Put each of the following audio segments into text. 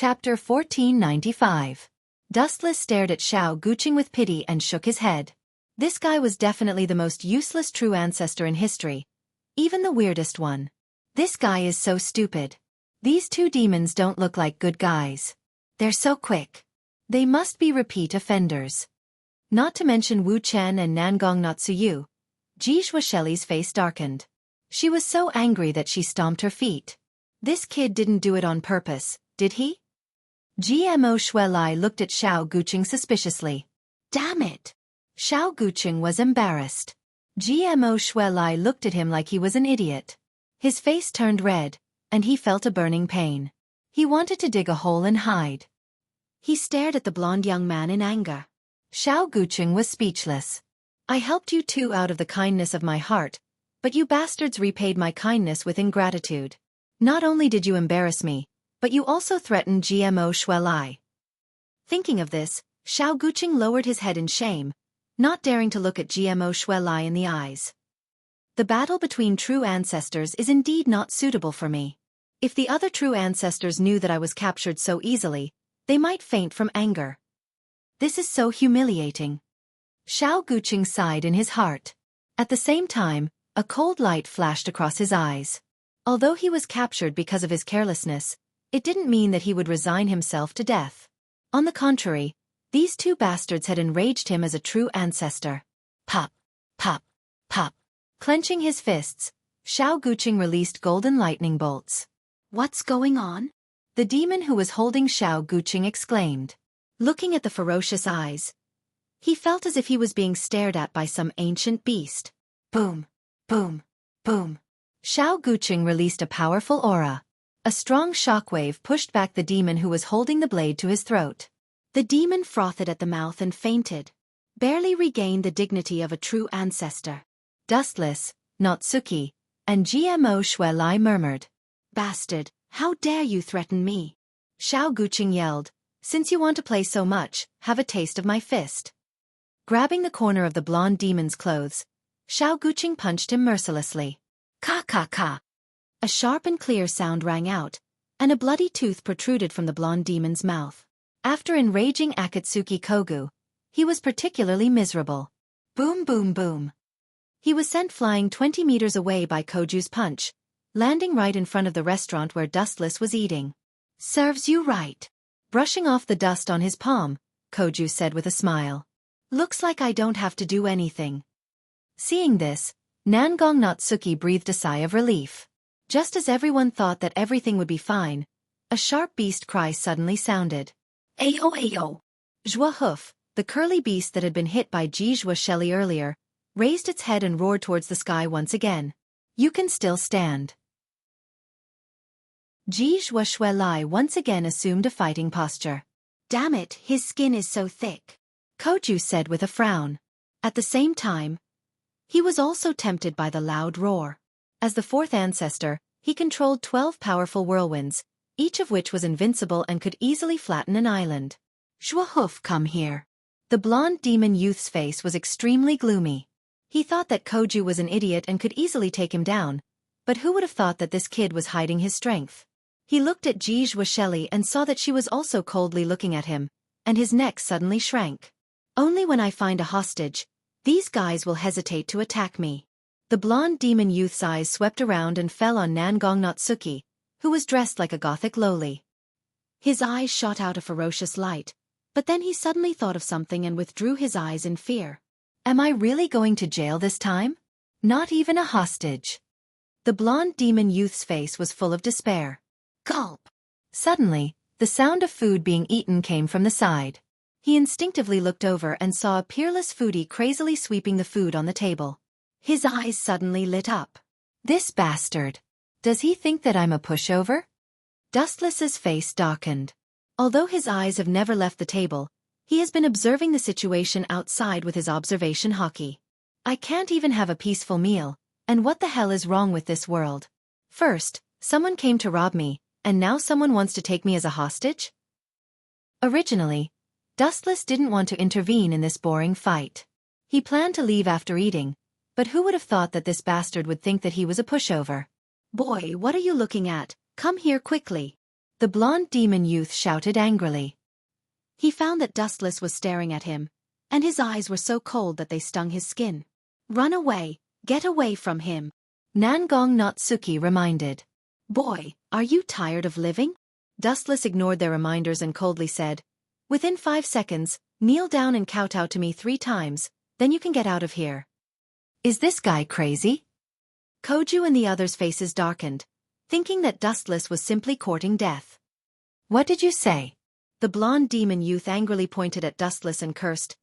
Chapter 1495. Dustless stared at Xiao Guqing with pity and shook his head. This guy was definitely the most useless true ancestor in history. Even the weirdest one. This guy is so stupid. These two demons don't look like good guys. They're so quick. They must be repeat offenders. Not to mention Wu Chen and Nangong Natsuyu. Ji Shuisheli's face darkened. She was so angry that she stomped her feet. This kid didn't do it on purpose, did he? GMO Shuilai looked at Xiao Guqing suspiciously. Damn it! Xiao Guqing was embarrassed. GMO Shuilai looked at him like he was an idiot. His face turned red, and he felt a burning pain. He wanted to dig a hole and hide. He stared at the blonde young man in anger. Xiao Guqing was speechless. I helped you two out of the kindness of my heart, but you bastards repaid my kindness with ingratitude. Not only did you embarrass me, but you also threatened GMO Shuilai. Thinking of this, Xiao Guqing lowered his head in shame, not daring to look at GMO Shuilai in the eyes. The battle between true ancestors is indeed not suitable for me. If the other true ancestors knew that I was captured so easily, they might faint from anger. This is so humiliating. Xiao Guqing sighed in his heart. At the same time, a cold light flashed across his eyes. Although he was captured because of his carelessness, it didn't mean that he would resign himself to death. On the contrary, these two bastards had enraged him as a true ancestor. Pop, pop, pop. Clenching his fists, Xiao Guqing released golden lightning bolts. What's going on? The demon who was holding Xiao Guqing exclaimed. Looking at the ferocious eyes, he felt as if he was being stared at by some ancient beast. Boom, boom, boom. Xiao Guqing released a powerful aura. A strong shockwave pushed back the demon who was holding the blade to his throat. The demon frothed at the mouth and fainted. Barely regained the dignity of a true ancestor. Dustless, Natsuki, and GMO Shuilai murmured. Bastard, how dare you threaten me? Xiao Guqing yelled. Since you want to play so much, have a taste of my fist. Grabbing the corner of the blonde demon's clothes, Xiao Guqing punched him mercilessly. Ka ka ka. A sharp and clear sound rang out, and a bloody tooth protruded from the blonde demon's mouth. After enraging Akatsuki Kogu, he was particularly miserable. Boom boom boom. He was sent flying 20 meters away by Koju's punch, landing right in front of the restaurant where Dustless was eating. Serves you right. Brushing off the dust on his palm, Koju said with a smile. Looks like I don't have to do anything. Seeing this, Nangong Natsuki breathed a sigh of relief. Just as everyone thought that everything would be fine, a sharp beast cry suddenly sounded. Ayo ayo. Zhua Hoof, the curly beast that had been hit by Ji Shuisheli earlier, raised its head and roared towards the sky once again. You can still stand. Ji Shuisheli once again assumed a fighting posture. Damn it, his skin is so thick, Koju said with a frown. At the same time, he was also tempted by the loud roar. As the fourth ancestor, he controlled 12 powerful whirlwinds, each of which was invincible and could easily flatten an island. Zhua Hoof, come here. The blonde demon youth's face was extremely gloomy. He thought that Koju was an idiot and could easily take him down, but who would have thought that this kid was hiding his strength? He looked at Ji Shuisheli and saw that she was also coldly looking at him, and his neck suddenly shrank. Only when I find a hostage, these guys will hesitate to attack me. The blonde demon youth's eyes swept around and fell on Nangong Natsuki, who was dressed like a gothic loli. His eyes shot out a ferocious light, but then he suddenly thought of something and withdrew his eyes in fear. Am I really going to jail this time? Not even a hostage. The blonde demon youth's face was full of despair. Gulp. Suddenly, the sound of food being eaten came from the side. He instinctively looked over and saw a peerless foodie crazily sweeping the food on the table. His eyes suddenly lit up. This bastard. Does he think that I'm a pushover? Dustless's face darkened. Although his eyes have never left the table, he has been observing the situation outside with his observation hockey. I can't even have a peaceful meal, and what the hell is wrong with this world? First, someone came to rob me, and now someone wants to take me as a hostage? Originally, Dustless didn't want to intervene in this boring fight. He planned to leave after eating, but who would have thought that this bastard would think that he was a pushover? Boy, what are you looking at? Come here quickly. The blonde demon youth shouted angrily. He found that Dustless was staring at him, and his eyes were so cold that they stung his skin. Run away, get away from him, Nangong Natsuki reminded. Boy, are you tired of living? Dustless ignored their reminders and coldly said, within 5 seconds, kneel down and kowtow to me 3 times, then you can get out of here. Is this guy crazy? Koju and the others' faces darkened, thinking that Dustless was simply courting death. What did you say? The blonde demon youth angrily pointed at Dustless and cursed.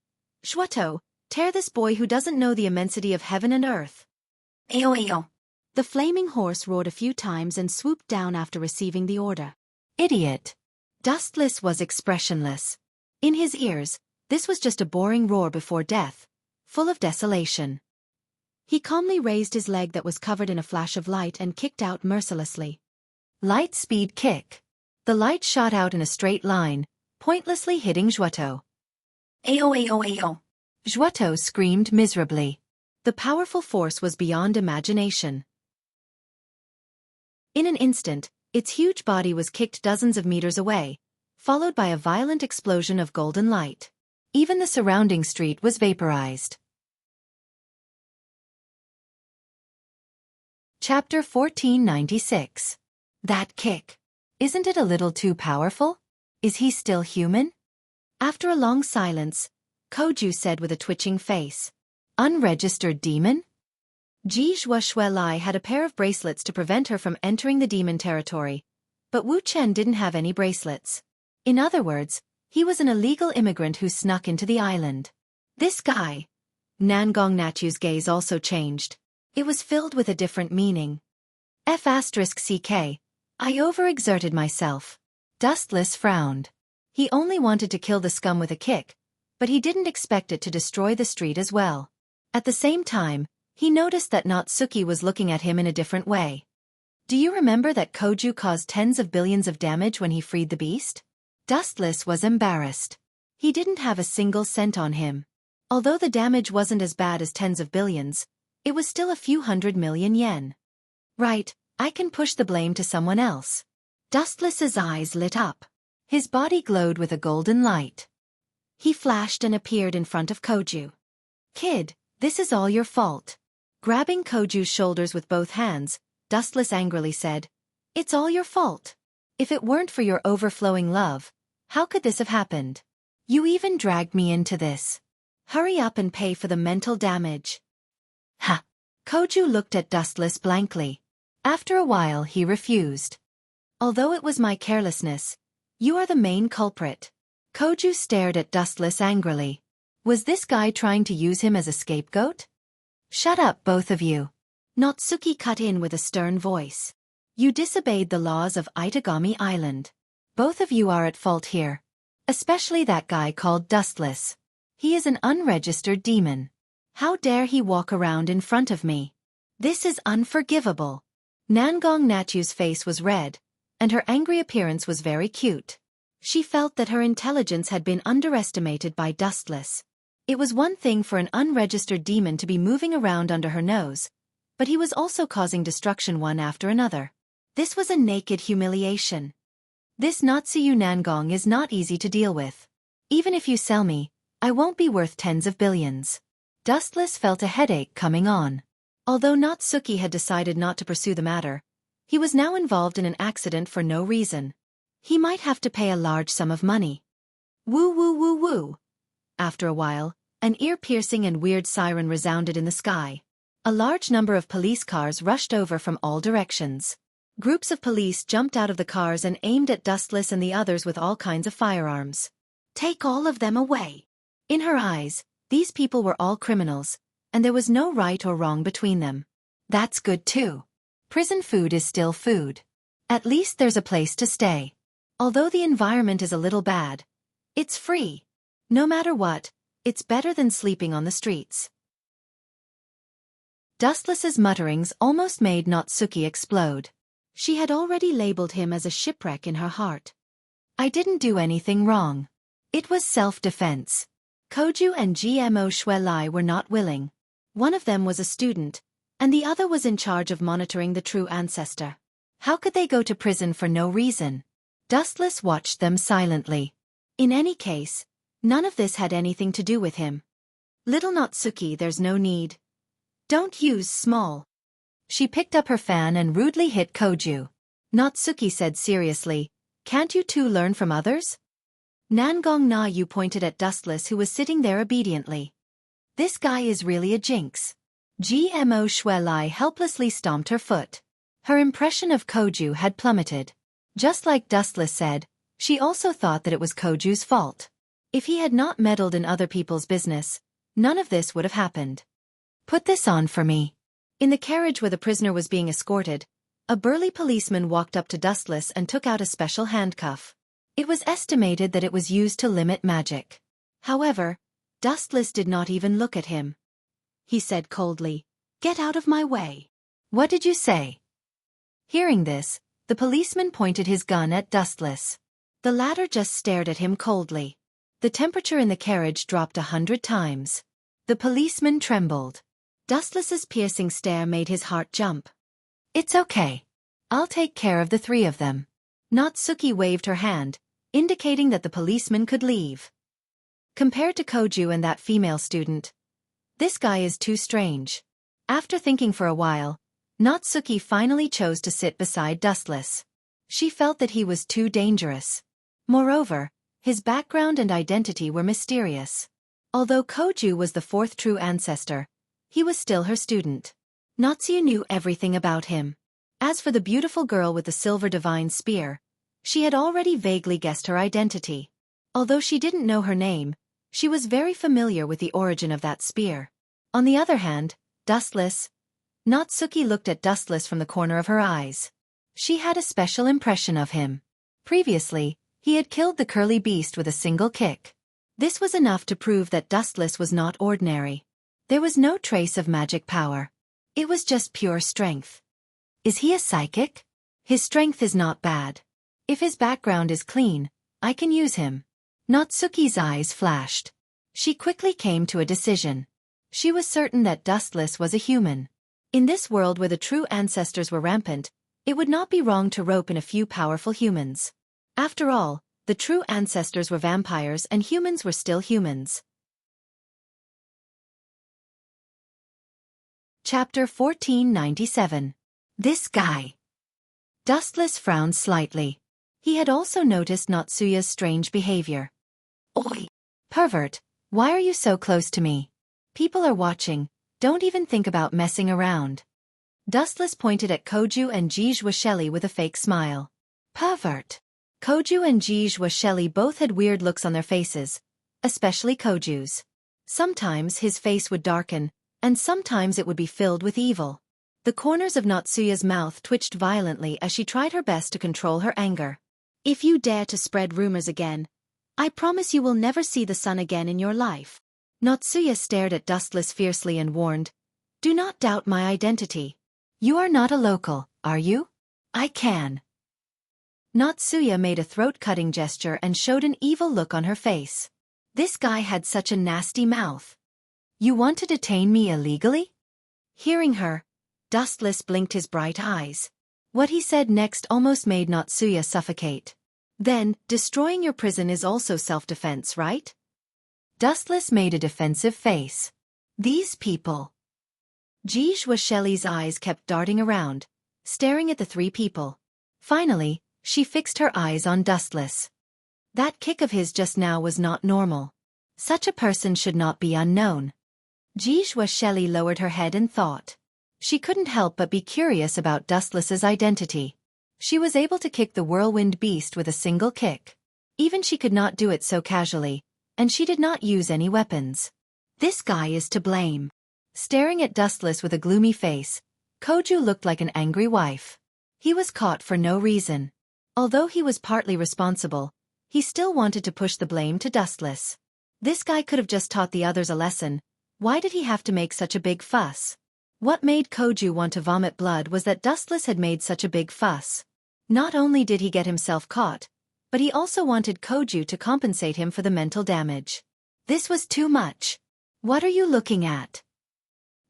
Shwato, tear this boy who doesn't know the immensity of heaven and earth. Ayo ayo. The flaming horse roared a few times and swooped down after receiving the order. Idiot. Dustless was expressionless. In his ears, this was just a boring roar before death, full of desolation. He calmly raised his leg that was covered in a flash of light and kicked out mercilessly. Light speed kick. The light shot out in a straight line, pointlessly hitting Zhuoto. Ayo ayo ayo. Zhuoto screamed miserably. The powerful force was beyond imagination. In an instant, its huge body was kicked dozens of meters away, followed by a violent explosion of golden light. Even the surrounding street was vaporized. Chapter 1496. That kick. Isn't it a little too powerful? Is he still human? After a long silence, Koju said with a twitching face. Unregistered demon? Ji Zhuoshuelai had a pair of bracelets to prevent her from entering the demon territory, but Wu Chen didn't have any bracelets. In other words, he was an illegal immigrant who snuck into the island. This guy. Nangong Nachu's gaze also changed. It was filled with a different meaning. F***ck. I overexerted myself. Dustless frowned. He only wanted to kill the scum with a kick, but he didn't expect it to destroy the street as well. At the same time, he noticed that Natsuki was looking at him in a different way. Do you remember that Koju caused tens of billions of damage when he freed the beast? Dustless was embarrassed. He didn't have a single cent on him. Although the damage wasn't as bad as tens of billions, it was still a few 100 million yen. Right, I can push the blame to someone else. Dustless's eyes lit up. His body glowed with a golden light. He flashed and appeared in front of Koju. Kid, this is all your fault. Grabbing Koju's shoulders with both hands, Dustless angrily said, it's all your fault. If it weren't for your overflowing love, how could this have happened? You even dragged me into this. Hurry up and pay for the mental damage. Ha! Koju looked at Dustless blankly. After a while he refused. Although it was my carelessness, you are the main culprit. Koju stared at Dustless angrily. Was this guy trying to use him as a scapegoat? Shut up, both of you. Natsuki cut in with a stern voice. You disobeyed the laws of Itagami Island. Both of you are at fault here. Especially that guy called Dustless. He is an unregistered demon. How dare he walk around in front of me? This is unforgivable. Nangong Nachu's face was red, and her angry appearance was very cute. She felt that her intelligence had been underestimated by Dustless. It was one thing for an unregistered demon to be moving around under her nose, but he was also causing destruction one after another. This was a naked humiliation. This Natsuyu Nangong is not easy to deal with. Even if you sell me, I won't be worth tens of billions. Dustless felt a headache coming on. Although Natsuki had decided not to pursue the matter, he was now involved in an accident for no reason. He might have to pay a large sum of money. Woo woo woo woo. After a while, an ear-piercing and weird siren resounded in the sky. A large number of police cars rushed over from all directions. Groups of police jumped out of the cars and aimed at Dustless and the others with all kinds of firearms. Take all of them away. In her eyes, these people were all criminals, and there was no right or wrong between them. That's good too. Prison food is still food. At least there's a place to stay. Although the environment is a little bad, it's free. No matter what, it's better than sleeping on the streets. Dustless's mutterings almost made Natsuki explode. She had already labeled him as a shipwreck in her heart. I didn't do anything wrong. It was self-defense. Koju and GMO Shuelai were not willing. One of them was a student, and the other was in charge of monitoring the true ancestor. How could they go to prison for no reason? Dustless watched them silently. In any case, none of this had anything to do with him. Little Natsuki, there's no need. Don't use small. She picked up her fan and rudely hit Koju. Natsuki said seriously, can't you two learn from others? Nangong na Yu pointed at Dustless, who was sitting there obediently. This guy is really a jinx. Gmo Shuelai helplessly stomped her foot. Her impression of Koju had plummeted. Just like Dustless said, she also thought that it was Koju's fault. If he had not meddled in other people's business, none of this would have happened. Put this on for me. In the carriage where the prisoner was being escorted, a burly policeman walked up to Dustless and took out a special handcuff. It was estimated that it was used to limit magic. However, Dustless did not even look at him. He said coldly, "Get out of my way." What did you say? Hearing this, the policeman pointed his gun at Dustless. The latter just stared at him coldly. The temperature in the carriage dropped 100 times. The policeman trembled. Dustless's piercing stare made his heart jump. It's okay. I'll take care of the three of them. Natsuki waved her hand, indicating that the policeman could leave. Compared to Koju and that female student, this guy is too strange. After thinking for a while, Natsuki finally chose to sit beside Dustless. She felt that he was too dangerous. Moreover, his background and identity were mysterious. Although Koju was the fourth true ancestor, he was still her student. Natsuki knew everything about him. As for the beautiful girl with the silver divine spear, she had already vaguely guessed her identity. Although she didn't know her name, she was very familiar with the origin of that spear. On the other hand, Dustless. Natsuki looked at Dustless from the corner of her eyes. She had a special impression of him. Previously, he had killed the curly beast with a single kick. This was enough to prove that Dustless was not ordinary. There was no trace of magic power. It was just pure strength. Is he a psychic? His strength is not bad. If his background is clean, I can use him. Natsuki's eyes flashed. She quickly came to a decision. She was certain that Dustless was a human. In this world where the true ancestors were rampant, it would not be wrong to rope in a few powerful humans. After all, the true ancestors were vampires and humans were still humans. Chapter 1497. This guy. Dustless frowned slightly. He had also noticed Natsuya's strange behavior. Oi! Pervert, why are you so close to me? People are watching, don't even think about messing around. Dustless pointed at Koju and Jijwasheli with a fake smile. Pervert. Koju and Jijwasheli both had weird looks on their faces, especially Koju's. Sometimes his face would darken, and sometimes it would be filled with evil. The corners of Natsuya's mouth twitched violently as she tried her best to control her anger. If you dare to spread rumors again, I promise you will never see the sun again in your life. Natsuya stared at Dustless fiercely and warned, Do not doubt my identity. You are not a local, are you? I can. Natsuya made a throat-cutting gesture and showed an evil look on her face. This guy had such a nasty mouth. You want to detain me illegally? Hearing her, Dustless blinked his bright eyes. What he said next almost made Natsuya suffocate. Then, destroying your prison is also self-defense, right? Dustless made a defensive face. These people. Jijwasheli's eyes kept darting around, staring at the three people. Finally, she fixed her eyes on Dustless. That kick of his just now was not normal. Such a person should not be unknown. Jijwasheli lowered her head and thought. She couldn't help but be curious about Dustless's identity. She was able to kick the whirlwind beast with a single kick. Even she could not do it so casually, and she did not use any weapons. This guy is to blame. Staring at Dustless with a gloomy face, Koju looked like an angry wife. He was caught for no reason. Although he was partly responsible, he still wanted to push the blame to Dustless. This guy could have just taught the others a lesson. Why did he have to make such a big fuss? What made Koju want to vomit blood was that Dustless had made such a big fuss. Not only did he get himself caught, but he also wanted Koju to compensate him for the mental damage. This was too much. What are you looking at?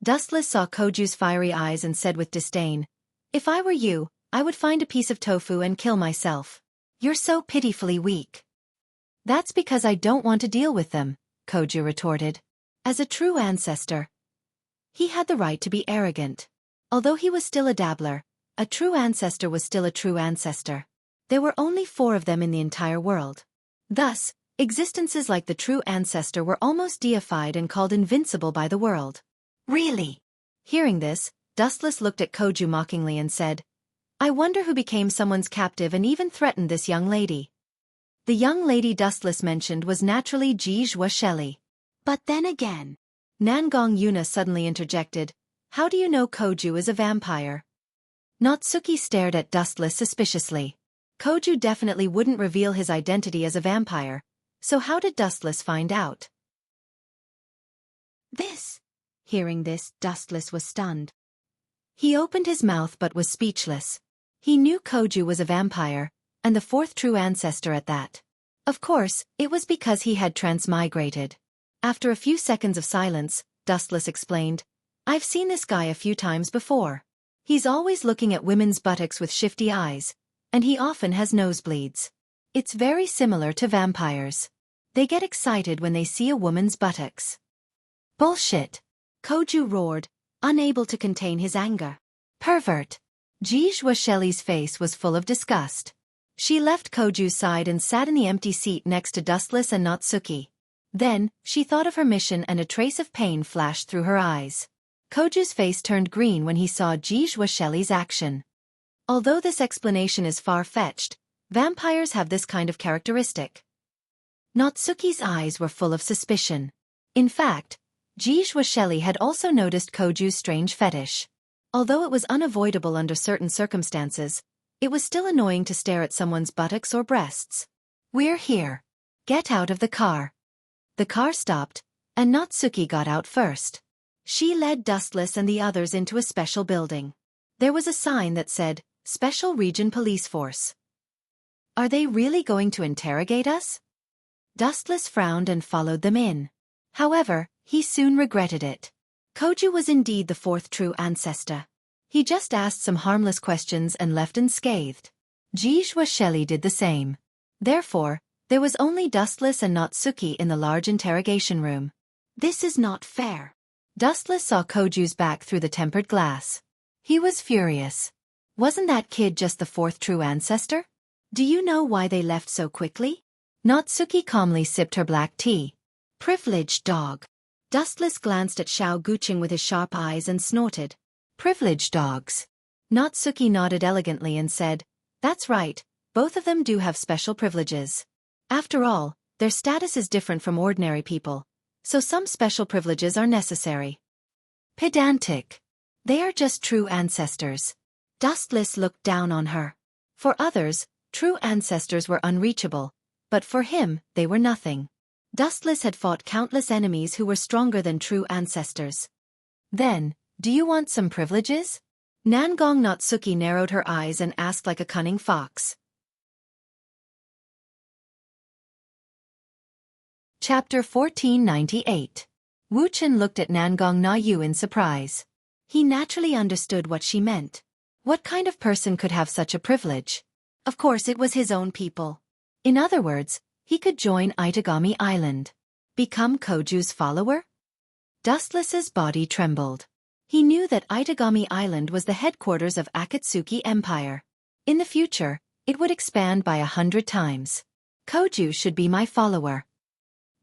Dustless saw Koju's fiery eyes and said with disdain, If I were you, I would find a piece of tofu and kill myself. You're so pitifully weak. That's because I don't want to deal with them, Koju retorted. As a true ancestor, he had the right to be arrogant. Although he was still a dabbler, a true ancestor was still a true ancestor. There were only 4 of them in the entire world. Thus, existences like the true ancestor were almost deified and called invincible by the world. Really? Hearing this, Dustless looked at Koju mockingly and said, I wonder who became someone's captive and even threatened this young lady. The young lady Dustless mentioned was naturally Wuxia. But then again, Nangong Yuna suddenly interjected, how do you know Koju is a vampire? Natsuki stared at Dustless suspiciously. Koju definitely wouldn't reveal his identity as a vampire, so how did Dustless find out? Hearing this, Dustless was stunned. He opened his mouth but was speechless. He knew Koju was a vampire, and the 4th true ancestor at that. Of course, it was because he had transmigrated. After a few seconds of silence, Dustless explained, I've seen this guy a few times before. He's always looking at women's buttocks with shifty eyes, and he often has nosebleeds. It's very similar to vampires. They get excited when they see a woman's buttocks. Bullshit! Koju roared, unable to contain his anger. Pervert! Wuxia's face was full of disgust. She left Koju's side and sat in the empty seat next to Dustless and Natsuki. Then, she thought of her mission and a trace of pain flashed through her eyes. Koju's face turned green when he saw Wuxia's action. Although this explanation is far-fetched, vampires have this kind of characteristic. Natsuki's eyes were full of suspicion. In fact, Wuxia had also noticed Koju's strange fetish. Although it was unavoidable under certain circumstances, it was still annoying to stare at someone's buttocks or breasts. We're here. Get out of the car. The car stopped, and Natsuki got out first. She led Dustless and the others into a special building. There was a sign that said, Special Region Police Force. Are they really going to interrogate us? Dustless frowned and followed them in. However, he soon regretted it. Koju was indeed the 4th true ancestor. He just asked some harmless questions and left unscathed. Wuxia did the same. Therefore, there was only Dustless and Natsuki in the large interrogation room. This is not fair. Dustless saw Koju's back through the tempered glass. He was furious. Wasn't that kid just the 4th true ancestor? Do you know why they left so quickly? Natsuki calmly sipped her black tea. Privileged dog. Dustless glanced at Xiao Guqing with his sharp eyes and snorted. Privileged dogs. Natsuki nodded elegantly and said, That's right, both of them do have special privileges. After all, their status is different from ordinary people, so some special privileges are necessary. Pedantic. They are just true ancestors. Dustless looked down on her. For others, true ancestors were unreachable, but for him, they were nothing. Dustless had fought countless enemies who were stronger than true ancestors. Then, do you want some privileges? Nangong Natsuki narrowed her eyes and asked like a cunning fox. Chapter 1498. Wu Chen looked at Nangong Na Yu in surprise. He naturally understood what she meant. What kind of person could have such a privilege? Of course it was his own people. In other words, he could join Itagami Island. Become Koju's follower? Dustless's body trembled. He knew that Itagami Island was the headquarters of Akatsuki Empire. In the future, it would expand by 100 times. Koju should be my follower.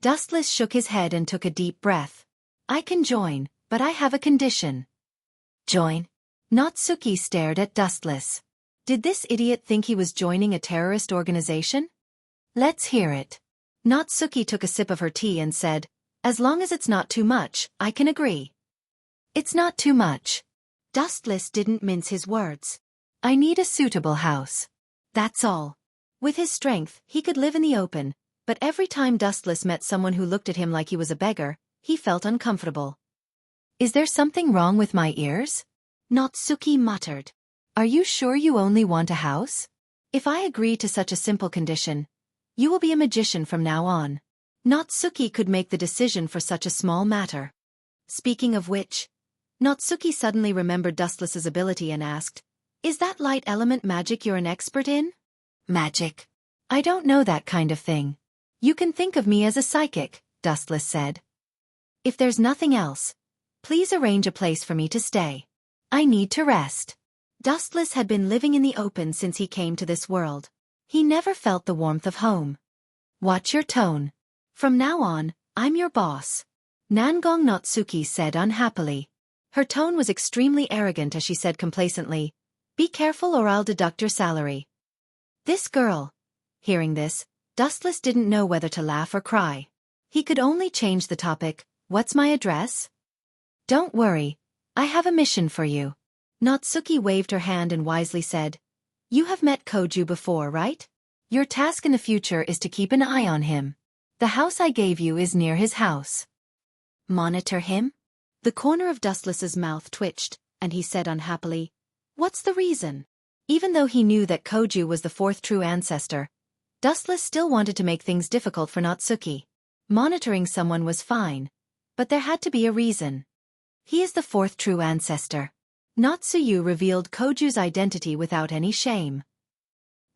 Dustless shook his head and took a deep breath. I can join, but I have a condition. Join? Natsuki stared at Dustless. Did this idiot think he was joining a terrorist organization? Let's hear it. Natsuki took a sip of her tea and said, As long as it's not too much, I can agree. It's not too much. Dustless didn't mince his words. I need a suitable house. That's all. With his strength, he could live in the open, but every time Dustless met someone who looked at him like he was a beggar, he felt uncomfortable. Is there something wrong with my ears? Natsuki muttered. Are you sure you only want a house? If I agree to such a simple condition, you will be a magician from now on. Natsuki could make the decision for such a small matter. Speaking of which, Natsuki suddenly remembered Dustless's ability and asked, Is that light element magic you're an expert in? Magic. I don't know that kind of thing. You can think of me as a psychic, Dustless said. If there's nothing else, please arrange a place for me to stay. I need to rest. Dustless had been living in the open since he came to this world. He never felt the warmth of home. Watch your tone. From now on, I'm your boss. Nangong Natsuki said unhappily. Her tone was extremely arrogant as she said complacently, "Be careful or I'll deduct your salary." This girl. Hearing this, Dustless didn't know whether to laugh or cry. He could only change the topic. What's my address? Don't worry, I have a mission for you. Natsuki waved her hand and wisely said, You have met Koju before, right? Your task in the future is to keep an eye on him. The house I gave you is near his house. Monitor him? The corner of Dustless's mouth twitched, and he said unhappily, What's the reason? Even though he knew that Koju was the fourth true ancestor, Dustless still wanted to make things difficult for Natsuki. Monitoring someone was fine, but there had to be a reason. He is the fourth true ancestor. Natsuyu revealed Koju's identity without any shame.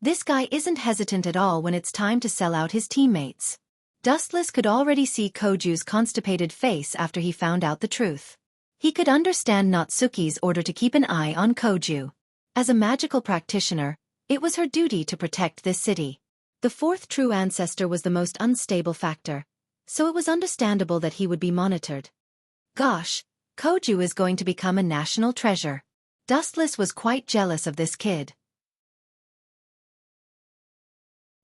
This guy isn't hesitant at all when it's time to sell out his teammates. Dustless could already see Koju's constipated face after he found out the truth. He could understand Natsuki's order to keep an eye on Koju. As a magical practitioner, it was her duty to protect this city. The fourth true ancestor was the most unstable factor, so it was understandable that he would be monitored. Gosh, Koju is going to become a national treasure. Dustless was quite jealous of this kid.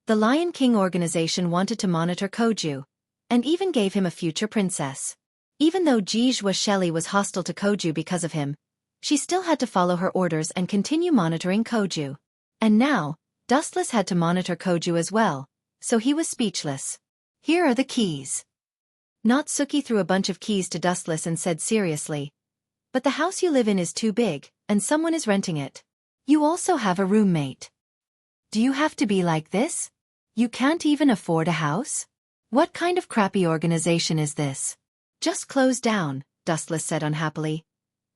The Lion King organization wanted to monitor Koju, and even gave him a future princess. Even though Jijua Shelly was hostile to Koju because of him, she still had to follow her orders and continue monitoring Koju. And now, Dustless had to monitor Koju as well, so he was speechless. Here are the keys. Natsuki threw a bunch of keys to Dustless and said seriously, But the house you live in is too big, and someone is renting it. You also have a roommate. Do you have to be like this? You can't even afford a house? What kind of crappy organization is this? Just close down, Dustless said unhappily.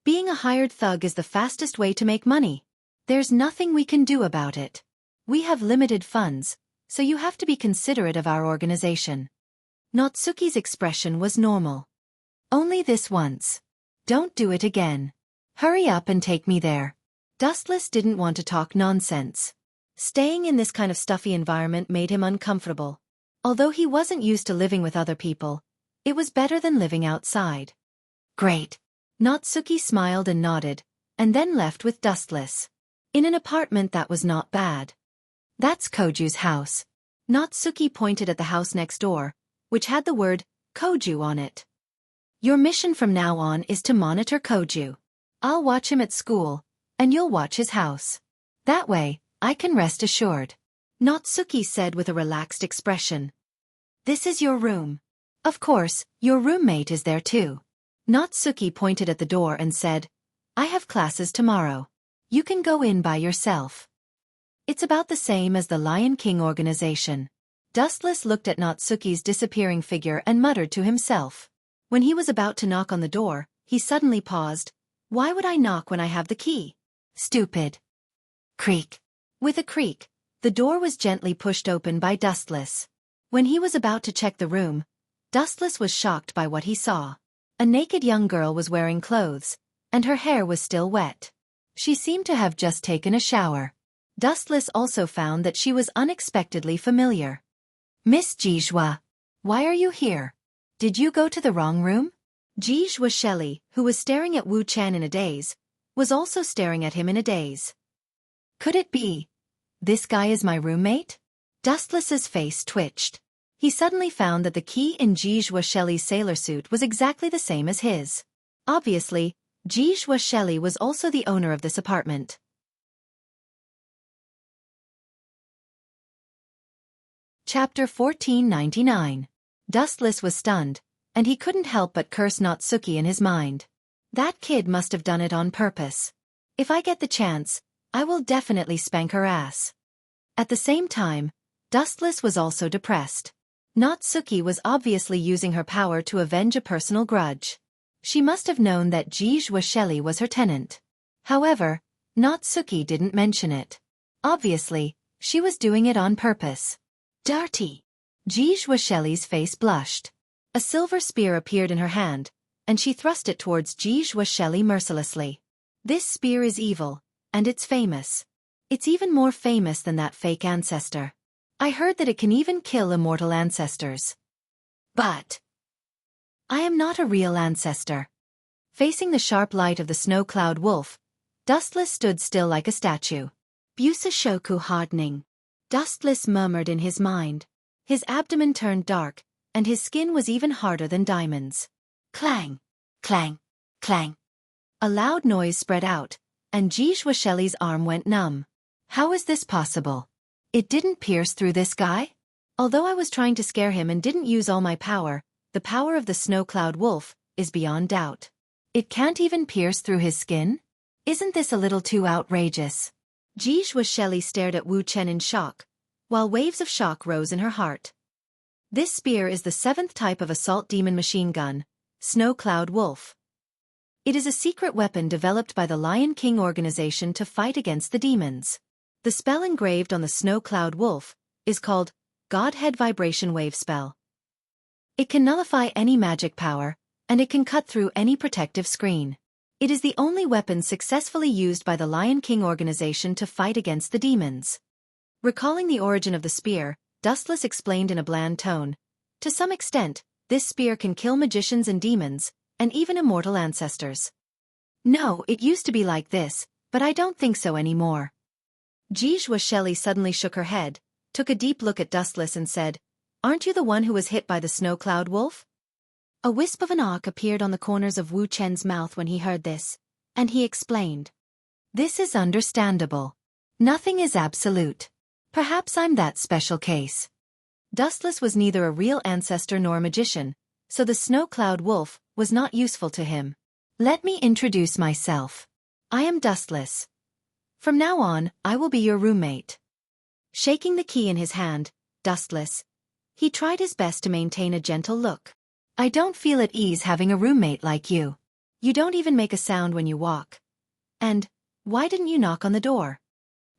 Being a hired thug is the fastest way to make money. There's nothing we can do about it. We have limited funds, so you have to be considerate of our organization. Natsuki's expression was normal. Only this once. Don't do it again. Hurry up and take me there. Dustless didn't want to talk nonsense. Staying in this kind of stuffy environment made him uncomfortable. Although he wasn't used to living with other people, it was better than living outside. Great. Natsuki smiled and nodded, and then left with Dustless. In an apartment that was not bad. That's Koju's house. Natsuki pointed at the house next door, which had the word Koju on it. Your mission from now on is to monitor Koju. I'll watch him at school, and you'll watch his house. That way, I can rest assured. Natsuki said with a relaxed expression. This is your room. Of course, your roommate is there too. Natsuki pointed at the door and said, I have classes tomorrow. You can go in by yourself. It's about the same as the Lion King organization. Dustless looked at Natsuki's disappearing figure and muttered to himself. When he was about to knock on the door, he suddenly paused. Why would I knock when I have the key? Stupid. Creak. With a creak, the door was gently pushed open by Dustless. When he was about to check the room, Dustless was shocked by what he saw. A naked young girl was wearing clothes, and her hair was still wet. She seemed to have just taken a shower. Dustless also found that she was unexpectedly familiar. Miss Jijua, why are you here? Did you go to the wrong room? Jijua Shelly, who was staring at Wu Chan in a daze, was also staring at him in a daze. Could it be? This guy is my roommate? Dustless's face twitched. He suddenly found that the key in Jijua Shelly's sailor suit was exactly the same as his. Obviously, Jijua Shelly was also the owner of this apartment. Chapter 1499. Dustless was stunned, and he couldn't help but curse Natsuki in his mind. That kid must have done it on purpose. If I get the chance, I will definitely spank her ass. At the same time, Dustless was also depressed. Natsuki was obviously using her power to avenge a personal grudge. She must have known that Jijua Shelly was her tenant. However, Natsuki didn't mention it. Obviously, she was doing it on purpose. Dirty. Wuxia's face blushed. A silver spear appeared in her hand, and she thrust it towards Wuxia mercilessly. This spear is evil, and it's famous. It's even more famous than that fake ancestor. I heard that it can even kill immortal ancestors. But I am not a real ancestor. Facing the sharp light of the snow-cloud wolf, Dustless stood still like a statue. Busa Shoku hardening. Dustless murmured in his mind. His abdomen turned dark, and his skin was even harder than diamonds. Clang! Clang! Clang! A loud noise spread out, and Wuxia's arm went numb. How is this possible? It didn't pierce through this guy? Although I was trying to scare him and didn't use all my power, the power of the snow-cloud wolf is beyond doubt. It can't even pierce through his skin? Isn't this a little too outrageous? Wuxia stared at Wu Chen in shock, while waves of shock rose in her heart. This spear is the 7th type of assault demon machine gun, Snow Cloud Wolf. It is a secret weapon developed by the Lion King organization to fight against the demons. The spell engraved on the Snow Cloud Wolf is called Godhead Vibration Wave Spell. It can nullify any magic power, and it can cut through any protective screen. It is the only weapon successfully used by the Lion King organization to fight against the demons. Recalling the origin of the spear, Dustless explained in a bland tone. To some extent, this spear can kill magicians and demons, and even immortal ancestors. No, it used to be like this, but I don't think so anymore. Wuxia suddenly shook her head, took a deep look at Dustless and said, "Aren't you the one who was hit by the snow cloud wolf?" A wisp of an arc appeared on the corners of Wu Chen's mouth when he heard this, and he explained. This is understandable. Nothing is absolute. Perhaps I'm that special case. Dustless was neither a real ancestor nor a magician, so the snow cloud wolf was not useful to him. Let me introduce myself. I am Dustless. From now on, I will be your roommate. Shaking the key in his hand, Dustless, he tried his best to maintain a gentle look. I don't feel at ease having a roommate like you. You don't even make a sound when you walk. And, why didn't you knock on the door?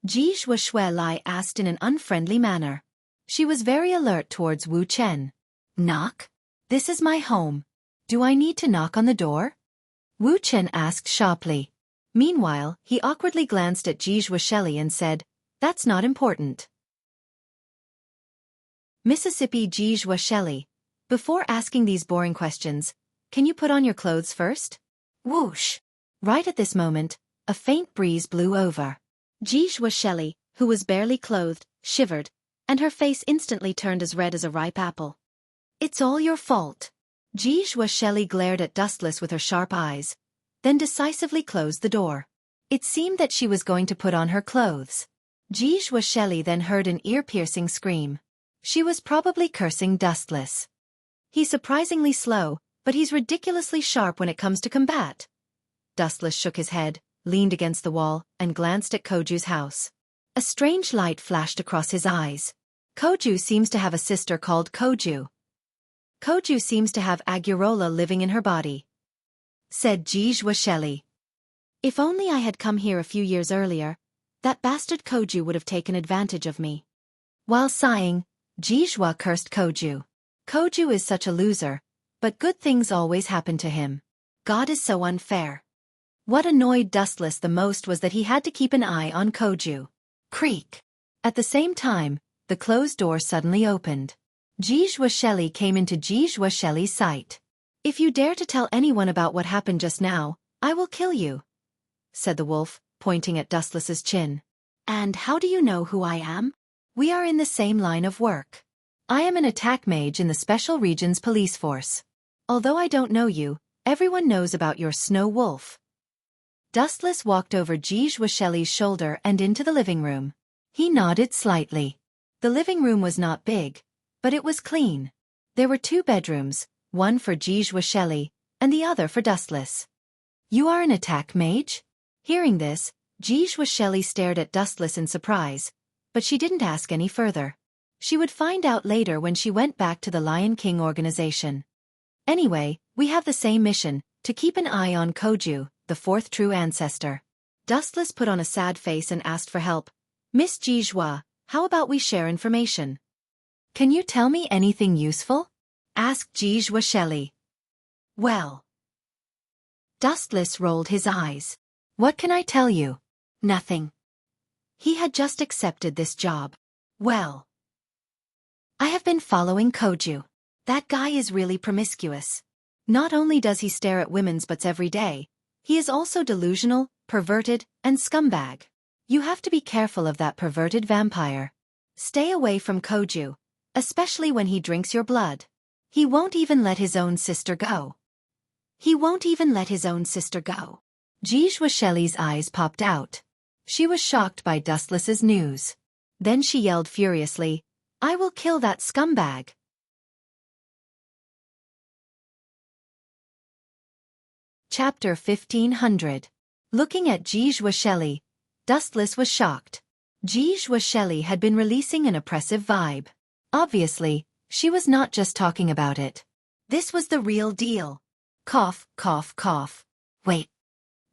Wuxia's asked in an unfriendly manner. She was very alert towards Wu Chen. Knock? This is my home. Do I need to knock on the door? Wu Chen asked sharply. Meanwhile, he awkwardly glanced at Wuxia and said, That's not important. Mississippi Wuxia, before asking these boring questions, can you put on your clothes first? Whoosh! Right at this moment, a faint breeze blew over. Wuxia, who was barely clothed, shivered, and her face instantly turned as red as a ripe apple. It's all your fault. Wuxia glared at Dustless with her sharp eyes, then decisively closed the door. It seemed that she was going to put on her clothes. Wuxia then heard an ear-piercing scream. She was probably cursing Dustless. He's surprisingly slow, but he's ridiculously sharp when it comes to combat. Dustless shook his head, leaned against the wall, and glanced at Koju's house. A strange light flashed across his eyes. Koju seems to have a sister called Koju. Koju seems to have Agurola living in her body, said Wuxia. If only I had come here a few years earlier, that bastard Koju would have taken advantage of me. While sighing, Wuxia cursed Koju. Koju is such a loser, but good things always happen to him. God is so unfair. What annoyed Dustless the most was that he had to keep an eye on Koju. Creak. At the same time, the closed door suddenly opened. Wuxia came into Wuxia's sight. If you dare to tell anyone about what happened just now, I will kill you, said the wolf, pointing at Dustless's chin. And how do you know who I am? We are in the same line of work. I am an attack mage in the Special Regions Police Force. Although I don't know you, everyone knows about your snow wolf. Dustless walked over Wuxia's shoulder and into the living room. He nodded slightly. The living room was not big, but it was clean. There were 2 bedrooms, one for Wuxia, and the other for Dustless. You are an attack mage? Hearing this, Wuxia stared at Dustless in surprise, but she didn't ask any further. She would find out later when she went back to the Lion King organization. Anyway, we have the same mission, to keep an eye on Koju, the 4th true ancestor. Dustless put on a sad face and asked for help. Miss Wuxia, how about we share information? Can you tell me anything useful? Asked Wuxia. Well. Dustless rolled his eyes. What can I tell you? Nothing. He had just accepted this job. Well. I have been following Koju. That guy is really promiscuous. Not only does he stare at women's butts every day, he is also delusional, perverted, and scumbag. You have to be careful of that perverted vampire. Stay away from Koju, especially when he drinks your blood. He won't even let his own sister go. Wuxia's eyes popped out. She was shocked by Dustless's news. Then she yelled furiously, I will kill that scumbag. Chapter 1500. Looking at Wuxia, Dustless was shocked. Wuxia had been releasing an oppressive vibe. Obviously, she was not just talking about it. This was the real deal. Cough, cough, cough. Wait.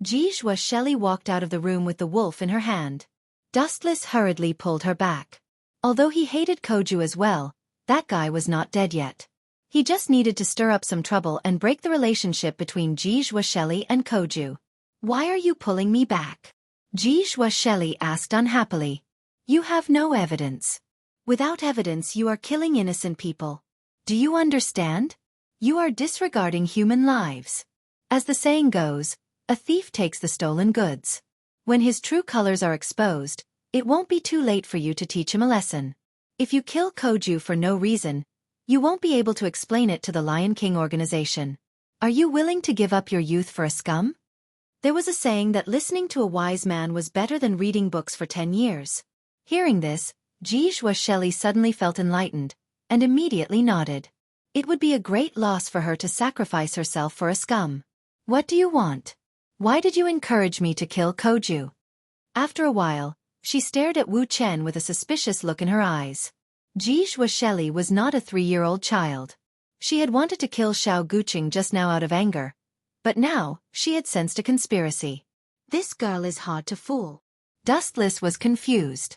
Wuxia walked out of the room with the wolf in her hand. Dustless hurriedly pulled her back. Although he hated Koju as well, that guy was not dead yet. He just needed to stir up some trouble and break the relationship between Wuxia and Koju. Why are you pulling me back? Wuxia asked unhappily. You have no evidence. Without evidence you are killing innocent people. Do you understand? You are disregarding human lives. As the saying goes, a thief takes the stolen goods. When his true colors are exposed, it won't be too late for you to teach him a lesson. If you kill Koju for no reason, you won't be able to explain it to the Lion King organization. Are you willing to give up your youth for a scum? There was a saying that listening to a wise man was better than reading books for 10 years. Hearing this, Wuxia suddenly felt enlightened, and immediately nodded. It would be a great loss for her to sacrifice herself for a scum. What do you want? Why did you encourage me to kill Koju? After a while, she stared at Wu Chen with a suspicious look in her eyes. Wuxia was not a 3-year-old child. She had wanted to kill Xiao Guqing just now out of anger. But now, she had sensed a conspiracy. This girl is hard to fool. Dustless was confused.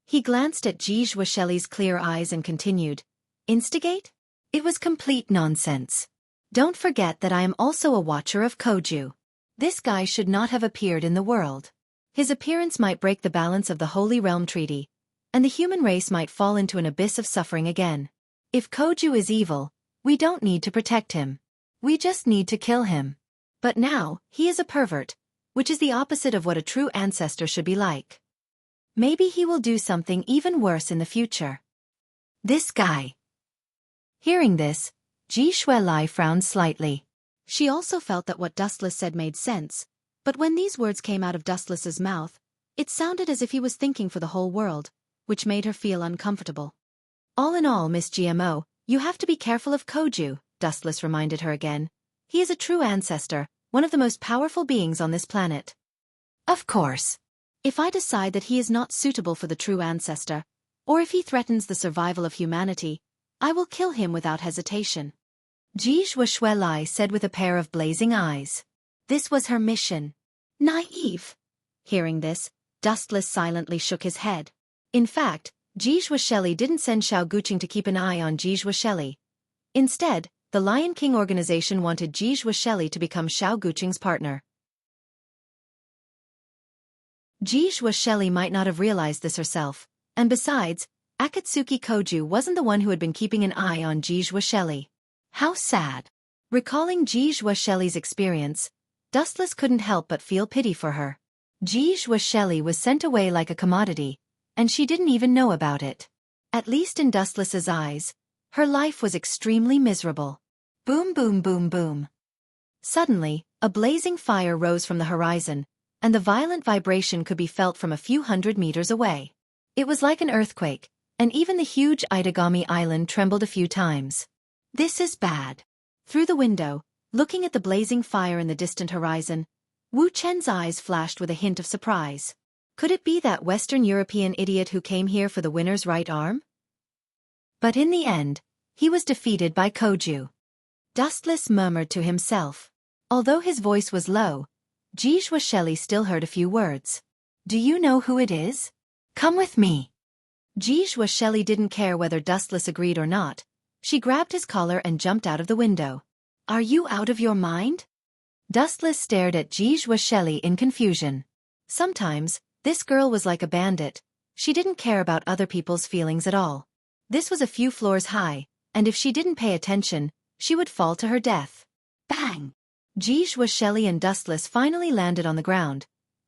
He glanced at Wuxia's clear eyes and continued, Instigate? It was complete nonsense. Don't forget that I am also a watcher of Koju. This guy should not have appeared in the world. His appearance might break the balance of the Holy Realm Treaty, and the human race might fall into an abyss of suffering again. If Koju is evil, we don't need to protect him. We just need to kill him. But now, he is a pervert, which is the opposite of what a true ancestor should be like. Maybe he will do something even worse in the future. This guy. Hearing this, Wuxia frowned slightly. She also felt that what Dustless said made sense, but when these words came out of Dustless's mouth, it sounded as if he was thinking for the whole world, which made her feel uncomfortable. All in all, Miss GMO, you have to be careful of Koju, Dustless reminded her again. He is a true ancestor, one of the most powerful beings on this planet. Of course. If I decide that he is not suitable for the true ancestor, or if he threatens the survival of humanity, I will kill him without hesitation. Wuxia said with a pair of blazing eyes. This was her mission. Naive. Hearing this, Dustless silently shook his head. In fact, Wuxia didn't send Xiao Guqing to keep an eye on Wuxia. Instead, the Lion King organization wanted Wuxia to become Xiao Guqing's partner. Wuxia might not have realized this herself, and besides, Akatsuki Koju wasn't the one who had been keeping an eye on Wuxia. How sad. Recalling Wuxia's experience, Dustless couldn't help but feel pity for her. Wuxia was sent away like a commodity, and she didn't even know about it. At least in Dustless's eyes, her life was extremely miserable. Boom boom boom boom. Suddenly, a blazing fire rose from the horizon, and the violent vibration could be felt from a few hundred meters away. It was like an earthquake, and even the huge Itagami Island trembled a few times. This is bad. Through the window, looking at the blazing fire in the distant horizon, Wu Chen's eyes flashed with a hint of surprise. Could it be that Western European idiot who came here for the winner's right arm? But in the end, he was defeated by Koju. Dustless murmured to himself. Although his voice was low, Wuxia still heard a few words. Do you know who it is? Come with me. Jijua Shelly didn't care whether Dustless agreed or not. She grabbed his collar and jumped out of the window. Are you out of your mind? Dustless stared at Jijua Shelly in confusion. Sometimes, this girl was like a bandit. She didn't care about other people's feelings at all. This was a few floors high, and if she didn't pay attention, she would fall to her death. Bang! Jijua Shelly and Dustless finally landed on the ground.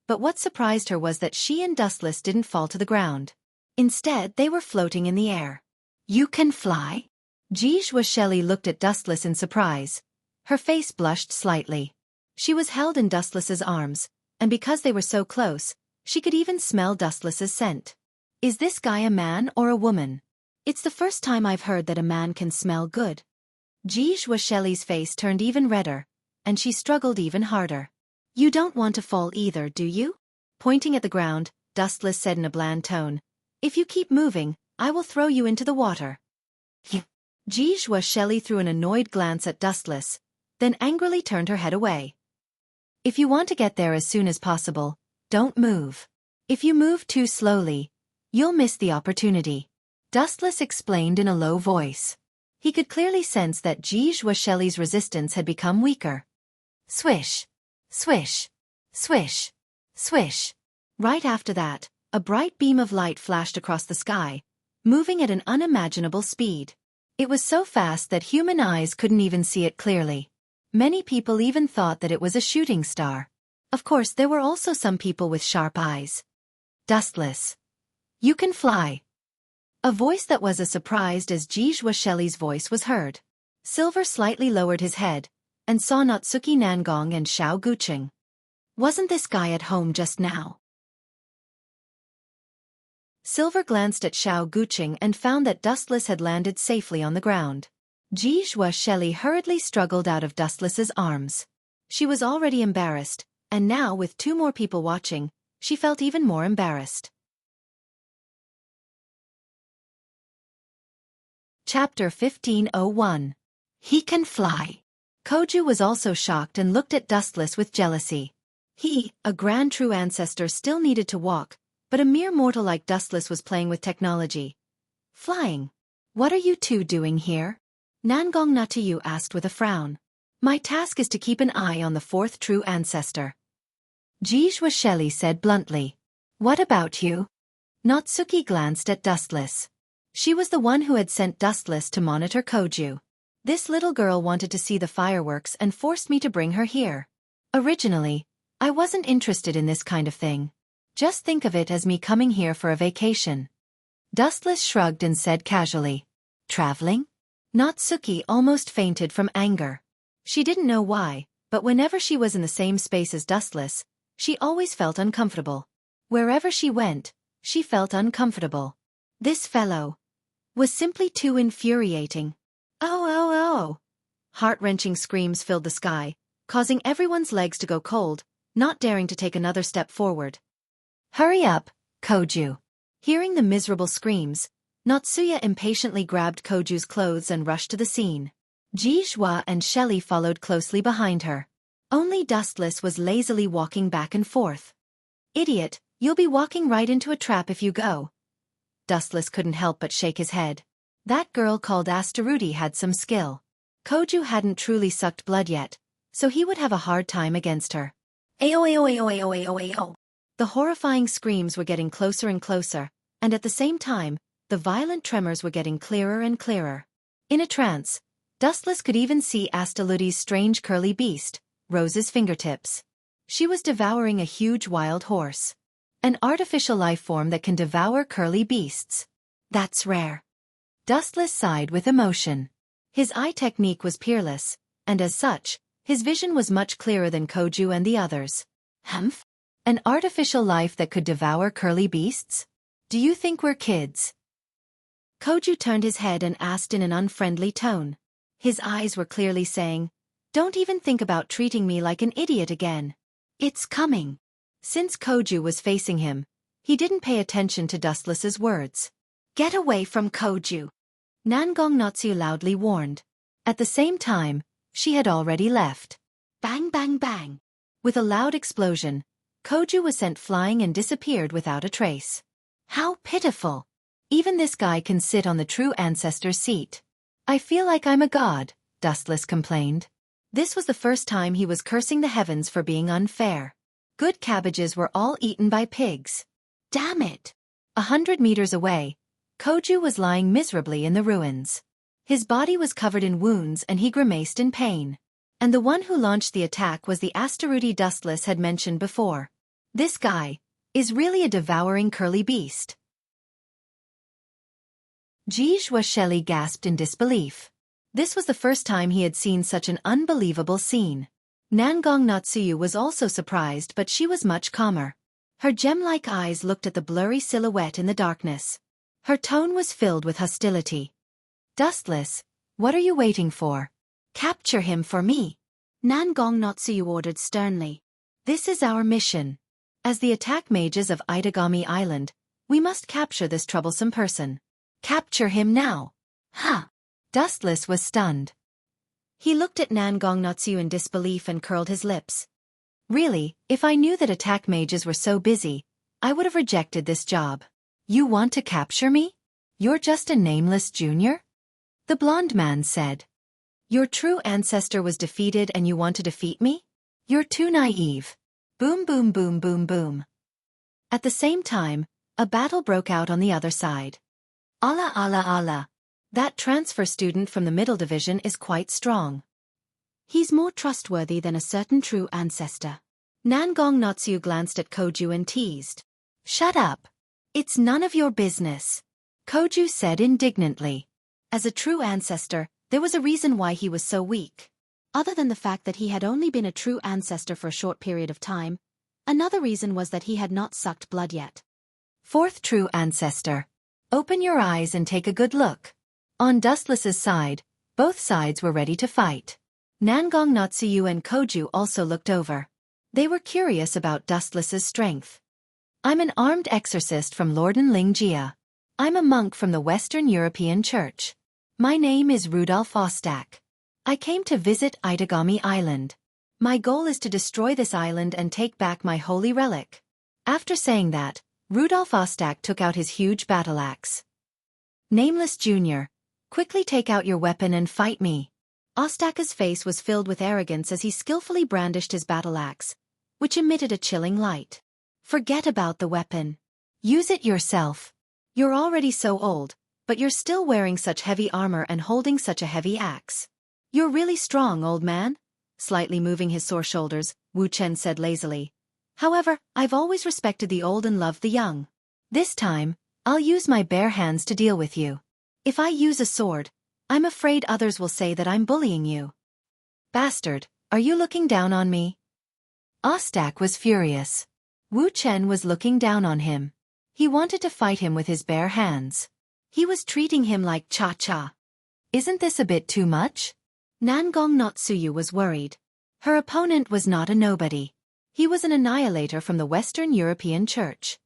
But what surprised her was that she and Dustless didn't fall to the ground. Instead, they were floating in the air. You can fly? Jijua Shelly looked at Dustless in surprise. Her face blushed slightly. She was held in Dustless's arms, and because they were so close, she could even smell Dustless's scent. Is this guy a man or a woman? It's the first time I've heard that a man can smell good. Jijua Shelly's face turned even redder, and she struggled even harder. You don't want to fall either, do you? Pointing at the ground, Dustless said in a bland tone. If you keep moving, I will throw you into the water. Jijua Shelly threw an annoyed glance at Dustless, then angrily turned her head away. If you want to get there as soon as possible, don't move. If you move too slowly, you'll miss the opportunity. Dustless explained in a low voice. He could clearly sense that Jijua Shelly's resistance had become weaker. Swish! Swish! Swish! Swish! Right after that, a bright beam of light flashed across the sky, moving at an unimaginable speed. It was so fast that human eyes couldn't even see it clearly. Many people even thought that it was a shooting star. Of course, there were also some people with sharp eyes. Dustless. You can fly. A voice that was as surprised as Jijua Shelly's voice was heard. Silver slightly lowered his head, and saw Natsuki Nangong and Xiao Guqing. Wasn't this guy at home just now? Silver glanced at Xiao Guqing and found that Dustless had landed safely on the ground. Jijua Shelly hurriedly struggled out of Dustless's arms. She was already embarrassed, and now with two more people watching, she felt even more embarrassed. Chapter 1501. He can fly. Koju was also shocked and looked at Dustless with jealousy. He, a grand true ancestor, still needed to walk, but a mere mortal like Dustless was playing with technology. Flying. What are you two doing here? Nangong Natayu asked with a frown. My task is to keep an eye on the fourth true ancestor. Jijua Shelly said bluntly. What about you? Natsuki glanced at Dustless. She was the one who had sent Dustless to monitor Koju. This little girl wanted to see the fireworks and forced me to bring her here. Originally, I wasn't interested in this kind of thing. Just think of it as me coming here for a vacation. Dustless shrugged and said casually. Traveling? Natsuki almost fainted from anger. She didn't know why, but whenever she was in the same space as Dustless, she always felt uncomfortable. Wherever she went, she felt uncomfortable. This fellow was simply too infuriating. Oh! Heart-wrenching screams filled the sky, causing everyone's legs to go cold, not daring to take another step forward. Hurry up, Koju. Hearing the miserable screams, Natsuya impatiently grabbed Koju's clothes and rushed to the scene. Jijua and Shelly followed closely behind her. Only Dustless was lazily walking back and forth. Idiot, you'll be walking right into a trap if you go. Dustless couldn't help but shake his head. That girl called Astaruti had some skill. Koju hadn't truly sucked blood yet, so he would have a hard time against her. Ayo. The horrifying screams were getting closer and closer, and at the same time, the violent tremors were getting clearer and clearer. In a trance, Dustless could even see Astaluti's strange curly beast, Rose's fingertips. She was devouring a huge wild horse. An artificial life form that can devour curly beasts. That's rare. Dustless sighed with emotion. His eye technique was peerless, and as such, his vision was much clearer than Koju and the others. Humph? An artificial life that could devour curly beasts? Do you think we're kids? Koju turned his head and asked in an unfriendly tone. His eyes were clearly saying, Don't even think about treating me like an idiot again. It's coming. Since Koju was facing him, he didn't pay attention to Dustless's words. Get away from Koju. Nangong Natsu loudly warned. At the same time, she had already left. Bang bang bang. With a loud explosion, Koju was sent flying and disappeared without a trace. How pitiful! Even this guy can sit on the true ancestor's seat. I feel like I'm a god, Dustless complained. This was the first time he was cursing the heavens for being unfair. Good cabbages were all eaten by pigs. Damn it! 100 meters away, Koju was lying miserably in the ruins. His body was covered in wounds and he grimaced in pain. And the one who launched the attack was the asteroid Dustless had mentioned before. This guy is really a devouring curly beast. Jijua Shelley gasped in disbelief. This was the first time he had seen such an unbelievable scene. Nangong Natsuyu was also surprised, but she was much calmer. Her gem-like eyes looked at the blurry silhouette in the darkness. Her tone was filled with hostility. Dustless, what are you waiting for? Capture him for me. Nangong Natsuyu ordered sternly. This is our mission. As the attack mages of Itagami Island, we must capture this troublesome person. Capture him now. Huh. Dustless was stunned. He looked at Nangong Natsuyu in disbelief and curled his lips. Really, if I knew that attack mages were so busy, I would have rejected this job. You want to capture me? You're just a nameless junior? The blonde man said. Your true ancestor was defeated and you want to defeat me? You're too naive. Boom boom boom boom boom. At the same time, a battle broke out on the other side. Allah Allah Allah. That transfer student from the middle division is quite strong. He's more trustworthy than a certain true ancestor. Nangong Natsuyu glanced at Koju and teased. Shut up. It's none of your business. Koju said indignantly. As a true ancestor, there was a reason why he was so weak. Other than the fact that he had only been a true ancestor for a short period of time, another reason was that he had not sucked blood yet. Fourth true ancestor. Open your eyes and take a good look. On Dustless's side, both sides were ready to fight. Nangong Natsuyu and Koju also looked over. They were curious about Dustless's strength. I'm an armed exorcist from Lorden Lingjia. I'm a monk from the Western European Church. My name is Rudolf Ostak. I came to visit Itagami Island. My goal is to destroy this island and take back my holy relic. After saying that, Rudolf Ostak took out his huge battle axe. Nameless Junior, quickly take out your weapon and fight me. Ostaka's face was filled with arrogance as he skillfully brandished his battle axe, which emitted a chilling light. Forget about the weapon. Use it yourself. You're already so old, but you're still wearing such heavy armor and holding such a heavy axe. You're really strong, old man. Slightly moving his sore shoulders, Wu Chen said lazily. However, I've always respected the old and loved the young. This time, I'll use my bare hands to deal with you. If I use a sword, I'm afraid others will say that I'm bullying you. Bastard, are you looking down on me? Ostak was furious. Wu Chen was looking down on him. He wanted to fight him with his bare hands. He was treating him like cha-cha. Isn't this a bit too much? Nangong Natsuyu was worried. Her opponent was not a nobody. He was an annihilator from the Western European Church.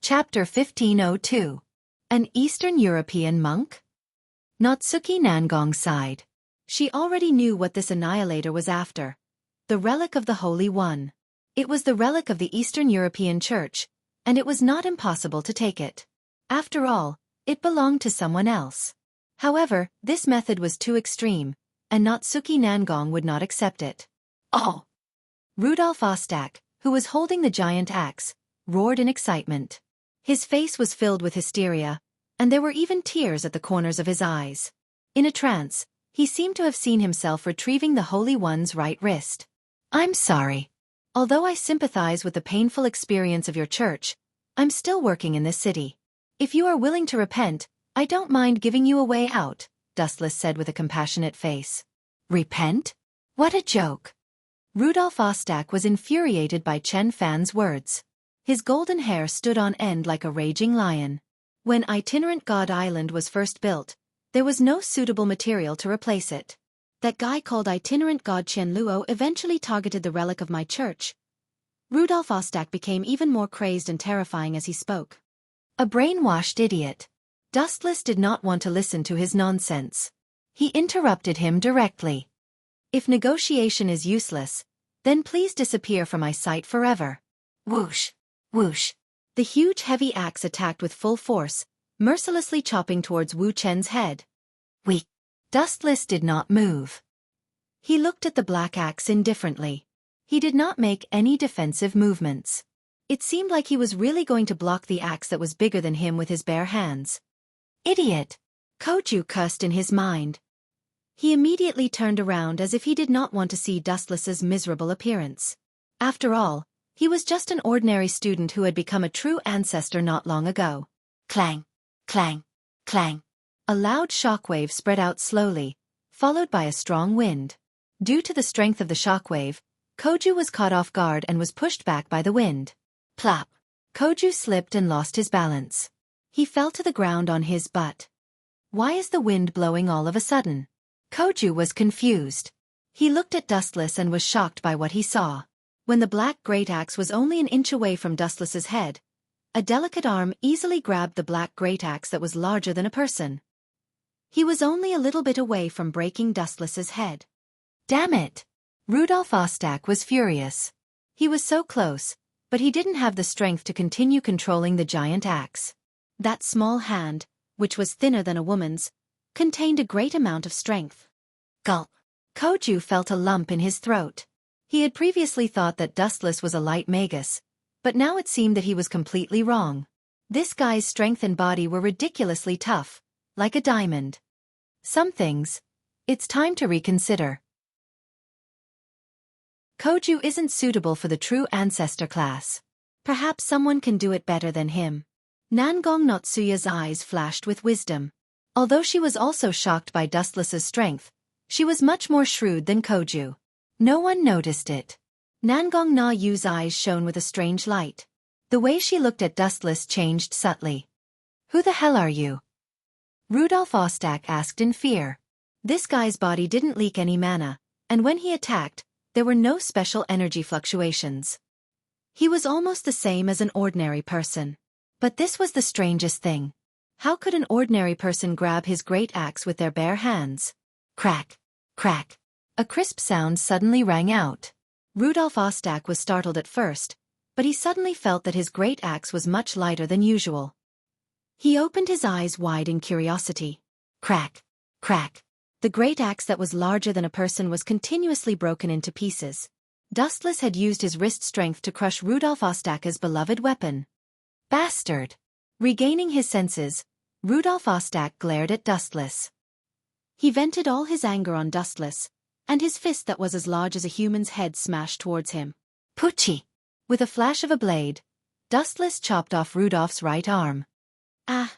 Chapter 1502. An Eastern European monk? Natsuki Nangong sighed. She already knew what this annihilator was after. The relic of the Holy One. It was the relic of the Eastern European Church, and it was not impossible to take it. After all, it belonged to someone else. However, this method was too extreme, and Natsuki Nangong would not accept it. Oh! Rudolf Ostak, who was holding the giant axe, roared in excitement. His face was filled with hysteria, and there were even tears at the corners of his eyes. In a trance, he seemed to have seen himself retrieving the Holy One's right wrist. I'm sorry. Although I sympathize with the painful experience of your church, I'm still working in this city. If you are willing to repent, I don't mind giving you a way out, Dustless said with a compassionate face. Repent? What a joke. Rudolf Ostak was infuriated by Chen Fan's words. His golden hair stood on end like a raging lion. When Itinerant God Island was first built, there was no suitable material to replace it. That guy called Itinerant God Chen Luo eventually targeted the relic of my church. Rudolf Ostak became even more crazed and terrifying as he spoke. A brainwashed idiot. Dustless did not want to listen to his nonsense. He interrupted him directly. If negotiation is useless, then please disappear from my sight forever. Whoosh! Whoosh! The huge heavy axe attacked with full force, mercilessly chopping towards Wu Chen's head. Weak. Dustless did not move. He looked at the black axe indifferently. He did not make any defensive movements. It seemed like he was really going to block the axe that was bigger than him with his bare hands. Idiot! Koju cursed in his mind. He immediately turned around as if he did not want to see Dustless's miserable appearance. After all, he was just an ordinary student who had become a true ancestor not long ago. Clang! Clang! Clang! A loud shockwave spread out slowly, followed by a strong wind. Due to the strength of the shockwave, Koju was caught off guard and was pushed back by the wind. Plop! Koju slipped and lost his balance. He fell to the ground on his butt. Why is the wind blowing all of a sudden? Koju was confused. He looked at Dustless and was shocked by what he saw. When the black great axe was only an inch away from Dustless's head, a delicate arm easily grabbed the black great axe that was larger than a person. He was only a little bit away from breaking Dustless's head. Damn it! Rudolf Ostak was furious. He was so close, but he didn't have the strength to continue controlling the giant axe. That small hand, which was thinner than a woman's, contained a great amount of strength. Gulp! Koju felt a lump in his throat. He had previously thought that Dustless was a light magus, but now it seemed that he was completely wrong. This guy's strength and body were ridiculously tough, like a diamond. Some things, it's time to reconsider. Koju isn't suitable for the true ancestor class. Perhaps someone can do it better than him. Nangong Notsuya's eyes flashed with wisdom. Although she was also shocked by Dustless's strength, she was much more shrewd than Koju. No one noticed it. Nangong Na Yu's eyes shone with a strange light. The way she looked at Dustless changed subtly. Who the hell are you? Rudolf Ostak asked in fear. This guy's body didn't leak any mana, and when he attacked, there were no special energy fluctuations. He was almost the same as an ordinary person. But this was the strangest thing. How could an ordinary person grab his great axe with their bare hands? Crack! Crack! A crisp sound suddenly rang out. Rudolf Ostak was startled at first, but he suddenly felt that his great axe was much lighter than usual. He opened his eyes wide in curiosity. Crack! Crack! The great axe that was larger than a person was continuously broken into pieces. Dustless had used his wrist strength to crush Rudolf Ostak's beloved weapon. Bastard! Regaining his senses, Rudolf Ostak glared at Dustless. He vented all his anger on Dustless, and his fist that was as large as a human's head smashed towards him. Pucci! With a flash of a blade, Dustless chopped off Rudolph's right arm. Ah!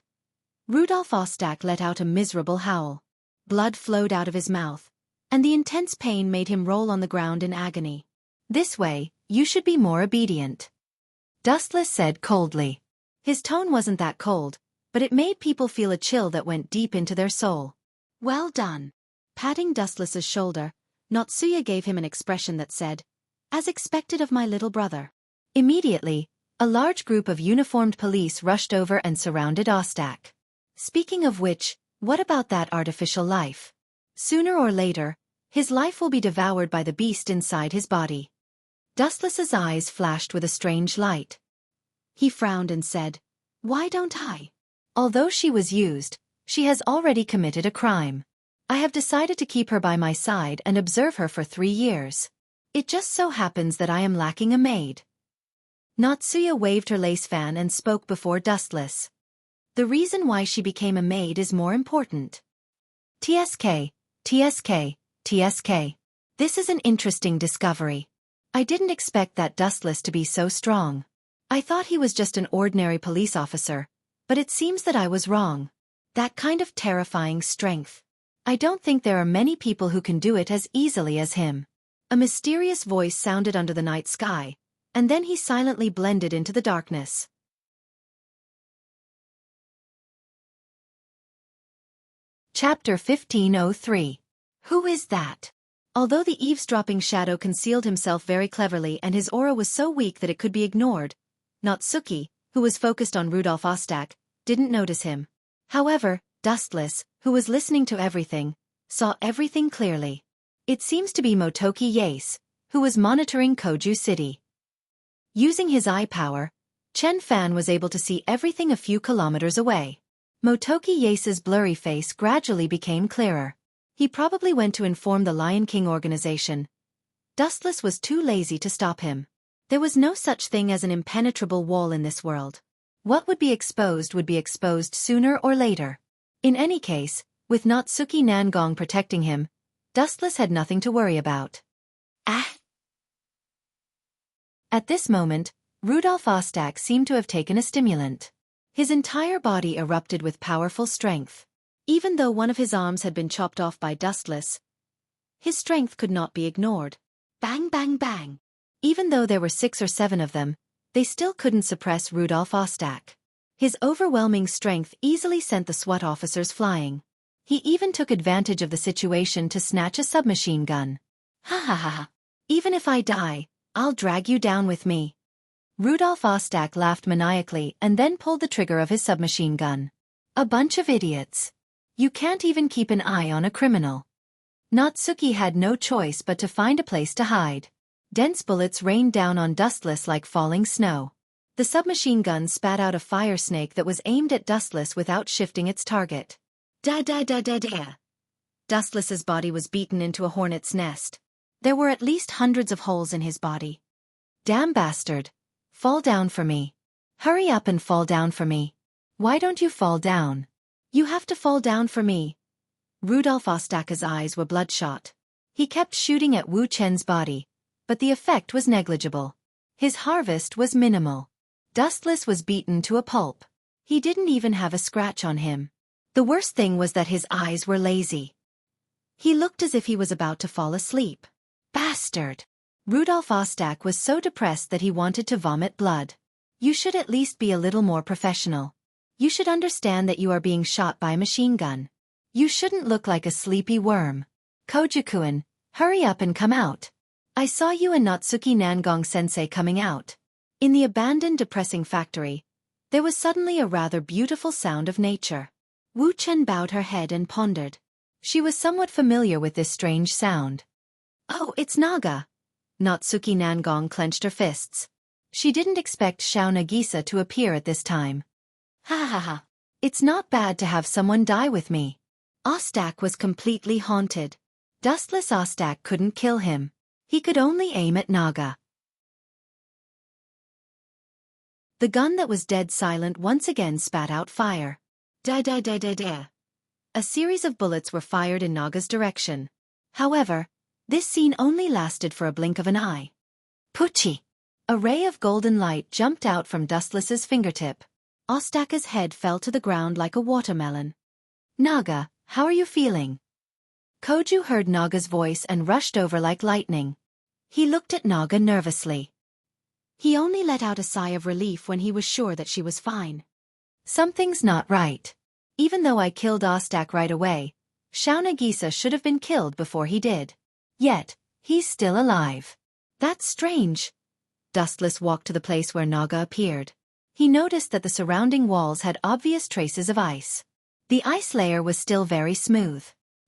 Rudolf Ostak let out a miserable howl. Blood flowed out of his mouth, and the intense pain made him roll on the ground in agony. This way, you should be more obedient. Dustless said coldly. His tone wasn't that cold, but it made people feel a chill that went deep into their soul. Well done. Patting Dustless's shoulder, Notsuya gave him an expression that said, as expected of my little brother. Immediately, a large group of uniformed police rushed over and surrounded Ostak. Speaking of which, what about that artificial life? Sooner or later, his life will be devoured by the beast inside his body. Dustless's eyes flashed with a strange light. He frowned and said, why don't I? Although she was used, she has already committed a crime. I have decided to keep her by my side and observe her for 3 years. It just so happens that I am lacking a maid. Natsuya waved her lace fan and spoke before Dustless. The reason why she became a maid is more important. TSK, TSK, TSK. This is an interesting discovery. I didn't expect that Dustless to be so strong. I thought he was just an ordinary police officer, but it seems that I was wrong. That kind of terrifying strength. I don't think there are many people who can do it as easily as him. A mysterious voice sounded under the night sky, and then he silently blended into the darkness. Chapter 1503. Who is that? Although the eavesdropping shadow concealed himself very cleverly and his aura was so weak that it could be ignored, Natsuki, who was focused on Rudolf Ostak, didn't notice him. However, Dustless, who was listening to everything, saw everything clearly. It seems to be Motoki Yase, who was monitoring Koju City. Using his eye power, Xiaofan was able to see everything a few kilometers away. Motoki Yace's blurry face gradually became clearer. He probably went to inform the Lion King organization. Dustless was too lazy to stop him. There was no such thing as an impenetrable wall in this world. What would be exposed sooner or later. In any case, with Natsuki Nangong protecting him, Dustless had nothing to worry about. At this moment, Rudolf Ostak seemed to have taken a stimulant. His entire body erupted with powerful strength. Even though one of his arms had been chopped off by Dustless, his strength could not be ignored. Bang bang bang. Even though there were 6 or 7 of them, they still couldn't suppress Rudolf Ostak. His overwhelming strength easily sent the SWAT officers flying. He even took advantage of the situation to snatch a submachine gun. Ha ha ha ha. Even if I die, I'll drag you down with me. Rudolf Ostak laughed maniacally and then pulled the trigger of his submachine gun. A bunch of idiots. You can't even keep an eye on a criminal. Natsuki had no choice but to find a place to hide. Dense bullets rained down on Dustless like falling snow. The submachine gun spat out a fire snake that was aimed at Dustless without shifting its target. Da. Dustless's body was beaten into a hornet's nest. There were at least hundreds of holes in his body. Damn bastard. Fall down for me. Hurry up and fall down for me. Why don't you fall down? You have to fall down for me. Rudolf Ostaka's eyes were bloodshot. He kept shooting at Wu Chen's body, but the effect was negligible. His harvest was minimal. Dustless was beaten to a pulp. He didn't even have a scratch on him. The worst thing was that his eyes were lazy. He looked as if he was about to fall asleep. Bastard! Rudolf Ostak was so depressed that he wanted to vomit blood. You should at least be a little more professional. You should understand that you are being shot by a machine gun. You shouldn't look like a sleepy worm. Koji-kun, hurry up and come out. I saw you and Natsuki Nangong-sensei coming out. In the abandoned depressing factory, there was suddenly a rather beautiful sound of nature. Wu Chen bowed her head and pondered. She was somewhat familiar with this strange sound. Oh, it's Naga. Natsuki Nangong clenched her fists. She didn't expect Xiao Nagisa to appear at this time. Ha ha ha. It's not bad to have someone die with me. Ostak was completely haunted. Dustless Ostak couldn't kill him. He could only aim at Naga. The gun that was dead silent once again spat out fire. Da. A series of bullets were fired in Naga's direction. However, this scene only lasted for a blink of an eye. Puchi! A ray of golden light jumped out from Dustless's fingertip. Ostaka's head fell to the ground like a watermelon. Naga, how are you feeling? Koju heard Naga's voice and rushed over like lightning. He looked at Naga nervously. He only let out a sigh of relief when he was sure that she was fine. Something's not right. Even though I killed Ostak right away, Xiao Nagisa should have been killed before he did. Yet, he's still alive. That's strange. Dustless walked to the place where Naga appeared. He noticed that the surrounding walls had obvious traces of ice. The ice layer was still very smooth.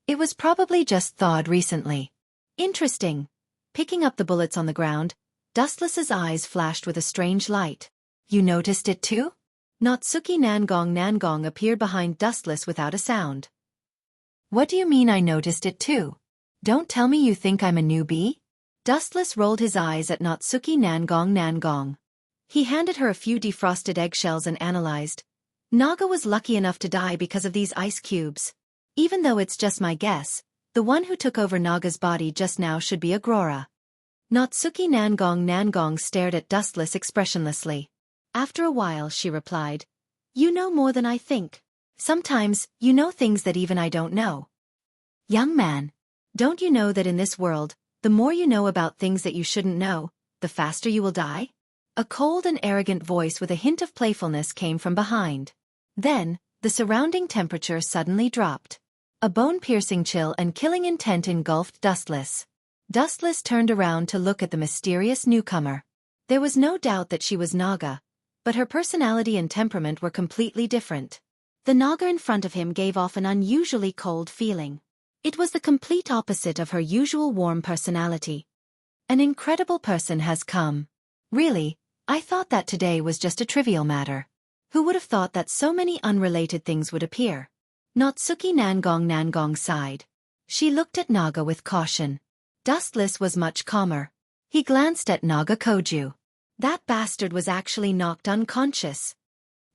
It was probably just thawed recently. Interesting. Picking up the bullets on the ground, Dustless's eyes flashed with a strange light. You noticed it too? Natsuki Nangong appeared behind Dustless without a sound. What do you mean I noticed it too? Don't tell me you think I'm a newbie? Dustless rolled his eyes at Natsuki Nangong. He handed her a few defrosted eggshells and analyzed. Naga was lucky enough to die because of these ice cubes. Even though it's just my guess, the one who took over Naga's body just now should be Agrora. Natsuki Nangong stared at Dustless expressionlessly. After a while she replied, You know more than I think. Sometimes, you know things that even I don't know. Young man, don't you know that in this world, the more you know about things that you shouldn't know, the faster you will die? A cold and arrogant voice with a hint of playfulness came from behind. Then, the surrounding temperature suddenly dropped. A bone-piercing chill and killing intent engulfed Dustless. Dustless turned around to look at the mysterious newcomer. There was no doubt that she was Naga, but her personality and temperament were completely different. The Naga in front of him gave off an unusually cold feeling. It was the complete opposite of her usual warm personality. An incredible person has come. Really, I thought that today was just a trivial matter. Who would have thought that so many unrelated things would appear? Natsuki Nangong sighed. She looked at Naga with caution. Dustless was much calmer. He glanced at Naga Koju. That bastard was actually knocked unconscious.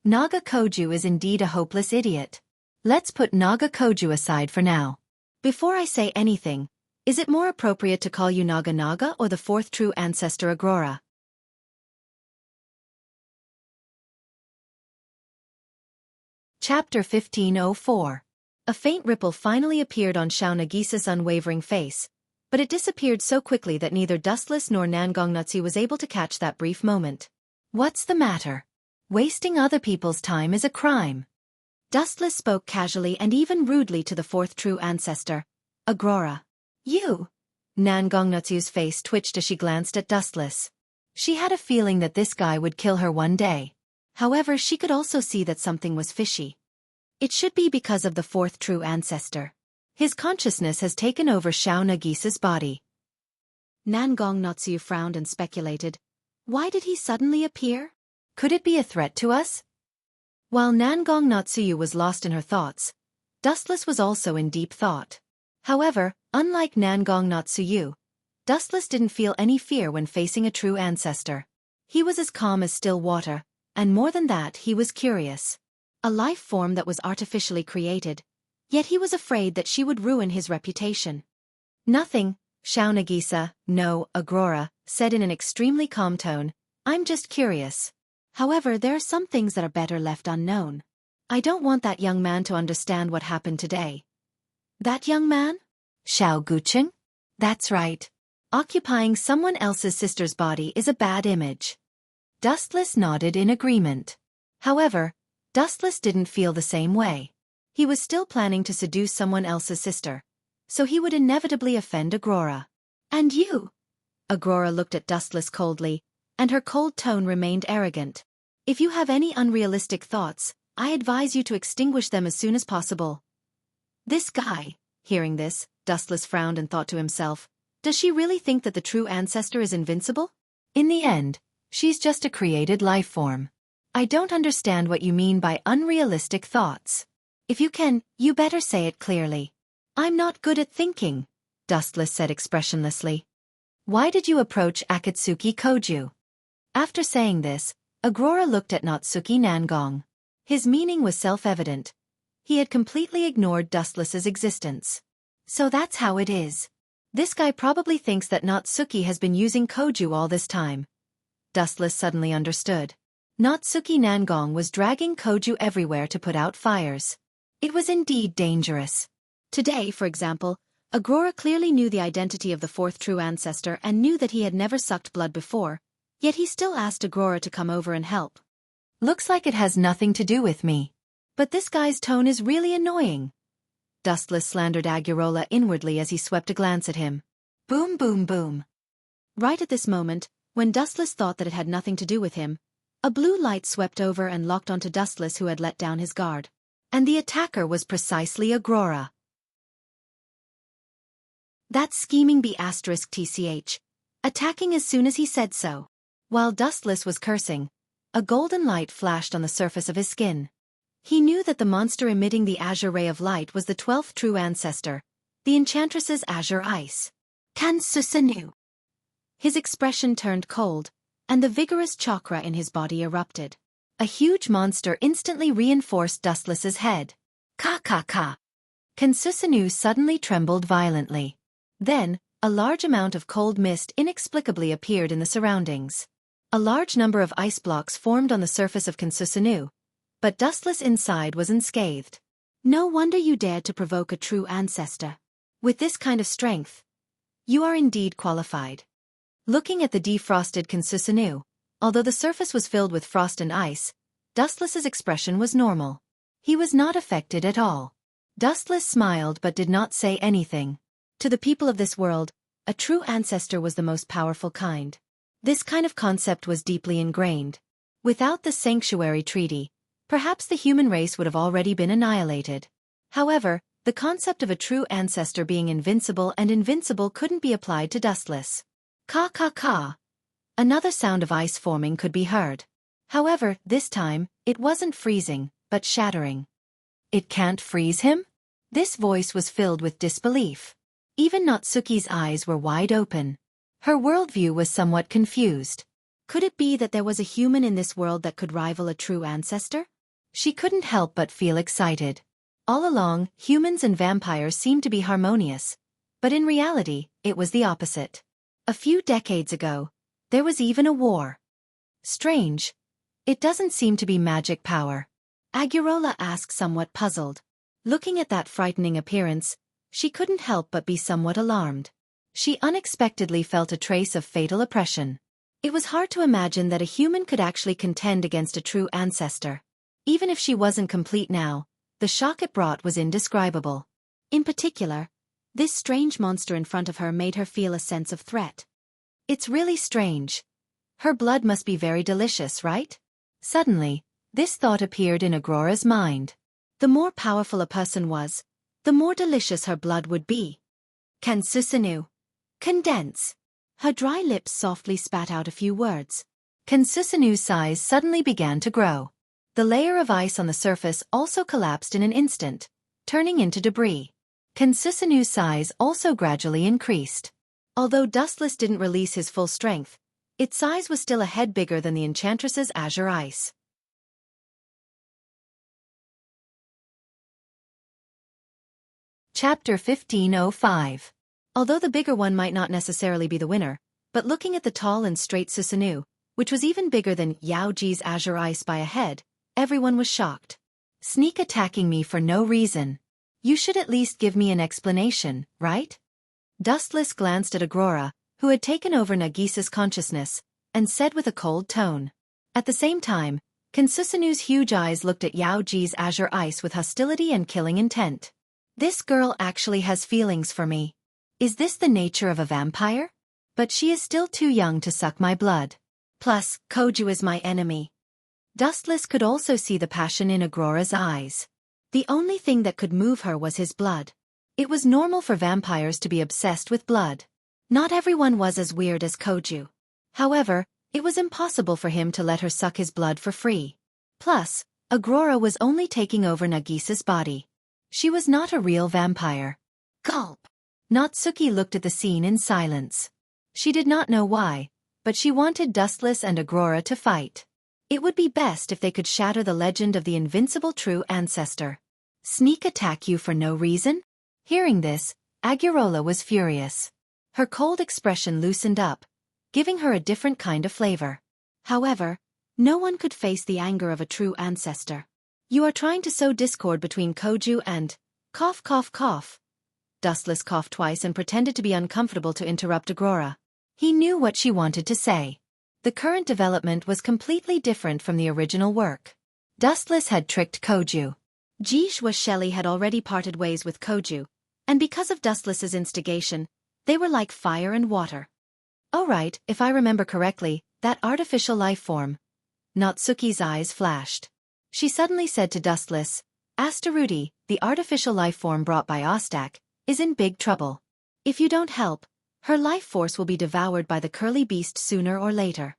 Naga Koju is indeed a hopeless idiot. Let's put Naga Koju aside for now. Before I say anything, is it more appropriate to call you Naga Naga or the fourth true ancestor Aurora? Chapter 1504. A faint ripple finally appeared on Xiao Nagisa's unwavering face, but it disappeared so quickly that neither Dustless nor Nangongnatsu was able to catch that brief moment. What's the matter? Wasting other people's time is a crime. Dustless spoke casually and even rudely to the fourth true ancestor, Aurora. You? Nangongnatsu's face twitched as she glanced at Dustless. She had a feeling that this guy would kill her one day. However, she could also see that something was fishy. It should be because of the fourth true ancestor. His consciousness has taken over Xiao Nagisa's body. Nangongnatsu frowned and speculated. Why did he suddenly appear? Could it be a threat to us? While Nangongnatsu was lost in her thoughts, Dustless was also in deep thought. However, unlike Nangongnatsu, Dustless didn't feel any fear when facing a true ancestor. He was as calm as still water, and more than that, he was curious. A life form that was artificially created, yet he was afraid that she would ruin his reputation. Nothing, Xiao Nagisa, no, Aurora, said in an extremely calm tone. I'm just curious. However, there are some things that are better left unknown. I don't want that young man to understand what happened today. That young man? Xiao Guqing? That's right. Occupying someone else's sister's body is a bad image. Dustless nodded in agreement. However, Dustless didn't feel the same way. He was still planning to seduce someone else's sister, so he would inevitably offend Aurora. And you? Aurora looked at Dustless coldly, and her cold tone remained arrogant. If you have any unrealistic thoughts, I advise you to extinguish them as soon as possible. This guy. Hearing this, Dustless frowned and thought to himself, does she really think that the true ancestor is invincible? In the end, she's just a created life form. I don't understand what you mean by unrealistic thoughts. If you can, you better say it clearly. I'm not good at thinking, Dustless said expressionlessly. Why did you approach Akatsuki Koju? After saying this, Aurora looked at Natsuki Nangong. His meaning was self-evident. He had completely ignored Dustless's existence. So that's how it is. This guy probably thinks that Natsuki has been using Koju all this time. Dustless suddenly understood. Natsuki Nangong was dragging Koju everywhere to put out fires. It was indeed dangerous. Today, for example, Aurora clearly knew the identity of the fourth true ancestor and knew that he had never sucked blood before, yet he still asked Aurora to come over and help. Looks like it has nothing to do with me. But this guy's tone is really annoying. Dustless slandered Agurola inwardly as he swept a glance at him. Boom boom boom. Right at this moment, when Dustless thought that it had nothing to do with him, a blue light swept over and locked onto Dustless, who had let down his guard. And the attacker was precisely Aurora. That scheming B***TCH. Attacking as soon as he said so. While Dustless was cursing, a golden light flashed on the surface of his skin. He knew that the monster emitting the azure ray of light was the 12th true ancestor, the enchantress's azure ice. Kansusanu. His expression turned cold, and the vigorous chakra in his body erupted. A huge monster instantly reinforced Dustless's head. Ka. Kansusanu suddenly trembled violently. Then, a large amount of cold mist inexplicably appeared in the surroundings. A large number of ice blocks formed on the surface of Kansusanu, but Dustless inside was unscathed. No wonder you dared to provoke a true ancestor. With this kind of strength, you are indeed qualified. Looking at the defrosted Kansusanu, although the surface was filled with frost and ice, Dustless's expression was normal. He was not affected at all. Dustless smiled but did not say anything. To the people of this world, a true ancestor was the most powerful kind. This kind of concept was deeply ingrained. Without the Sanctuary Treaty, perhaps the human race would have already been annihilated. However, the concept of a true ancestor being invincible couldn't be applied to Dustless. Ka. Another sound of ice forming could be heard. However, this time, it wasn't freezing, but shattering. It can't freeze him? This voice was filled with disbelief. Even Natsuki's eyes were wide open. Her worldview was somewhat confused. Could it be that there was a human in this world that could rival a true ancestor? She couldn't help but feel excited. All along, humans and vampires seemed to be harmonious, but in reality, it was the opposite. A few decades ago, there was even a war. Strange. It doesn't seem to be magic power. Agurola asked, somewhat puzzled. Looking at that frightening appearance, she couldn't help but be somewhat alarmed. She unexpectedly felt a trace of fatal oppression. It was hard to imagine that a human could actually contend against a true ancestor. Even if she wasn't complete now, the shock it brought was indescribable. In particular, this strange monster in front of her made her feel a sense of threat. It's really strange. Her blood must be very delicious, right? Suddenly, this thought appeared in Aurora's mind. The more powerful a person was, the more delicious her blood would be. Can Susanoo condense? Her dry lips softly spat out a few words. Can Susanoo's size suddenly began to grow. The layer of ice on the surface also collapsed in an instant, turning into debris. Can Susanoo's size also gradually increased. Although Dustless didn't release his full strength, its size was still a head bigger than the Enchantress's azure ice. Chapter 1505. Although the bigger one might not necessarily be the winner, but looking at the tall and straight Susanoo, which was even bigger than Yaoji's azure ice by a head, everyone was shocked. Sneak attacking me for no reason. You should at least give me an explanation, right? Dustless glanced at Aurora, who had taken over Nagisa's consciousness, and said with a cold tone. At the same time, Susanoo's huge eyes looked at Yaoji's azure ice with hostility and killing intent. This girl actually has feelings for me. Is this the nature of a vampire? But she is still too young to suck my blood. Plus, Koju is my enemy. Dustless could also see the passion in Aurora's eyes. The only thing that could move her was his blood. It was normal for vampires to be obsessed with blood. Not everyone was as weird as Koju. However, it was impossible for him to let her suck his blood for free. Plus, Aurora was only taking over Nagisa's body. She was not a real vampire. Gulp! Natsuki looked at the scene in silence. She did not know why, but she wanted Dustless and Aurora to fight. It would be best if they could shatter the legend of the invincible true ancestor. Sneak attack you for no reason? Hearing this, Agurola was furious. Her cold expression loosened up, giving her a different kind of flavor. However, no one could face the anger of a true ancestor. You are trying to sow discord between Koju and... Cough, cough, cough. Dustless coughed twice and pretended to be uncomfortable to interrupt Aurora. He knew what she wanted to say. The current development was completely different from the original work. Dustless had tricked Koju. Jishwa Shelley had already parted ways with Koju, and because of Dustless's instigation, they were like fire and water. Oh right, if I remember correctly, that artificial life form. Natsuki's eyes flashed. She suddenly said to Dustless, Astaruti, the artificial life form brought by Ostak, is in big trouble. If you don't help, her life force will be devoured by the curly beast sooner or later.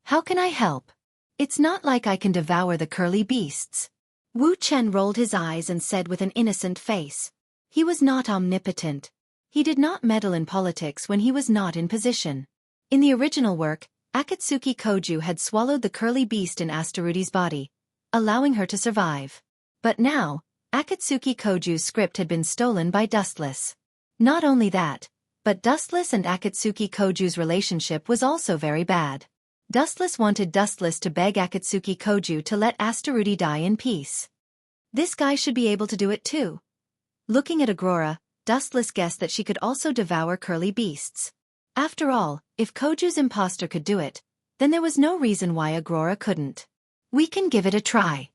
How can I help? It's not like I can devour the curly beasts. Wu Chen rolled his eyes and said with an innocent face. He was not omnipotent. He did not meddle in politics when he was not in position. In the original work, Akatsuki Koju had swallowed the curly beast in Astaruti's body, allowing her to survive. But now, Akatsuki Koju's script had been stolen by Dustless. Not only that, but Dustless and Akatsuki Koju's relationship was also very bad. Dustless wanted Dustless to beg Akatsuki Koju to let Astaruti die in peace. This guy should be able to do it too. Looking at Aurora, Dustless guessed that she could also devour curly beasts. After all, if Koju's imposter could do it, then there was no reason why Aurora couldn't. We can give it a try.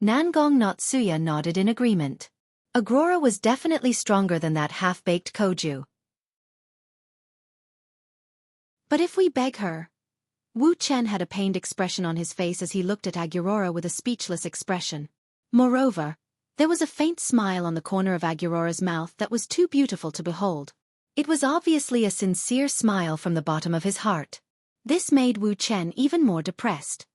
Nangong Natsuya nodded in agreement. Aurora was definitely stronger than that half-baked Koju. But if we beg her... Wu Chen had a pained expression on his face as he looked at Aurora with a speechless expression. Moreover, there was a faint smile on the corner of Aurora's mouth that was too beautiful to behold. It was obviously a sincere smile from the bottom of his heart. This made Wu Chen even more depressed.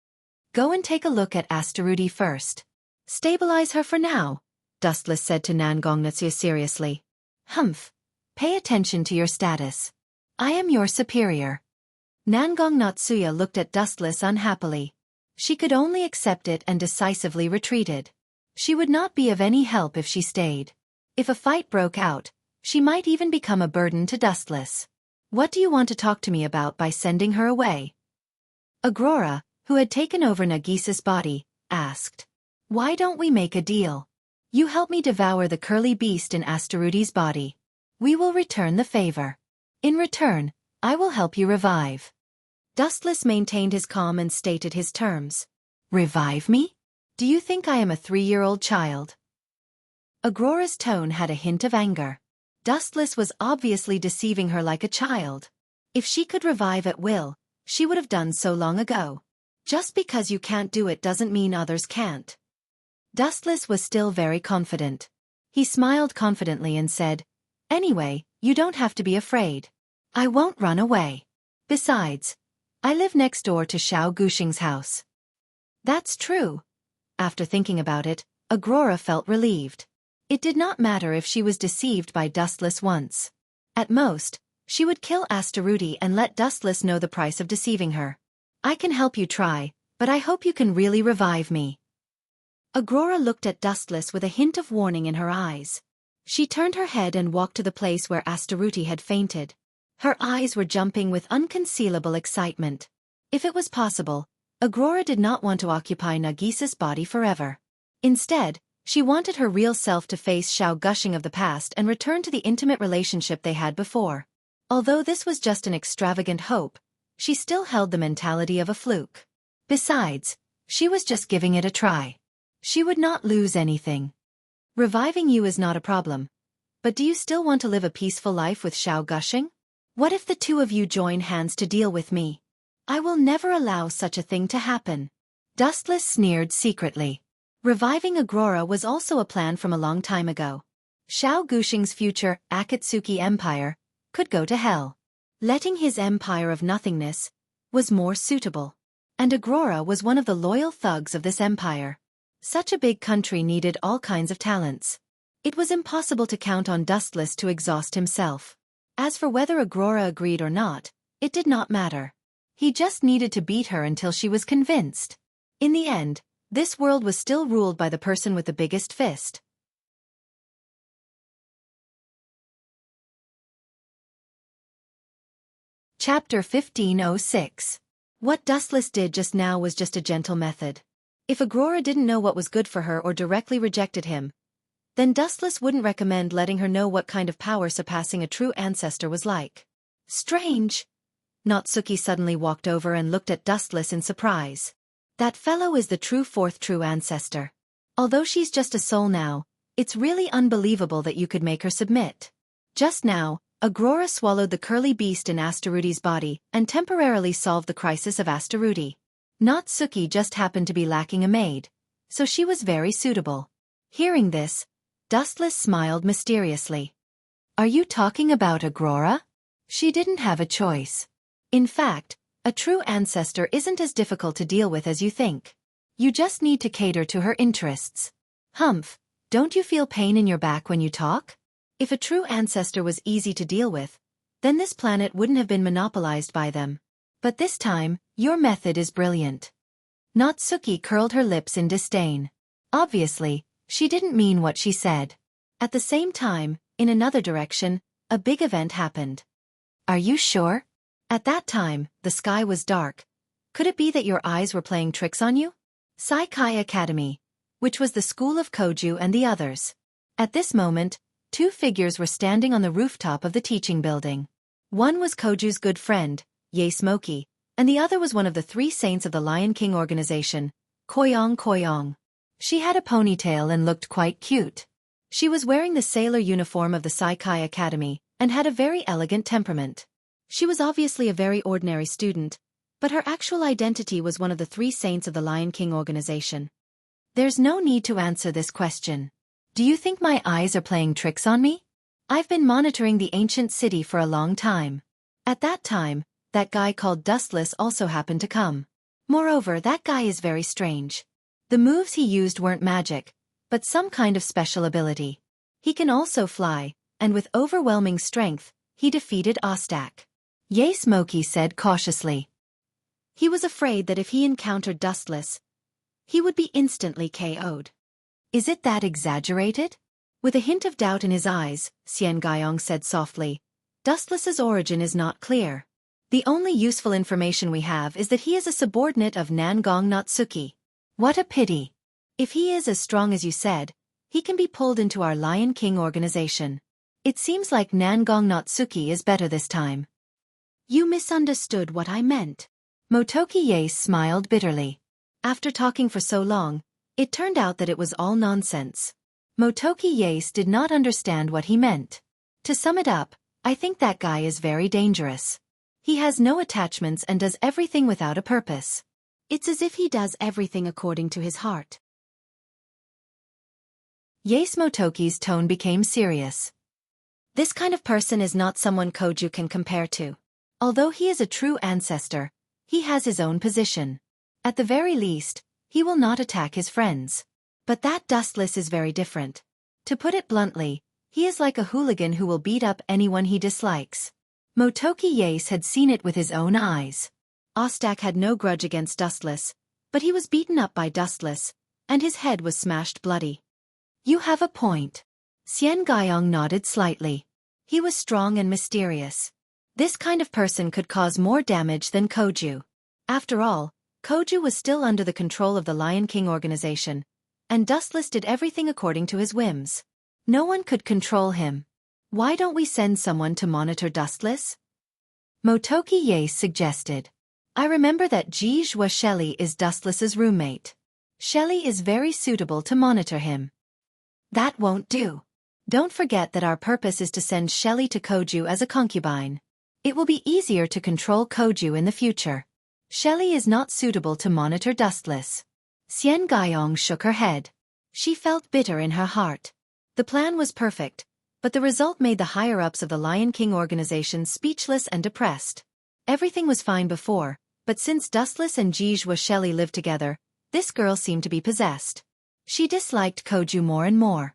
Go and take a look at Astaruti first. Stabilize her for now, Dustless said to Nangong Natsuya seriously. Humph. Pay attention to your status. I am your superior. Nangong Natsuya looked at Dustless unhappily. She could only accept it and decisively retreated. She would not be of any help if she stayed. If a fight broke out, she might even become a burden to Dustless. What do you want to talk to me about by sending her away? Agrora, who had taken over Nagisa's body, asked. Why don't we make a deal? You help me devour the curly beast in Astaruti's body. We will return the favor. In return, I will help you revive. Dustless maintained his calm and stated his terms. Revive me? Do you think I am a 3-year-old child? Agrora's tone had a hint of anger. Dustless was obviously deceiving her like a child. If she could revive at will, she would have done so long ago. Just because you can't do it doesn't mean others can't. Dustless was still very confident. He smiled confidently and said, Anyway, you don't have to be afraid. I won't run away. Besides, I live next door to Xiao Guxing's house. That's true. After thinking about it, Agrora felt relieved. It did not matter if she was deceived by Dustless once. At most, she would kill Astaruti and let Dustless know the price of deceiving her. I can help you try, but I hope you can really revive me. Agrora looked at Dustless with a hint of warning in her eyes. She turned her head and walked to the place where Astaruti had fainted. Her eyes were jumping with unconcealable excitement. If it was possible, Agrora did not want to occupy Nagisa's body forever. Instead, she wanted her real self to face Xiao Guxing of the past and return to the intimate relationship they had before. Although this was just an extravagant hope, she still held the mentality of a fluke. Besides, she was just giving it a try. She would not lose anything. Reviving you is not a problem. But do you still want to live a peaceful life with Xiao Guxing? What if the two of you join hands to deal with me? I will never allow such a thing to happen. Dustless sneered secretly. Reviving Agrora was also a plan from a long time ago. Xiao Guxing's future Akatsuki Empire could go to hell. Letting his empire of nothingness was more suitable. And Agrora was one of the loyal thugs of this empire. Such a big country needed all kinds of talents. It was impossible to count on Dustless to exhaust himself. As for whether Agrora agreed or not, it did not matter. He just needed to beat her until she was convinced. In the end, this world was still ruled by the person with the biggest fist. Chapter 1506. What Dustless did just now was just a gentle method. If Agrora didn't know what was good for her or directly rejected him, then Dustless wouldn't recommend letting her know what kind of power surpassing a true ancestor was like. Strange. Natsuki suddenly walked over and looked at Dustless in surprise. That fellow is the true fourth true ancestor. Although she's just a soul now, it's really unbelievable that you could make her submit. Just now, Agrora swallowed the curly beast in Astaruti's body and temporarily solved the crisis of Astaruti. Natsuki just happened to be lacking a maid, so she was very suitable. Hearing this, Dustless smiled mysteriously. Are you talking about Agrora? She didn't have a choice. In fact, a true ancestor isn't as difficult to deal with as you think. You just need to cater to her interests. Humph, don't you feel pain in your back when you talk? If a true ancestor was easy to deal with, then this planet wouldn't have been monopolized by them. But this time, your method is brilliant. Natsuki curled her lips in disdain. Obviously, she didn't mean what she said. At the same time, in another direction, a big event happened. Are you sure? At that time, the sky was dark. Could it be that your eyes were playing tricks on you? Saikai Academy, which was the school of Koju and the others. At this moment, two figures were standing on the rooftop of the teaching building. One was Koju's good friend, Ye Smoky, and the other was one of the 3 saints of the Lion King organization, Koyong Koyong. She had a ponytail and looked quite cute. She was wearing the sailor uniform of the Saikai Academy and had a very elegant temperament. She was obviously a very ordinary student, but her actual identity was one of the 3 saints of the Lion King organization. There's no need to answer this question. Do you think my eyes are playing tricks on me? I've been monitoring the ancient city for a long time. At that time, that guy called Dustless also happened to come. Moreover, that guy is very strange. The moves he used weren't magic, but some kind of special ability. He can also fly, and with overwhelming strength, he defeated Ostak. Ye Smoky said cautiously. He was afraid that if he encountered Dustless, he would be instantly KO'd. Is it that exaggerated? With a hint of doubt in his eyes, Xian Gaiyong said softly, Dustless's origin is not clear. The only useful information we have is that he is a subordinate of Nangong Natsuki. What a pity. If he is as strong as you said, he can be pulled into our Lion King organization. It seems like Nangong Natsuki is better this time. You misunderstood what I meant. Motoki Yase smiled bitterly. After talking for so long, it turned out that it was all nonsense. Motoki Yase did not understand what he meant. To sum it up, I think that guy is very dangerous. He has no attachments and does everything without a purpose. It's as if he does everything according to his heart. Yase Motoki's tone became serious. This kind of person is not someone Koju can compare to. Although he is a true ancestor, he has his own position. At the very least, he will not attack his friends. But that Dustless is very different. To put it bluntly, he is like a hooligan who will beat up anyone he dislikes. Motoki Yase had seen it with his own eyes. Ostak had no grudge against Dustless, but he was beaten up by Dustless, and his head was smashed bloody. You have a point. Xian Gaiyong nodded slightly. He was strong and mysterious. This kind of person could cause more damage than Koju. After all, Koju was still under the control of the Lion King organization, and Dustless did everything according to his whims. No one could control him. Why don't we send someone to monitor Dustless? Motoki Yase suggested. I remember that Jijua Shelly is Dustless's roommate. Shelly is very suitable to monitor him. That won't do. Don't forget that our purpose is to send Shelly to Koju as a concubine. It will be easier to control Koju in the future. Shelly is not suitable to monitor Dustless. Xian Gaiyong shook her head. She felt bitter in her heart. The plan was perfect, but the result made the higher-ups of the Lion King organization speechless and depressed. Everything was fine before, but since Dustless and Jijua Shelly lived together, this girl seemed to be possessed. She disliked Koju more and more.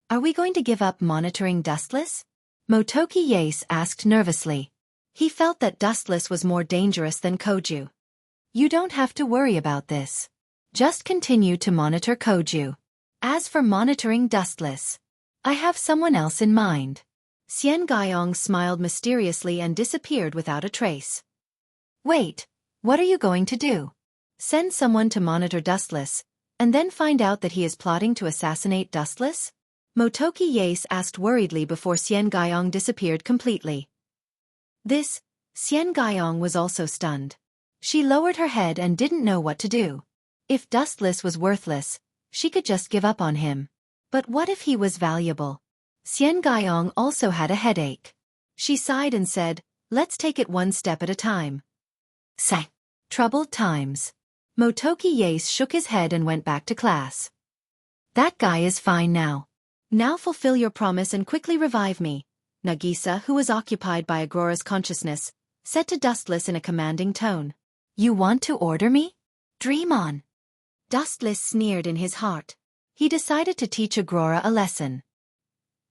Are we going to give up monitoring Dustless? Motoki Yase asked nervously. He felt that Dustless was more dangerous than Koju. You don't have to worry about this. Just continue to monitor Koju. As for monitoring Dustless, I have someone else in mind. Xian Gaiyong smiled mysteriously and disappeared without a trace. Wait, what are you going to do? Send someone to monitor Dustless, and then find out that he is plotting to assassinate Dustless? Motoki Yase asked worriedly before Xian Gaiyong disappeared completely. Xian Gaiyong was also stunned. She lowered her head and didn't know what to do. If Dustless was worthless, she could just give up on him. But what if he was valuable? Xian Gaiyong also had a headache. She sighed and said, let's take it one step at a time. Sang. Troubled times. Motoki Yase shook his head and went back to class. That guy is fine now. Now fulfill your promise and quickly revive me, Nagisa, who was occupied by Agrora's consciousness, said to Dustless in a commanding tone. You want to order me? Dream on. Dustless sneered in his heart. He decided to teach Agrora a lesson.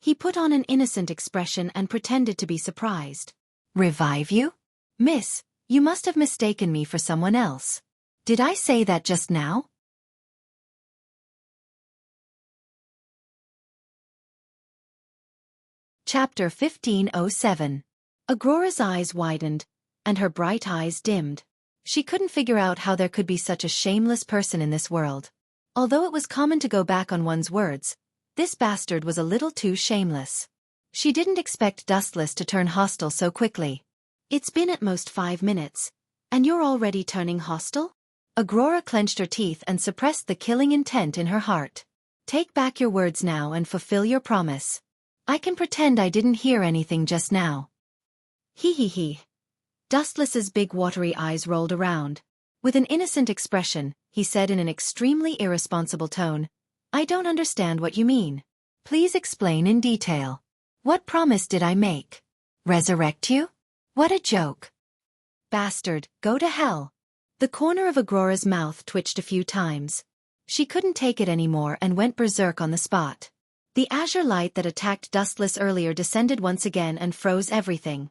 He put on an innocent expression and pretended to be surprised. Revive you? Miss, you must have mistaken me for someone else. Did I say that just now? Chapter 1507. Agrora's eyes widened, and her bright eyes dimmed. She couldn't figure out how there could be such a shameless person in this world. Although it was common to go back on one's words, this bastard was a little too shameless. She didn't expect Dustless to turn hostile so quickly. It's been at most 5 minutes, and you're already turning hostile? Agrora clenched her teeth and suppressed the killing intent in her heart. Take back your words now and fulfill your promise. I can pretend I didn't hear anything just now. He. Dustless's big watery eyes rolled around. With an innocent expression, he said in an extremely irresponsible tone, I don't understand what you mean. Please explain in detail. What promise did I make? Resurrect you? What a joke. Bastard, go to hell. The corner of Agrora's mouth twitched a few times. She couldn't take it anymore and went berserk on the spot. The azure light that attacked Dustless earlier descended once again and froze everything.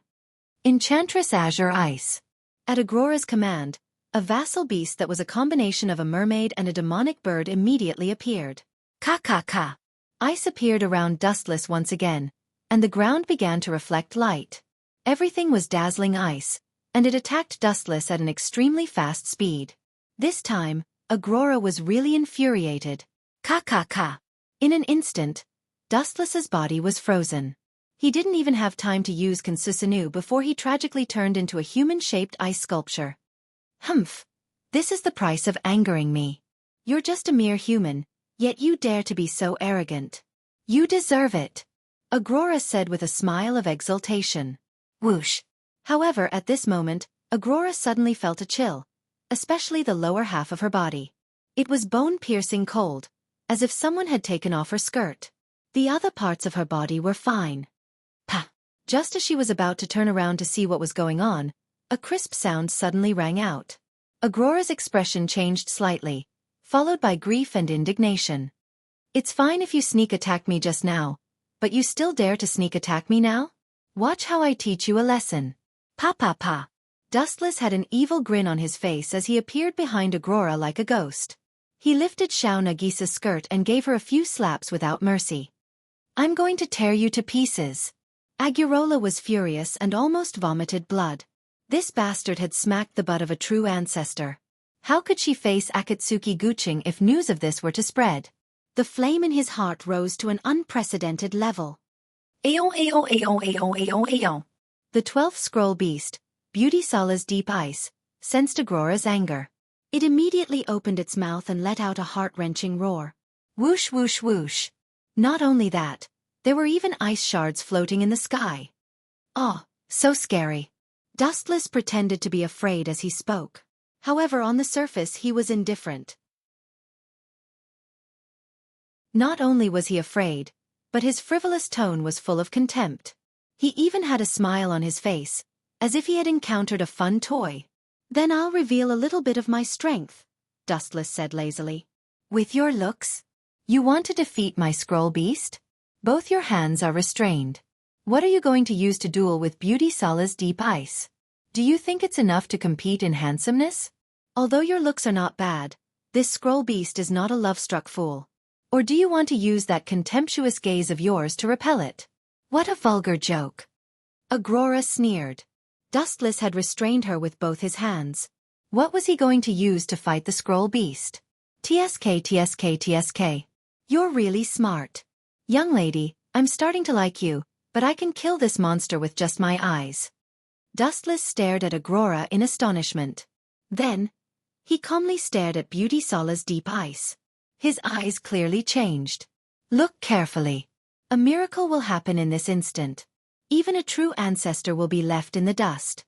Enchantress Azure Ice. At Agrora's command, a vassal beast that was a combination of a mermaid and a demonic bird immediately appeared. Ka. Ice appeared around Dustless once again, and the ground began to reflect light. Everything was dazzling ice, and it attacked Dustless at an extremely fast speed. This time, Agrora was really infuriated. Ka. In an instant, Dustless's body was frozen. He didn't even have time to use Kansusanu before he tragically turned into a human-shaped ice sculpture. Humph! This is the price of angering me. You're just a mere human, yet you dare to be so arrogant. You deserve it, Agrora said with a smile of exultation. Whoosh! However, at this moment, Agrora suddenly felt a chill, especially the lower half of her body. It was bone-piercing cold, as if someone had taken off her skirt. The other parts of her body were fine. Pah! Just as she was about to turn around to see what was going on, a crisp sound suddenly rang out. Agrora's expression changed slightly, followed by grief and indignation. It's fine if you sneak attack me just now, but you still dare to sneak attack me now? Watch how I teach you a lesson. Pa. Dustless had an evil grin on his face as he appeared behind Agrora like a ghost. He lifted Xiao Nagisa's skirt and gave her a few slaps without mercy. I'm going to tear you to pieces. Agurola was furious and almost vomited blood. This bastard had smacked the butt of a true ancestor. How could she face Akatsuki Guching if news of this were to spread? The flame in his heart rose to an unprecedented level. The 12th scroll beast, Beauty Sala's Deep Ice, sensed Agrora's anger. It immediately opened its mouth and let out a heart-wrenching roar. Whoosh whoosh whoosh. Not only that, there were even ice shards floating in the sky. Oh, so scary. Dustless pretended to be afraid as he spoke. However, on the surface he was indifferent. Not only was he afraid, but his frivolous tone was full of contempt. He even had a smile on his face, as if he had encountered a fun toy. Then I'll reveal a little bit of my strength, Dustless said lazily. With your looks? You want to defeat my scroll beast? Both your hands are restrained. What are you going to use to duel with Beauty Sala's Deep Ice? Do you think it's enough to compete in handsomeness? Although your looks are not bad, this scroll beast is not a love-struck fool. Or do you want to use that contemptuous gaze of yours to repel it? What a vulgar joke. Agrora sneered. Dustless had restrained her with both his hands. What was he going to use to fight the scroll beast? TSK. You're really smart. Young lady, I'm starting to like you, but I can kill this monster with just my eyes. Dustless stared at Agrora in astonishment. Then, he calmly stared at Beauty Sala's Deep Ice. His eyes clearly changed. Look carefully. A miracle will happen in this instant. Even a true ancestor will be left in the dust.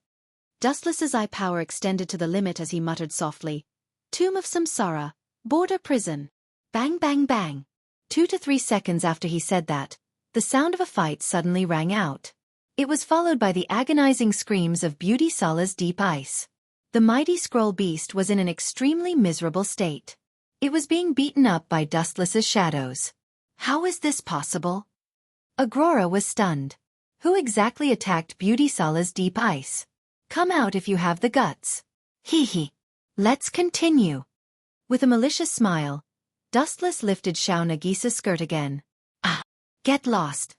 Dustless's eye power extended to the limit as he muttered softly. Tomb of Samsara, border prison. Bang bang bang. 2 to 3 seconds after he said that, the sound of a fight suddenly rang out. It was followed by the agonizing screams of Beauty Sala's Deep Ice. The mighty scroll beast was in an extremely miserable state. It was being beaten up by Dustless's shadows. How is this possible? Agrora was stunned. Who exactly attacked Beauty Sala's Deep Ice? Come out if you have the guts. Hee. Let's continue. With a malicious smile, Dustless lifted Xiao Nagisa's skirt again. Ah! Get lost!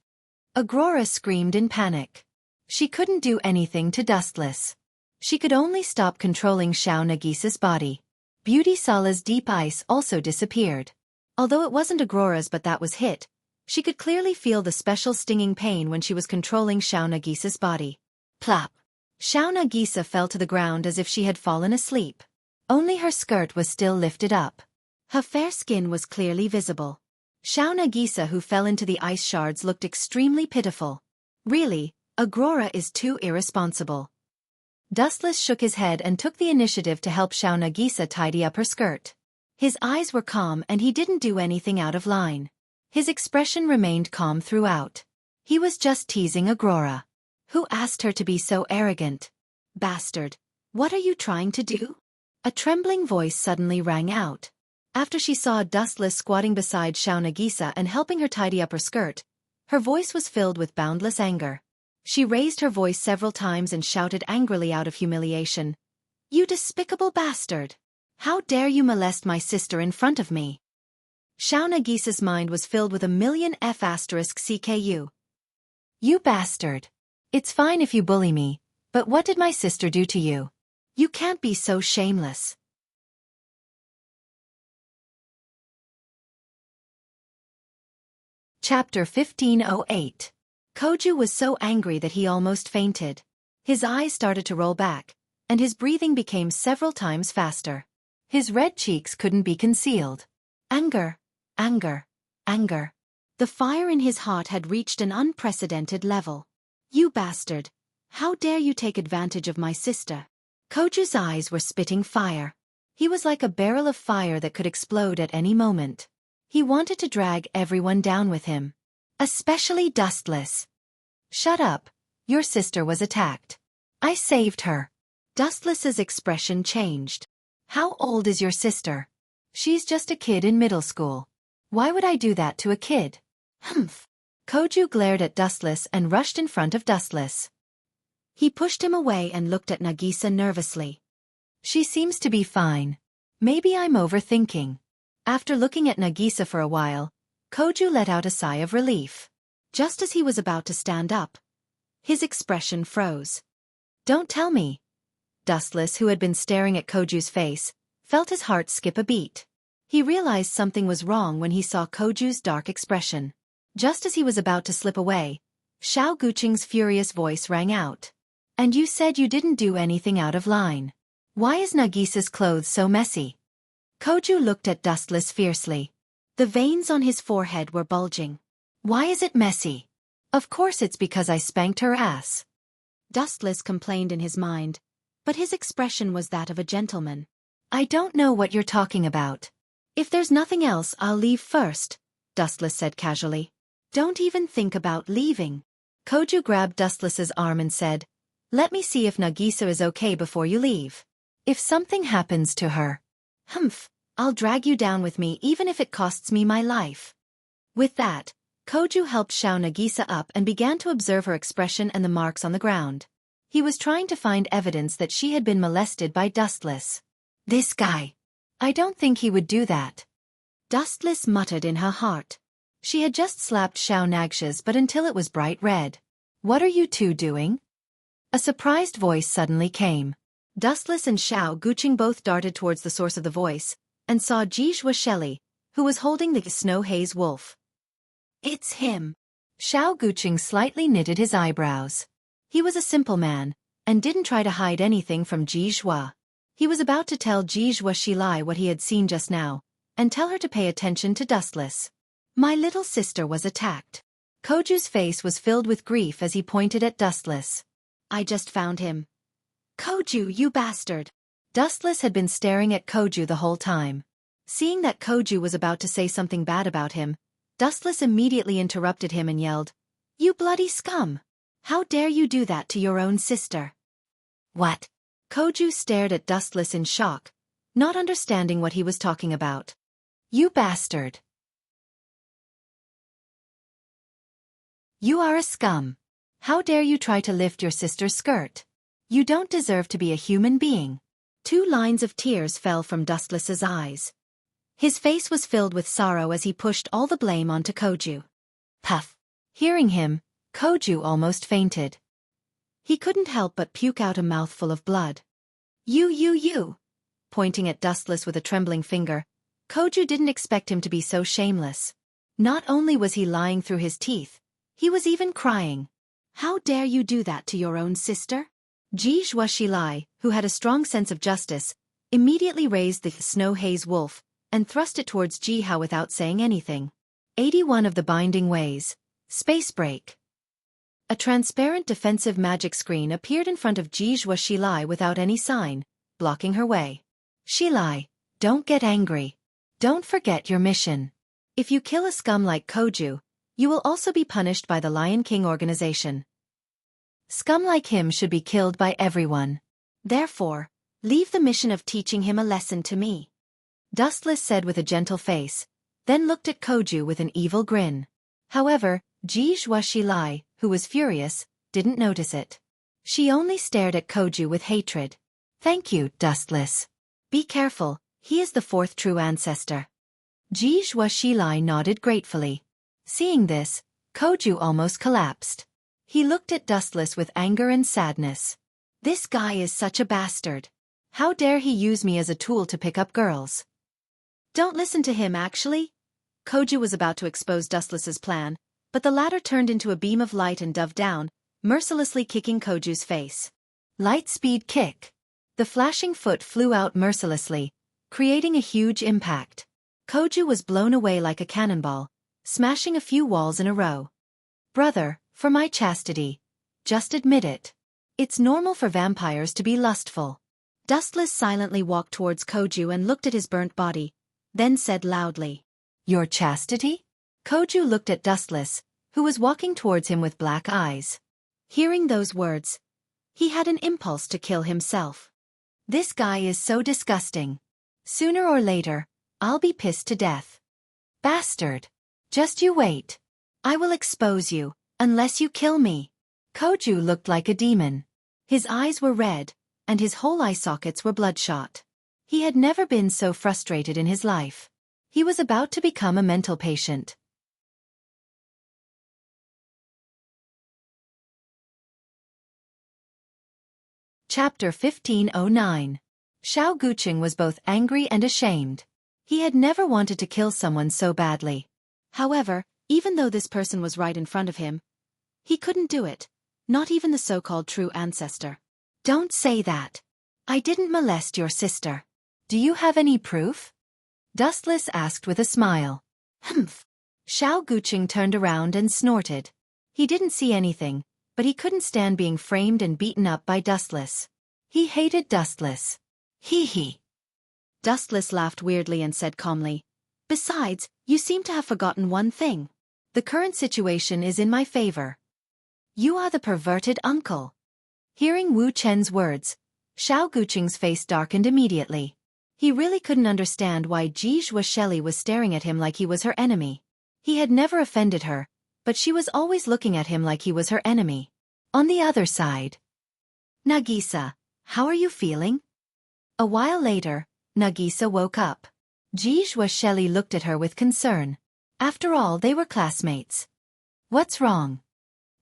Agrora screamed in panic. She couldn't do anything to Dustless. She could only stop controlling Xiao Nagisa's body. Beauty Sala's Deep Ice also disappeared. Although it wasn't Agrora's but that was hit, she could clearly feel the special stinging pain when she was controlling Xiao Nagisa's body. Plop! Xiao Nagisa fell to the ground as if she had fallen asleep. Only her skirt was still lifted up. Her fair skin was clearly visible. Xiao Nagisa, who fell into the ice shards, looked extremely pitiful. Really, Agrora is too irresponsible. Dustless shook his head and took the initiative to help Xiao Nagisa tidy up her skirt. His eyes were calm and he didn't do anything out of line. His expression remained calm throughout. He was just teasing Agrora. Who asked her to be so arrogant? Bastard. What are you trying to do? A trembling voice suddenly rang out. After she saw Dustless squatting beside Xiao Nagisa and helping her tidy up her skirt, her voice was filled with boundless anger. She raised her voice several times and shouted angrily out of humiliation. You despicable bastard! How dare you molest my sister in front of me? Xiao Nagisa's mind was filled with a million F***CKU. You bastard! It's fine if you bully me, but what did my sister do to you? You can't be so shameless. Chapter 1508. Koju was so angry that he almost fainted. His eyes started to roll back, and his breathing became several times faster. His red cheeks couldn't be concealed. Anger, anger, anger. The fire in his heart had reached an unprecedented level. You bastard! How dare you take advantage of my sister? Koju's eyes were spitting fire. He was like a barrel of fire that could explode at any moment. He wanted to drag everyone down with him. Especially Dustless. Shut up. Your sister was attacked. I saved her. Dustless's expression changed. How old is your sister? She's just a kid in middle school. Why would I do that to a kid? Humph. Koju glared at Dustless and rushed in front of Dustless. He pushed him away and looked at Nagisa nervously. She seems to be fine. Maybe I'm overthinking. After looking at Nagisa for a while, Koju let out a sigh of relief. Just as he was about to stand up, his expression froze. Don't tell me. Dustless, who had been staring at Koju's face, felt his heart skip a beat. He realized something was wrong when he saw Koju's dark expression. Just as he was about to slip away, Xiao Guqing's furious voice rang out. And you said you didn't do anything out of line. Why is Nagisa's clothes so messy? Koju looked at Dustless fiercely. The veins on his forehead were bulging. Why is it messy? Of course it's because I spanked her ass. Dustless complained in his mind, but his expression was that of a gentleman. I don't know what you're talking about. If there's nothing else, I'll leave first, Dustless said casually. Don't even think about leaving. Koju grabbed Dustless's arm and said, Let me see if Nagisa is okay before you leave. If something happens to her, humph, I'll drag you down with me even if it costs me my life. With that, Koju helped Xiao Nagisa up and began to observe her expression and the marks on the ground. He was trying to find evidence that she had been molested by Dustless. This guy. I don't think he would do that. Dustless muttered in her heart. She had just slapped Xiao Nagsa's but until it was bright red. What are you two doing? A surprised voice suddenly came. Dustless and Xiao Guqing both darted towards the source of the voice, and saw Jizhua Shelley, who was holding the snow haze wolf. It's him. Xiao Guqing slightly knitted his eyebrows. He was a simple man, and didn't try to hide anything from Jizhua. He was about to tell Jizhua Shilai what he had seen just now, and tell her to pay attention to Dustless. My little sister was attacked. Koju's face was filled with grief as he pointed at Dustless. I just found him. Koju, you bastard! Dustless had been staring at Koju the whole time. Seeing that Koju was about to say something bad about him, Dustless immediately interrupted him and yelled, You bloody scum! How dare you do that to your own sister? What? Koju stared at Dustless in shock, not understanding what he was talking about. You bastard! You are a scum. How dare you try to lift your sister's skirt? You don't deserve to be a human being. 2 lines of tears fell from Dustless's eyes. His face was filled with sorrow as he pushed all the blame onto Koju. Puff! Hearing him, Koju almost fainted. He couldn't help but puke out a mouthful of blood. You! Pointing at Dustless with a trembling finger, Koju didn't expect him to be so shameless. Not only was he lying through his teeth, he was even crying. How dare you do that to your own sister? Jizhua Shilai, who had a strong sense of justice, immediately raised the snow haze wolf and thrust it towards Jihao without saying anything. 81 of the Binding Ways. Space Break. A transparent defensive magic screen appeared in front of Jizhua Shilai without any sign, blocking her way. Shilai, don't get angry. Don't forget your mission. If you kill a scum like Koju, you will also be punished by the Lion King organization. Scum like him should be killed by everyone. Therefore, leave the mission of teaching him a lesson to me. Dustless said with a gentle face, then looked at Koju with an evil grin. However, Ji Zhuoxilai, who was furious, didn't notice it. She only stared at Koju with hatred. Thank you, Dustless. Be careful, he is the fourth true ancestor. Ji Zhuoxilai nodded gratefully. Seeing this, Koju almost collapsed. He looked at Dustless with anger and sadness. This guy is such a bastard. How dare he use me as a tool to pick up girls? Don't listen to him actually. Koju was about to expose Dustless's plan, but the latter turned into a beam of light and dove down, mercilessly kicking Koju's face. Light speed kick. The flashing foot flew out mercilessly, creating a huge impact. Koju was blown away like a cannonball, smashing a few walls in a row. Brother, for my chastity. Just admit it. It's normal for vampires to be lustful. Dustless silently walked towards Koju and looked at his burnt body, then said loudly, Your chastity? Koju looked at Dustless, who was walking towards him with black eyes. Hearing those words, he had an impulse to kill himself. This guy is so disgusting. Sooner or later, I'll be pissed to death. Bastard. Just you wait. I will expose you, unless you kill me. Koju looked like a demon. His eyes were red, and his whole eye sockets were bloodshot. He had never been so frustrated in his life. He was about to become a mental patient. Chapter 1509. Xiao Guqing was both angry and ashamed. He had never wanted to kill someone so badly. However, even though this person was right in front of him, he couldn't do it, not even the so-called true ancestor. Don't say that. I didn't molest your sister. Do you have any proof? Dustless asked with a smile. Humph. Xiao Guqing turned around and snorted. He didn't see anything, but he couldn't stand being framed and beaten up by Dustless. He hated Dustless. Hee hee. Dustless laughed weirdly and said calmly, Besides, you seem to have forgotten one thing. The current situation is in my favor. You are the perverted uncle. Hearing Wu Chen's words, Xiao Guqing's face darkened immediately. He really couldn't understand why Ji Zhuoxilai was staring at him like he was her enemy. He had never offended her, but she was always looking at him like he was her enemy. On the other side. Nagisa, how are you feeling? A while later, Nagisa woke up. Ji Zhuoxilai looked at her with concern. After all, they were classmates. What's wrong?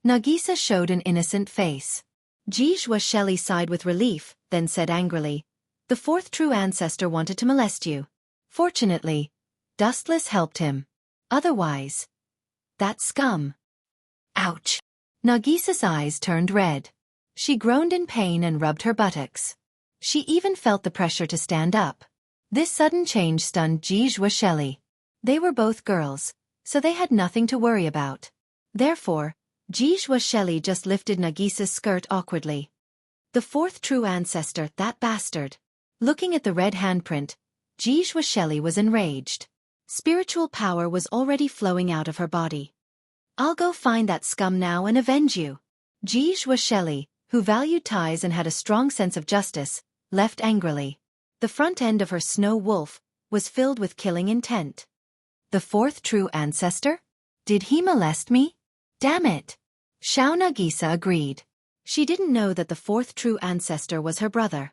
Nagisa showed an innocent face. Ji Zhuoxilai sighed with relief, then said angrily, The fourth true ancestor wanted to molest you. Fortunately, Dustless helped him. Otherwise, that scum. Ouch. Nagisa's eyes turned red. She groaned in pain and rubbed her buttocks. She even felt the pressure to stand up. This sudden change stunned Ji Zhuoxilai. They were both girls, so they had nothing to worry about. Therefore, Ji Zhuoxilai just lifted Nagisa's skirt awkwardly. The fourth true ancestor, that bastard. Looking at the red handprint, Ji Zhuoxilai was enraged. Spiritual power was already flowing out of her body. I'll go find that scum now and avenge you. Ji Zhuoxilai, who valued ties and had a strong sense of justice, left angrily. The front end of her snow wolf was filled with killing intent. The fourth true ancestor? Did he molest me? Damn it! Xiao Nagisa agreed. She didn't know that the fourth true ancestor was her brother.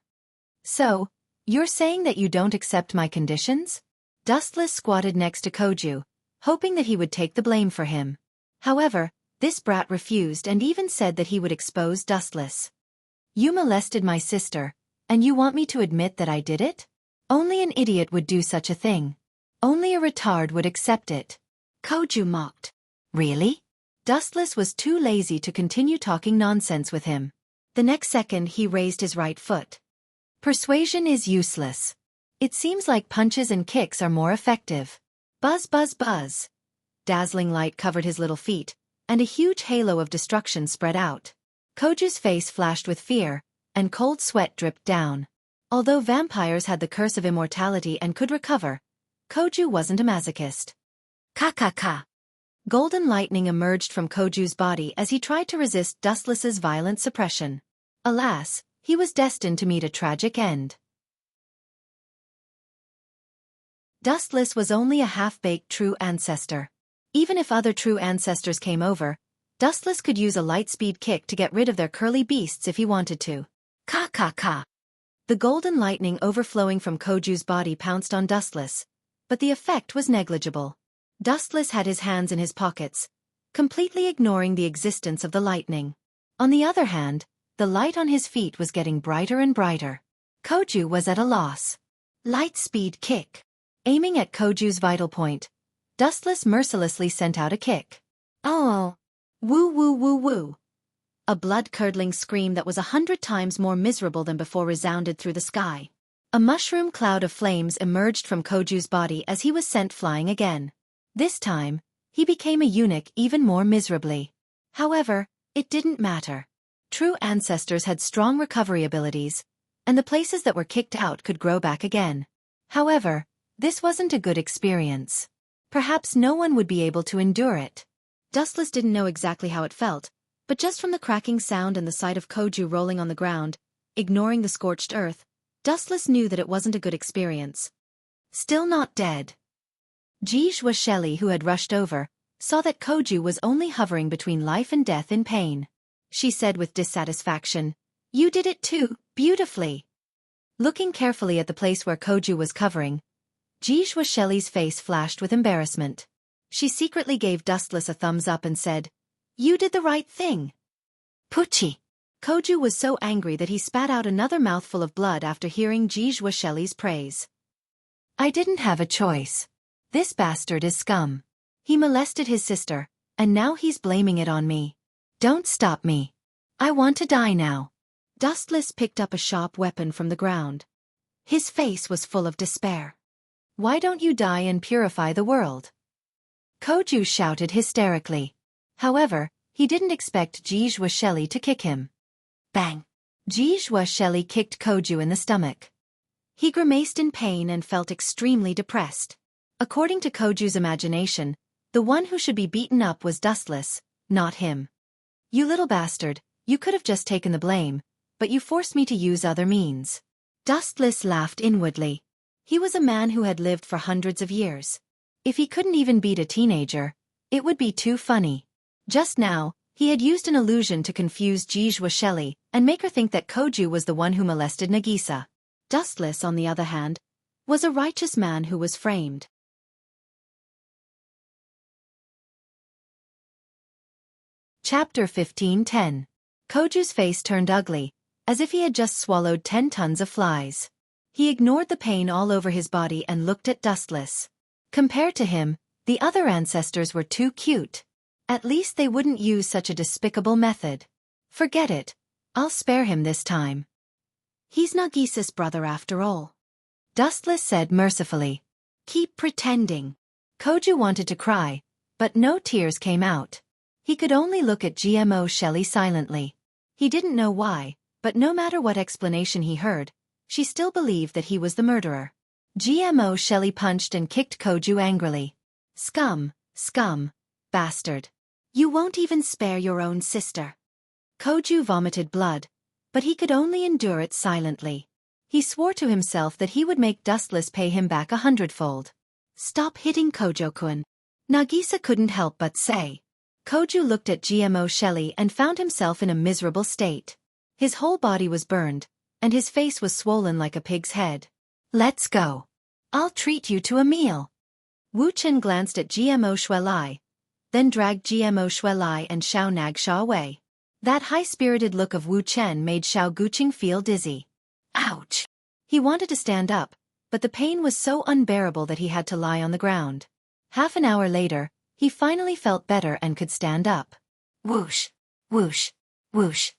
So, you're saying that you don't accept my conditions? Dustless squatted next to Koju, hoping that he would take the blame for him. However, this brat refused and even said that he would expose Dustless. You molested my sister, and you want me to admit that I did it? Only an idiot would do such a thing. Only a retard would accept it. Koju mocked. Really? Dustless was too lazy to continue talking nonsense with him. The next second he raised his right foot. Persuasion is useless. It seems like punches and kicks are more effective. Buzz buzz buzz. Dazzling light covered his little feet, and a huge halo of destruction spread out. Koju's face flashed with fear, and cold sweat dripped down. Although vampires had the curse of immortality and could recover, Koju wasn't a masochist. Ka. Golden lightning emerged from Koju's body as he tried to resist Dustless's violent suppression. Alas, He was destined to meet a tragic end. Dustless was only a half-baked true ancestor. Even if other true ancestors came over, Dustless could use a light-speed kick to get rid of their curly beasts if he wanted to. Ka ka ka. The golden lightning overflowing from Koju's body pounced on Dustless, but the effect was negligible. Dustless had his hands in his pockets, completely ignoring the existence of the lightning. On the other hand, the light on his feet was getting brighter and brighter. Koju was at a loss. Light-speed kick. Aiming at Koju's vital point, Dustless mercilessly sent out a kick. Oh! Woo woo woo woo! A blood-curdling scream that was 100 times more miserable than before resounded through the sky. A mushroom cloud of flames emerged from Koju's body as he was sent flying again. This time, he became a eunuch even more miserably. However, it didn't matter. True ancestors had strong recovery abilities, and the places that were kicked out could grow back again. However, this wasn't a good experience. Perhaps no one would be able to endure it. Dustless didn't know exactly how it felt, but just from the cracking sound and the sight of Koju rolling on the ground, ignoring the scorched earth, Dustless knew that it wasn't a good experience. Still not dead. Xiaofan, who had rushed over, saw that Koju was only hovering between life and death in pain. She said with dissatisfaction, "You did it too, beautifully." Looking carefully at the place where Koju was covering, Xiaofan's face flashed with embarrassment. She secretly gave Dustless a thumbs up and said, "You did the right thing." Puchi. Koju was so angry that he spat out another mouthful of blood after hearing Xiaofan's praise. "I didn't have a choice. This bastard is scum. He molested his sister, and now he's blaming it on me. Don't stop me. I want to die now." Dustless picked up a sharp weapon from the ground. His face was full of despair. "Why don't you die and purify the world?" Koju shouted hysterically. However, he didn't expect Xiaofan to kick him. Bang! Xiaofan kicked Koju in the stomach. He grimaced in pain and felt extremely depressed. According to Koju's imagination, the one who should be beaten up was Dustless, not him. "You little bastard, you could have just taken the blame, but you forced me to use other means." Dustless laughed inwardly. He was a man who had lived for hundreds of years. If he couldn't even beat a teenager, it would be too funny. Just now, he had used an illusion to confuse Xiaofan and make her think that Koju was the one who molested Nagisa. Dustless, on the other hand, was a righteous man who was framed. Chapter 15:10. Koju's face turned ugly, as if he had just swallowed 10 tons of flies. He ignored the pain all over his body and looked at Dustless. Compared to him, the other ancestors were too cute. At least they wouldn't use such a despicable method. Forget it. I'll spare him this time. He's Nagisa's brother after all. Dustless said mercifully. Keep pretending. Koju wanted to cry, but no tears came out. He could only look at Xiaofan silently. He didn't know why, but no matter what explanation he heard, she still believed that he was the murderer. Xiaofan punched and kicked Koju angrily. Scum, scum, bastard. You won't even spare your own sister. Koju vomited blood, but he could only endure it silently. He swore to himself that he would make Dustless pay him back 100-fold. Stop hitting Kojo-kun. Nagisa couldn't help but say. Koju looked at Xiaofan and found himself in a miserable state. His whole body was burned, and his face was swollen like a pig's head. Let's go. I'll treat you to a meal. Wuxia glanced at Xiaofan, then dragged Xiaofan and Xiao Nagsha away. That high-spirited look of Wuxia made Xiao Guqing feel dizzy. Ouch! He wanted to stand up, but the pain was so unbearable that he had to lie on the ground. Half an hour later, he finally felt better and could stand up. Whoosh! Whoosh! Whoosh!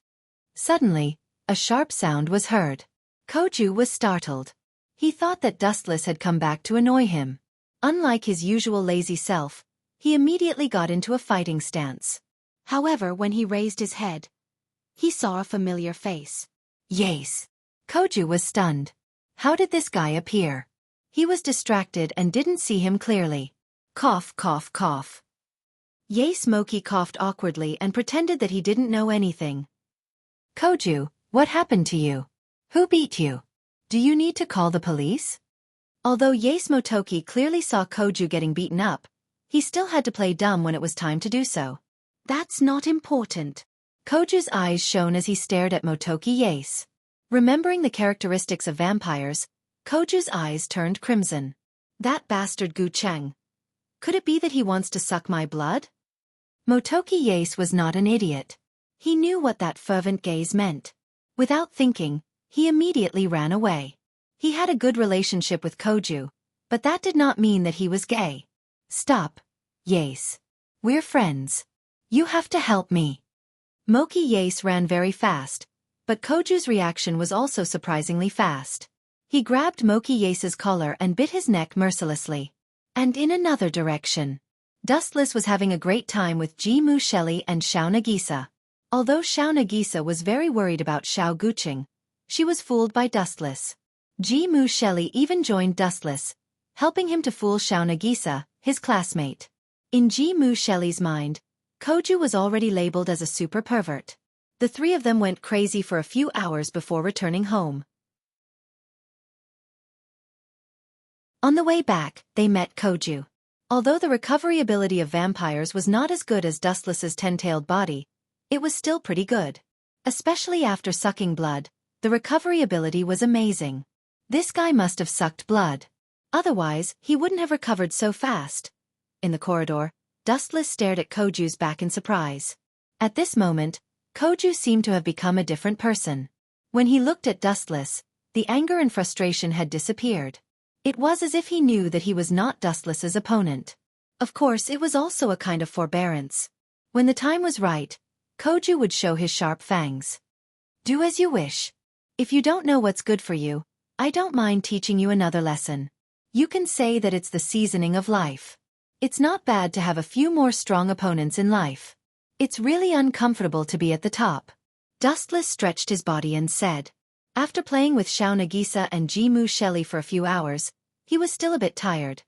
Suddenly, a sharp sound was heard. Koju was startled. He thought that Dustless had come back to annoy him. Unlike his usual lazy self, he immediately got into a fighting stance. However, when he raised his head, he saw a familiar face. Yes! Koju was stunned. How did this guy appear? He was distracted and didn't see him clearly. Cough, cough, cough. Ye Smoky coughed awkwardly and pretended that he didn't know anything. Koju, What happened to you? Who beat you? Do you need to call the police? Although Yace Motoki clearly saw Koju getting beaten up, he still had to play dumb when it was time to do so. That's not important. Koju's eyes shone as he stared at Motoki Yace. Remembering the characteristics of vampires, Koju's eyes turned crimson. That bastard Gu Cheng. Could it be that he wants to suck my blood? Motoki Yace was not an idiot. He knew what that fervent gaze meant. Without thinking, he immediately ran away. He had a good relationship with Koju, but that did not mean that he was gay. Stop, Yace. We're friends. You have to help me. Moki Yace ran very fast, but Koju's reaction was also surprisingly fast. He grabbed Moki Yace's collar and bit his neck mercilessly. And in another direction, Dustless was having a great time with Ji-Mu Shelley and Xiao Nagisa. Although Xiao Nagisa was very worried about Xiao Guqing, she was fooled by Dustless. Ji-Mu Shelley even joined Dustless, helping him to fool Xiao Nagisa, his classmate. In Ji-Mu Shelley's mind, Koju was already labeled as a super pervert. The three of them went crazy for a few hours before returning home. On the way back, they met Koju. Although the recovery ability of vampires was not as good as Dustless's 10-tailed body, it was still pretty good. Especially after sucking blood, the recovery ability was amazing. This guy must have sucked blood. Otherwise, he wouldn't have recovered so fast. In the corridor, Dustless stared at Koju's back in surprise. At this moment, Koju seemed to have become a different person. When he looked at Dustless, the anger and frustration had disappeared. It was as if he knew that he was not Dustless's opponent. Of course, it was also a kind of forbearance. When the time was right, Koju would show his sharp fangs. Do as you wish. If you don't know what's good for you, I don't mind teaching you another lesson. You can say that it's the seasoning of life. It's not bad to have a few more strong opponents in life. It's really uncomfortable to be at the top. Dustless stretched his body and said. After playing with Xiao Nagisa and Ji-Mu Shelley for a few hours, he was still a bit tired.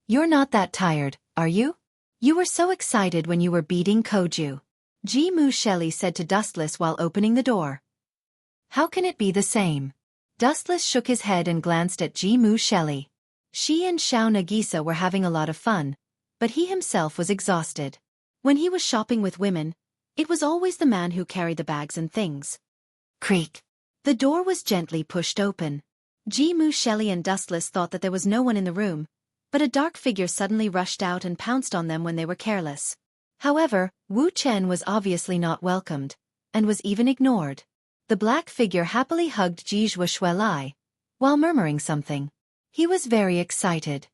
You're not that tired, are you? You were so excited when you were beating Koju. Ji-Mu Shelley said to Dustless while opening the door. How can it be the same? Dustless shook his head and glanced at Ji-Mu Shelley. She and Xiao Nagisa were having a lot of fun, but he himself was exhausted. When he was shopping with women, it was always the man who carried the bags and things. Creak. The door was gently pushed open. Ji-Mu Shelley and Dustless thought that there was no one in the room, but a dark figure suddenly rushed out and pounced on them when they were careless. However, Wu Chen was obviously not welcomed, and was even ignored. The black figure happily hugged Jizhua Shuelai, while murmuring something. He was very excited.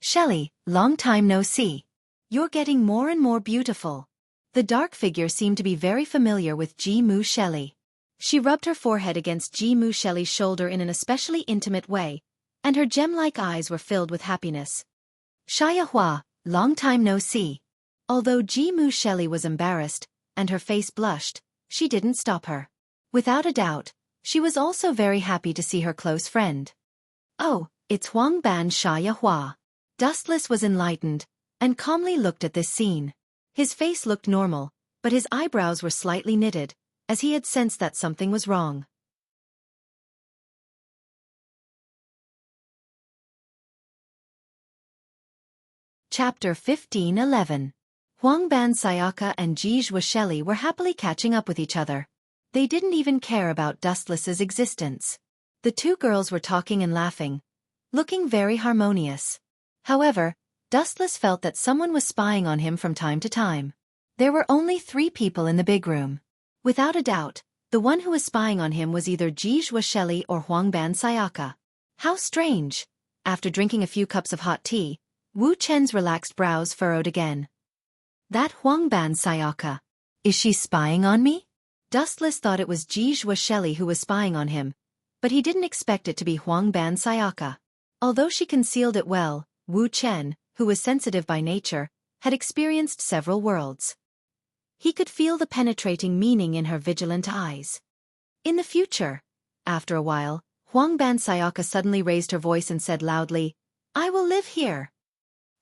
Shelley, long time no see. You're getting more and more beautiful. The dark figure seemed to be very familiar with Ji-Mu Shelley. She rubbed her forehead against Ji-Mu Shelley's shoulder in an especially intimate way, and her gem-like eyes were filled with happiness. Shia Hua, long time no see. Although Ji-Mu Shelley was embarrassed, and her face blushed, she didn't stop her. Without a doubt, she was also very happy to see her close friend. Oh, it's Huang Ban Shia Hua. Dustless was enlightened, and calmly looked at this scene. His face looked normal, but his eyebrows were slightly knitted, as he had sensed that something was wrong. Chapter 15:11. Huang Ban Sayaka and Jizhua Shelley were happily catching up with each other. They didn't even care about Dustless's existence. The two girls were talking and laughing, looking very harmonious. However, Dustless felt that someone was spying on him from time to time. There were only 3 people in the big room. Without a doubt, the one who was spying on him was either Jizhua Shelley or Huang Ban Sayaka. How strange! After drinking a few cups of hot tea, Wu Chen's relaxed brows furrowed again. That Huang Ban Sayaka. Is she spying on me? Dustless thought it was Jizhua Shelley who was spying on him, but he didn't expect it to be Huang Ban Sayaka. Although she concealed it well, Wu Chen, who was sensitive by nature, had experienced several worlds. He could feel the penetrating meaning in her vigilant eyes. In the future, after a while, Huang Ban Sayaka suddenly raised her voice and said loudly, I will live here.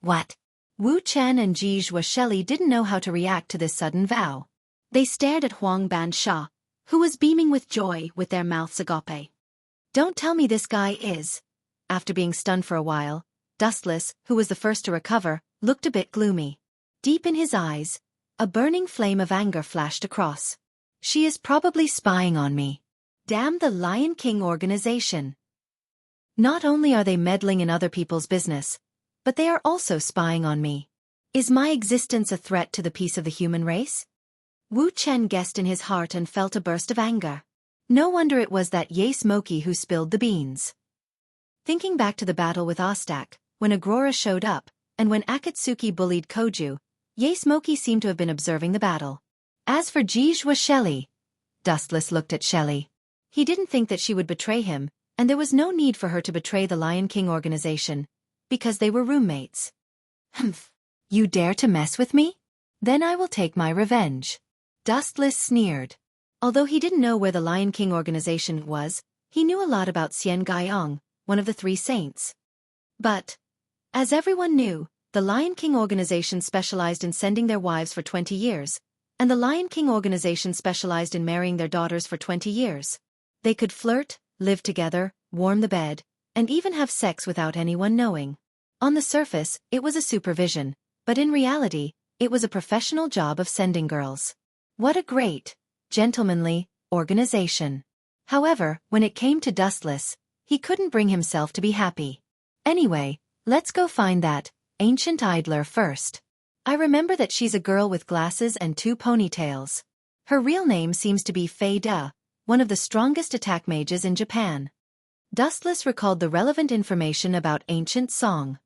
What? Wu Chen and Jizhua Shelley didn't know how to react to this sudden vow. They stared at Huang Ban Sha, who was beaming with joy with their mouths agape. Don't tell me this guy is. After being stunned for a while, Dustless, who was the first to recover, looked a bit gloomy. Deep in his eyes, a burning flame of anger flashed across. She is probably spying on me. Damn the Lion King organization. Not only are they meddling in other people's business, but they are also spying on me. Is my existence a threat to the peace of the human race? Wu Chen guessed in his heart and felt a burst of anger. No wonder it was that Ye Smoky who spilled the beans. Thinking back to the battle with Ostak, when Agrora showed up, and when Akatsuki bullied Koju, Ye Smoky seemed to have been observing the battle. As for Jijua Shelly, Dustless looked at Shelly. He didn't think that she would betray him, and there was no need for her to betray the Lion King organization, because they were roommates. Humph. You dare to mess with me? Then I will take my revenge. Dustless sneered. Although he didn't know where the Lion King organization was, he knew a lot about Xian Gaiyong, one of the three saints. But, as everyone knew, the Lion King organization specialized in sending their wives for 20 years, and the Lion King organization specialized in marrying their daughters for 20 years. They could flirt, live together, warm the bed, and even have sex without anyone knowing. On the surface, it was a supervision, but in reality, it was a professional job of sending girls. What a great, gentlemanly organization. However, when it came to Dustless, he couldn't bring himself to be happy. Anyway, let's go find that ancient idler first. I remember that she's a girl with glasses and 2 ponytails. Her real name seems to be Fei Da, one of the strongest attack mages in Japan. Dustless recalled the relevant information about ancient song.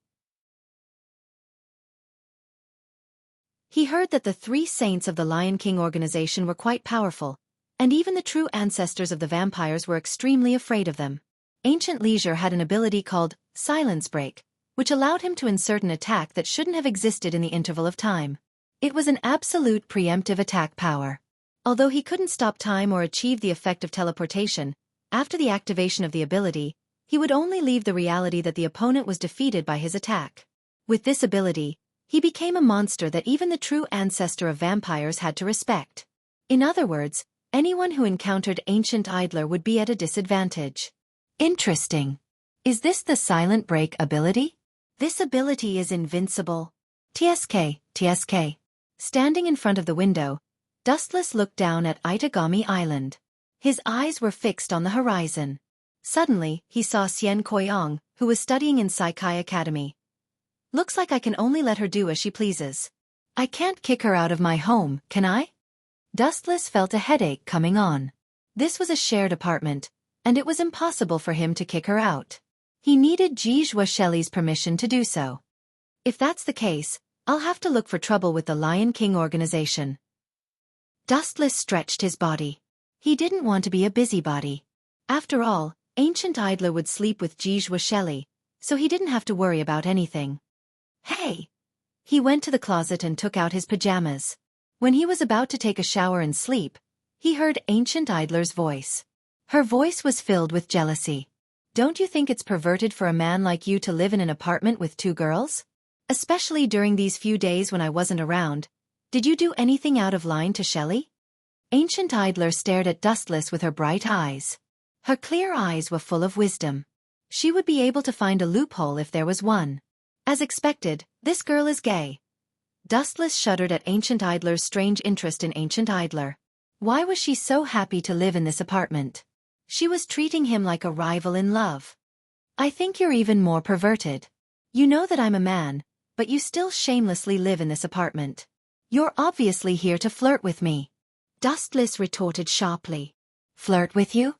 He heard that the 3 saints of the Lion King organization were quite powerful, and even the true ancestors of the vampires were extremely afraid of them. Ancient Leisure had an ability called Silence Break, which allowed him to insert an attack that shouldn't have existed in the interval of time. It was an absolute preemptive attack power. Although he couldn't stop time or achieve the effect of teleportation, after the activation of the ability, he would only leave the reality that the opponent was defeated by his attack. With this ability, he became a monster that even the true ancestor of vampires had to respect. In other words, anyone who encountered Ancient Idler would be at a disadvantage. Interesting. Is this the Silent Break ability? This ability is invincible. TSK. Standing in front of the window, Dustless looked down at Itagami Island. His eyes were fixed on the horizon. Suddenly, he saw Xian Koyong, who was studying in Saikai Academy. Looks like I can only let her do as she pleases. I can't kick her out of my home, can I? Dustless felt a headache coming on. This was a shared apartment, and it was impossible for him to kick her out. He needed Jijua Shelly's permission to do so. If that's the case, I'll have to look for trouble with the Lion King organization. Dustless stretched his body. He didn't want to be a busybody. After all, Ancient Idler would sleep with Jijua Shelly, so he didn't have to worry about anything. Hey! He went to the closet and took out his pajamas. When he was about to take a shower and sleep, he heard Ancient Idler's voice. Her voice was filled with jealousy. Don't you think it's perverted for a man like you to live in an apartment with 2 girls? Especially during these few days when I wasn't around. Did you do anything out of line to Shelly? Ancient Idler stared at Dustless with her bright eyes. Her clear eyes were full of wisdom. She would be able to find a loophole if there was one. As expected, this girl is gay. Dustless shuddered at Ancient Idler's strange interest in Ancient Idler. Why was she so happy to live in this apartment? She was treating him like a rival in love. I think you're even more perverted. You know that I'm a man, but you still shamelessly live in this apartment. You're obviously here to flirt with me. Dustless retorted sharply. Flirt with you?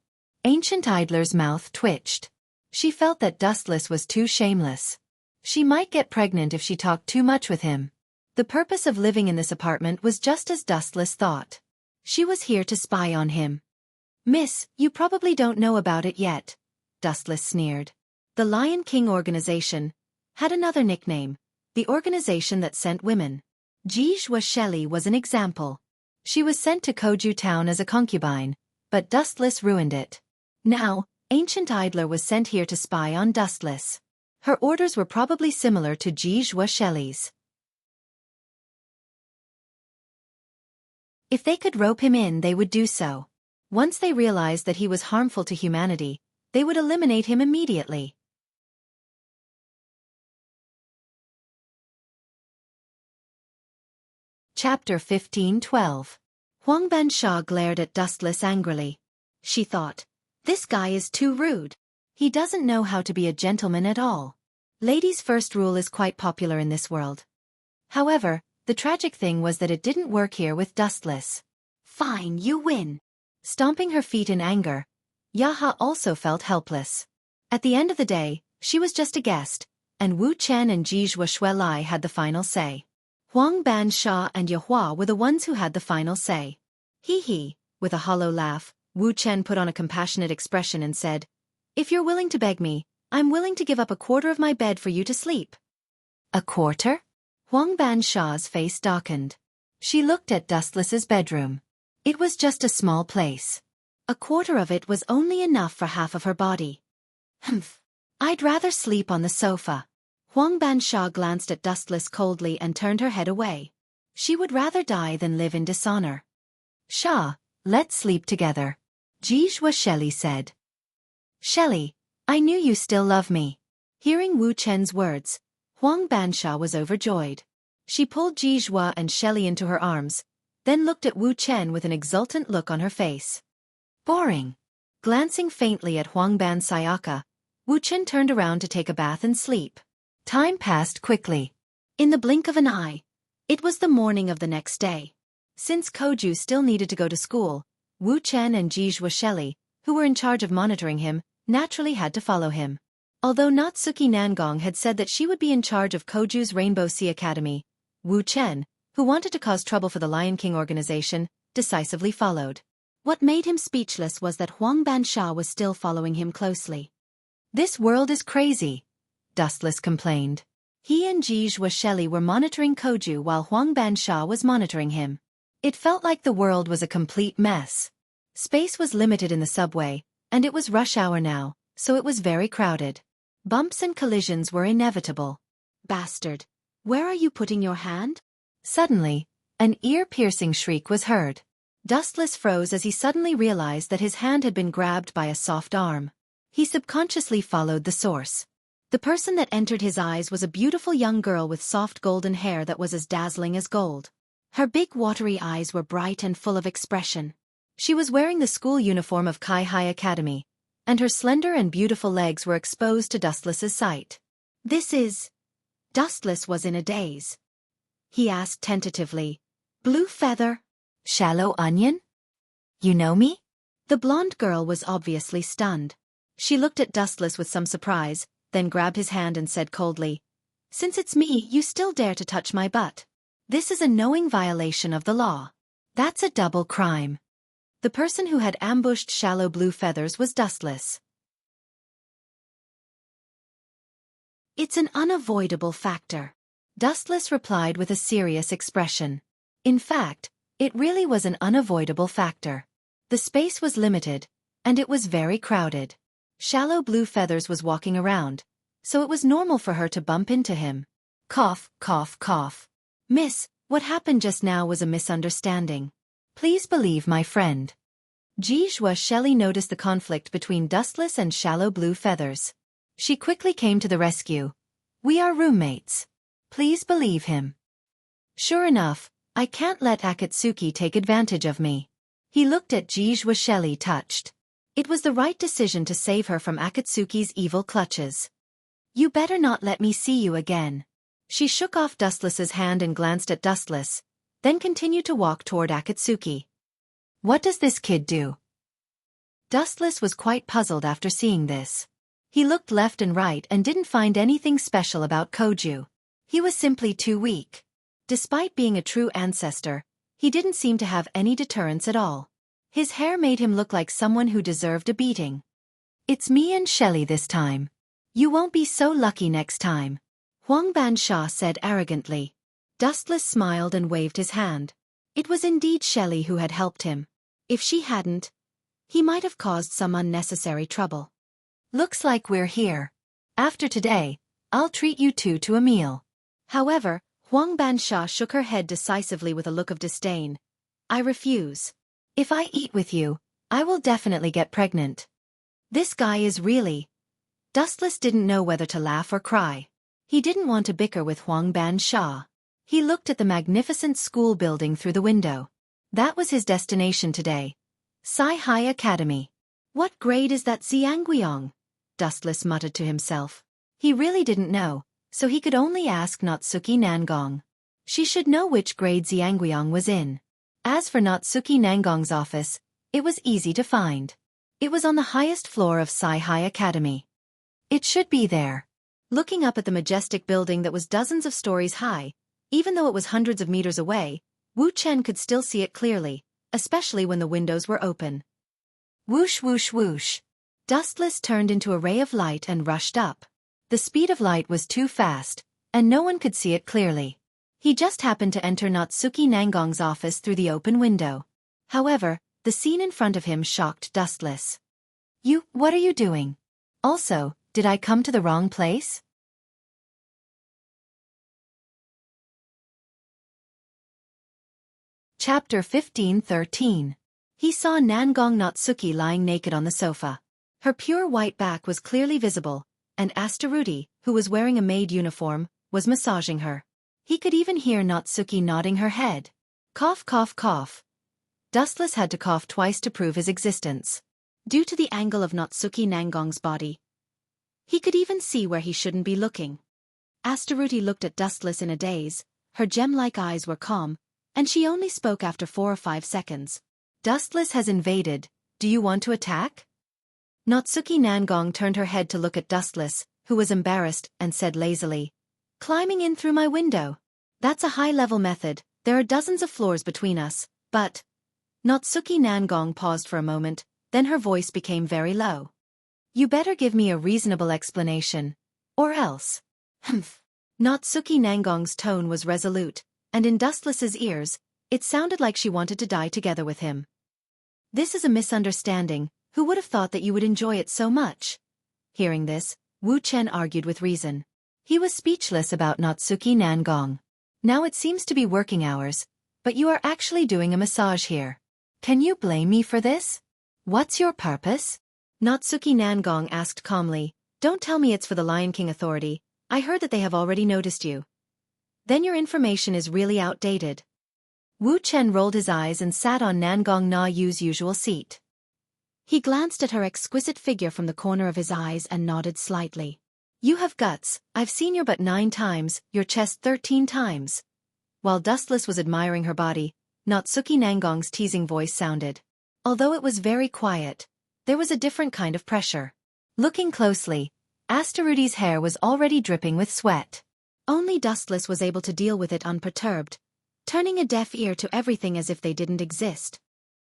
Ancient Idler's mouth twitched. She felt that Dustless was too shameless. She might get pregnant if she talked too much with him. The purpose of living in this apartment was just as Dustless thought. She was here to spy on him. Miss, you probably don't know about it yet, Dustless sneered. The Lion King organization had another nickname, the organization that sent women. Jijua Shelly was an example. She was sent to Koju town as a concubine, but Dustless ruined it. Now, Ancient Idler was sent here to spy on Dustless. Her orders were probably similar to Jijua Shelly's. If they could rope him in, they would do so. Once they realized that he was harmful to humanity, they would eliminate him immediately. Chapter 15:12. Huang Bansha glared at Dustless angrily. She thought, this guy is too rude. He doesn't know how to be a gentleman at all. Ladies' first rule is quite popular in this world. However, the tragic thing was that it didn't work here with Dustless. Fine, you win. Stomping her feet in anger, Yaha also felt helpless. At the end of the day, she was just a guest, and Wu Chen and Ji Shuai had the final say. Huang Bansha and Yahua were the ones who had the final say. Hee. With a hollow laugh, Wu Chen put on a compassionate expression and said, if you're willing to beg me, I'm willing to give up a quarter of my bed for you to sleep. A quarter? Huang Bansha's face darkened. She looked at Dustless's bedroom. It was just a small place. A quarter of it was only enough for half of her body. Humph. I'd rather sleep on the sofa. Huang Bansha glanced at Dustless coldly and turned her head away. She would rather die than live in dishonor. Sha, let's sleep together. Ji Shuai said. Shelly, I knew you still love me. Hearing Wu Chen's words, Huang Bansha was overjoyed. She pulled Ji Zhua and Shelly into her arms, then looked at Wu Chen with an exultant look on her face. Boring. Glancing faintly at Huang Bansha, Wu Chen turned around to take a bath and sleep. Time passed quickly. In the blink of an eye, it was the morning of the next day. Since Koju still needed to go to school, Wu Chen and Ji Zhua, who were in charge of monitoring him, naturally had to follow him. Although Natsuki Nangong had said that she would be in charge of Koju's Rainbow Sea Academy, Wu Chen, who wanted to cause trouble for the Lion King organization, decisively followed. What made him speechless was that Huang Bansha was still following him closely. This world is crazy, Dustless complained. He and Ji Zhua were monitoring Koju while Huang Bansha was monitoring him. It felt like the world was a complete mess. Space was limited in the subway, and it was rush hour now, so it was very crowded. Bumps and collisions were inevitable. Bastard, where are you putting your hand? Suddenly, an ear-piercing shriek was heard. Dustless froze as he suddenly realized that his hand had been grabbed by a soft arm. He subconsciously followed the source. The person that entered his eyes was a beautiful young girl with soft golden hair that was as dazzling as gold. Her big watery eyes were bright and full of expression. She was wearing the school uniform of Kai Hai Academy, and her slender and beautiful legs were exposed to Dustless's sight. This is... Dustless was in a daze. He asked tentatively, Blue feather? Shallow onion? You know me? The blonde girl was obviously stunned. She looked at Dustless with some surprise, then grabbed his hand and said coldly, Since it's me, you still dare to touch my butt. This is a knowing violation of the law. That's a double crime. The person who had ambushed Shallow Blue Feathers was Dustless. It's an unavoidable factor. Dustless replied with a serious expression. In fact, it really was an unavoidable factor. The space was limited, and it was very crowded. Shallow Blue Feathers was walking around, so it was normal for her to bump into him. Cough, cough, cough. Miss, what happened just now was a misunderstanding. Please believe my friend. Ji Zhua noticed the conflict between Dustless and Shallow Blue Feathers. She quickly came to the rescue. We are roommates. Please believe him. Sure enough, I can't let Akatsuki take advantage of me. He looked at Ji Zhua touched. It was the right decision to save her from Akatsuki's evil clutches. You better not let me see you again. She shook off Dustless's hand and glanced at Dustless, then continued to walk toward Akatsuki. What does this kid do? Dustless was quite puzzled after seeing this. He looked left and right and didn't find anything special about Koju. He was simply too weak. Despite being a true ancestor, he didn't seem to have any deterrence at all. His hair made him look like someone who deserved a beating. It's me and Shelly this time. You won't be so lucky next time, Huang Bansha said arrogantly. Dustless smiled and waved his hand. It was indeed Shelly who had helped him. If she hadn't, he might have caused some unnecessary trouble. Looks like we're here. After today, I'll treat you two to a meal. However, Huang Bansha shook her head decisively with a look of disdain. I refuse. If I eat with you, I will definitely get pregnant. This guy is really... Dustless didn't know whether to laugh or cry. He didn't want to bicker with Huang Ban Sha. He looked at the magnificent school building through the window. That was his destination today. Sci-Hi Academy. What grade is that Xiangguiyang? Dustless muttered to himself. He really didn't know, so he could only ask Natsuki Nangong. She should know which grade Xiangguiyang was in. As for Natsuki Nangong's office, it was easy to find. It was on the highest floor of Sci-Hi Academy. It should be there. Looking up at the majestic building that was dozens of stories high, even though it was hundreds of meters away, Wu Chen could still see it clearly, especially when the windows were open. Whoosh whoosh whoosh. Dustless turned into a ray of light and rushed up. The speed of light was too fast, and no one could see it clearly. He just happened to enter Natsuki Nangong's office through the open window. However, the scene in front of him shocked Dustless. What are you doing? Also, did I come to the wrong place? Chapter 15-13. He saw Nangong Natsuki lying naked on the sofa. Her pure white back was clearly visible, and Astaruti, who was wearing a maid uniform, was massaging her. He could even hear Natsuki nodding her head. Cough cough cough. Dustless had to cough twice to prove his existence. Due to the angle of Natsuki Nangong's body, he could even see where he shouldn't be looking. Astaruti looked at Dustless in a daze. Her gem-like eyes were calm, and she only spoke after 4 or 5 seconds. Dustless has invaded. Do you want to attack? Natsuki Nangong turned her head to look at Dustless, who was embarrassed, and said lazily, "Climbing in through my window. That's a high-level method. There are dozens of floors between us, but..." Natsuki Nangong paused for a moment, then her voice became very low. "You better give me a reasonable explanation. Or else." Humph. Natsuki Nangong's tone was resolute, and in Dustless's ears, it sounded like she wanted to die together with him. "This is a misunderstanding. Who would have thought that you would enjoy it so much?" Hearing this, Wu Chen argued with reason. He was speechless about Natsuki Nangong. "Now it seems to be working hours, but you are actually doing a massage here. Can you blame me for this? What's your purpose?" Natsuki Nangong asked calmly. "Don't tell me it's for the Lion King Authority. I heard that they have already noticed you. Then your information is really outdated." Wu Chen rolled his eyes and sat on Nangong Na Yu's usual seat. He glanced at her exquisite figure from the corner of his eyes and nodded slightly. "You have guts. I've seen your butt 9 times, your chest 13 times. While Dustless was admiring her body, Natsuki Nangong's teasing voice sounded. Although it was very quiet, there was a different kind of pressure. Looking closely, Asteruti's hair was already dripping with sweat. Only Dustless was able to deal with it unperturbed, turning a deaf ear to everything as if they didn't exist.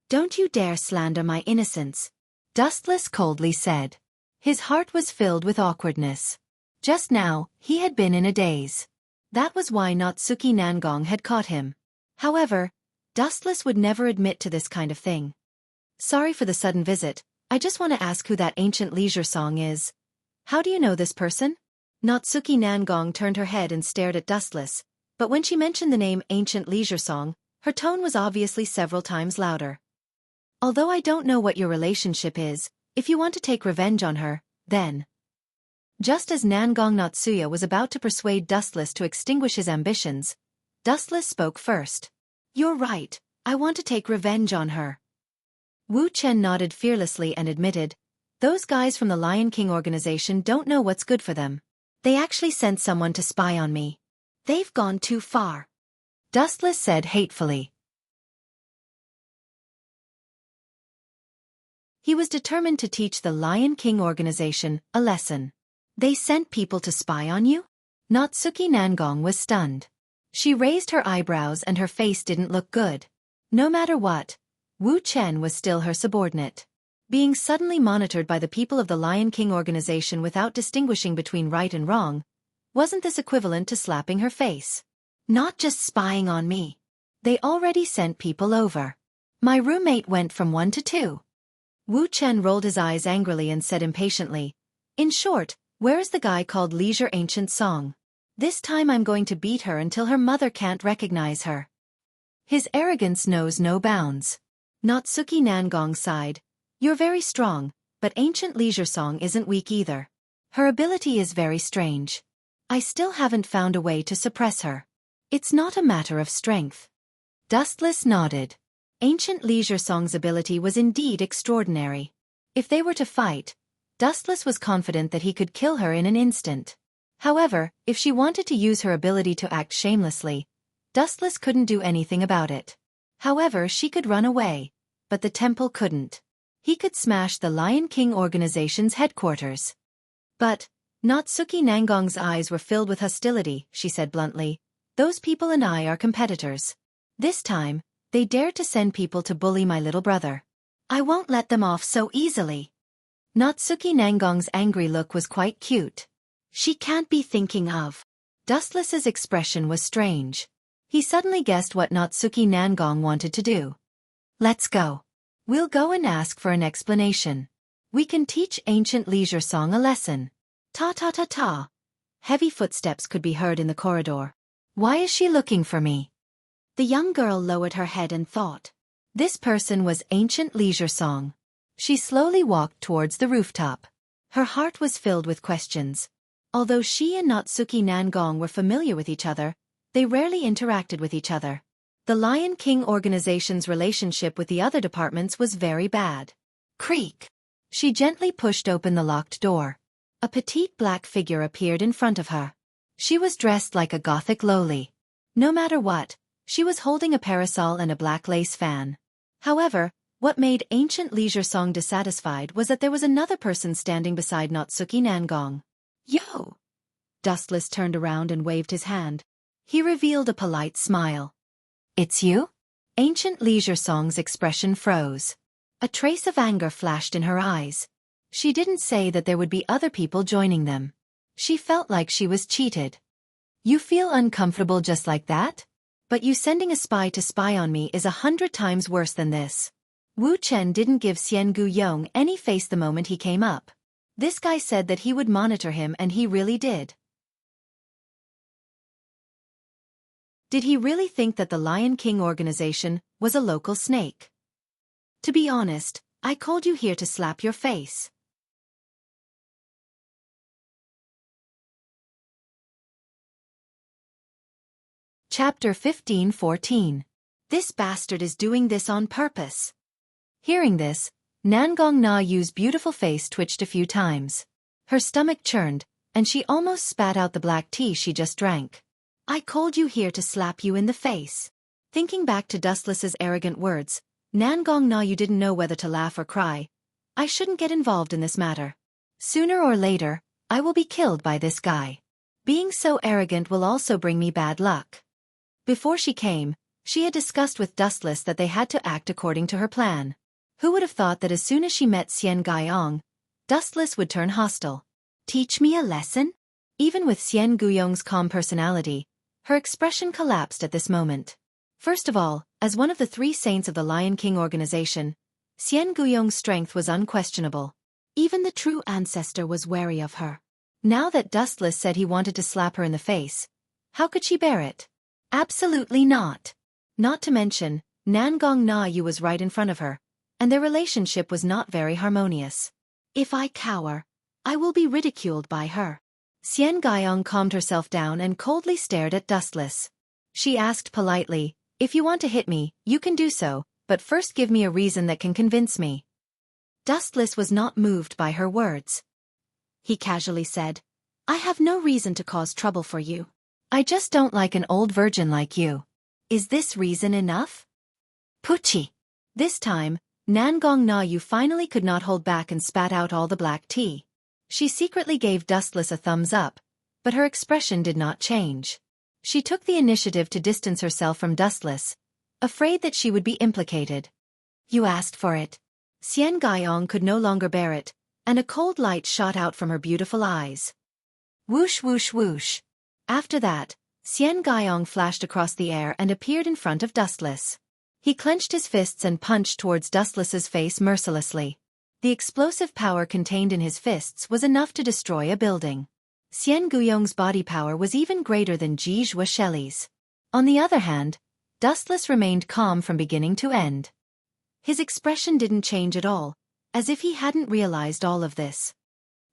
"Don't you dare slander my innocence," Dustless coldly said. His heart was filled with awkwardness. Just now, he had been in a daze. That was why Natsuki Nangong had caught him. However, Dustless would never admit to this kind of thing. "Sorry for the sudden visit, I just want to ask who that ancient leisure song is. How do you know this person?" Natsuki Nangong turned her head and stared at Dustless, but when she mentioned the name Ancient Leisure Song, her tone was obviously several times louder. "Although I don't know what your relationship is, if you want to take revenge on her, then..." Just as Nangong Natsuya was about to persuade Dustless to extinguish his ambitions, Dustless spoke first. "You're right, I want to take revenge on her." Wu Chen nodded fearlessly and admitted, "Those guys from the Lion King organization don't know what's good for them. They actually sent someone to spy on me. They've gone too far," Dustless said hatefully. He was determined to teach the Lion King organization a lesson. "They sent people to spy on you?" Natsuki Nangong was stunned. She raised her eyebrows and her face didn't look good. No matter what, Wu Chen was still her subordinate. Being suddenly monitored by the people of the Lion King organization without distinguishing between right and wrong, wasn't this equivalent to slapping her face? "Not just spying on me. They already sent people over. My roommate went from 1 to 2. Wu Chen rolled his eyes angrily and said impatiently, "In short, where is the guy called Leisure Ancient Song? This time I'm going to beat her until her mother can't recognize her." His arrogance knows no bounds. Natsuki Nangong sighed. You're very strong, but Ancient Leisure Song isn't weak either. Her ability is very strange. I still haven't found a way to suppress her. It's not a matter of strength. Dustless nodded. Ancient Leisure Song's ability was indeed extraordinary. If they were to fight, Dustless was confident that he could kill her in an instant. However, if she wanted to use her ability to act shamelessly, Dustless couldn't do anything about it. However, she could run away, but the temple couldn't. He could smash the Lion King organization's headquarters. But Natsuki Nangong's eyes were filled with hostility. She said bluntly, "Those people and I are competitors. This time, they dared to send people to bully my little brother. I won't let them off so easily." Natsuki Nangong's angry look was quite cute. She can't be thinking of. Dustless's expression was strange. He suddenly guessed what Natsuki Nangong wanted to do. "Let's go. We'll go and ask for an explanation. We can teach Ancient Leisure Song a lesson." Ta-ta-ta-ta. Heavy footsteps could be heard in the corridor. Why is she looking for me? The young girl lowered her head and thought. This person was Ancient Leisure Song. She slowly walked towards the rooftop. Her heart was filled with questions. Although she and Natsuki Nangong were familiar with each other, they rarely interacted with each other. The Lion King organization's relationship with the other departments was very bad. Creak. She gently pushed open the locked door. A petite black figure appeared in front of her. She was dressed like a gothic loli. No matter what, she was holding a parasol and a black lace fan. However, what made Ancient Leisure Song dissatisfied was that there was another person standing beside Natsuki Nangong. "Yo!" Dustless turned around and waved his hand. He revealed a polite smile. "It's you?" Ancient Leisure Song's expression froze. A trace of anger flashed in her eyes. She didn't say that there would be other people joining them. She felt like she was cheated. "You feel uncomfortable just like that? But you sending a spy to spy on me is 100 times worse than this." Wu Chen didn't give Xian Guyong any face the moment he came up. This guy said that he would monitor him, and he really did. Did he really think that the Lion King organization was a local snake? To be honest, I called you here to slap your face. Chapter 15-14. This bastard is doing this on purpose. Hearing this, Nangong Na Yu's beautiful face twitched a few times. Her stomach churned, and she almost spat out the black tea she just drank. "I called you here to slap you in the face." Thinking back to Dustless's arrogant words, Nangong Na Yu didn't know whether to laugh or cry. "I shouldn't get involved in this matter. Sooner or later, I will be killed by this guy. Being so arrogant will also bring me bad luck." Before she came, she had discussed with Dustless that they had to act according to her plan. Who would have thought that as soon as she met Xian Guyong, Dustless would turn hostile? "Teach me a lesson?" Even with Xian Guyong's calm personality, her expression collapsed at this moment. First of all, as one of the 3 saints of the Lion King organization, Xian Guyong's strength was unquestionable. Even the true ancestor was wary of her. Now that Dustless said he wanted to slap her in the face, how could she bear it? Absolutely not. Not to mention, Nangong Na Yu was right in front of her, and their relationship was not very harmonious. If I cower, I will be ridiculed by her. Xian Guyong calmed herself down and coldly stared at Dustless. She asked politely, "If you want to hit me, you can do so, but first give me a reason that can convince me." Dustless was not moved by her words. He casually said, "I have no reason to cause trouble for you. I just don't like an old virgin like you. Is this reason enough?" Puchi. This time, Nangong Na Yu finally could not hold back and spat out all the black tea. She secretly gave Dustless a thumbs up, but her expression did not change. She took the initiative to distance herself from Dustless, afraid that she would be implicated. "You asked for it." Xian Guyong could no longer bear it, and a cold light shot out from her beautiful eyes. Whoosh whoosh whoosh. After that, Xian Guyong flashed across the air and appeared in front of Dustless. He clenched his fists and punched towards Dustless's face mercilessly. The explosive power contained in his fists was enough to destroy a building. Xian Guyong's body power was even greater than Ji Zhuosheli's. On the other hand, Dustless remained calm from beginning to end. His expression didn't change at all, as if he hadn't realized all of this.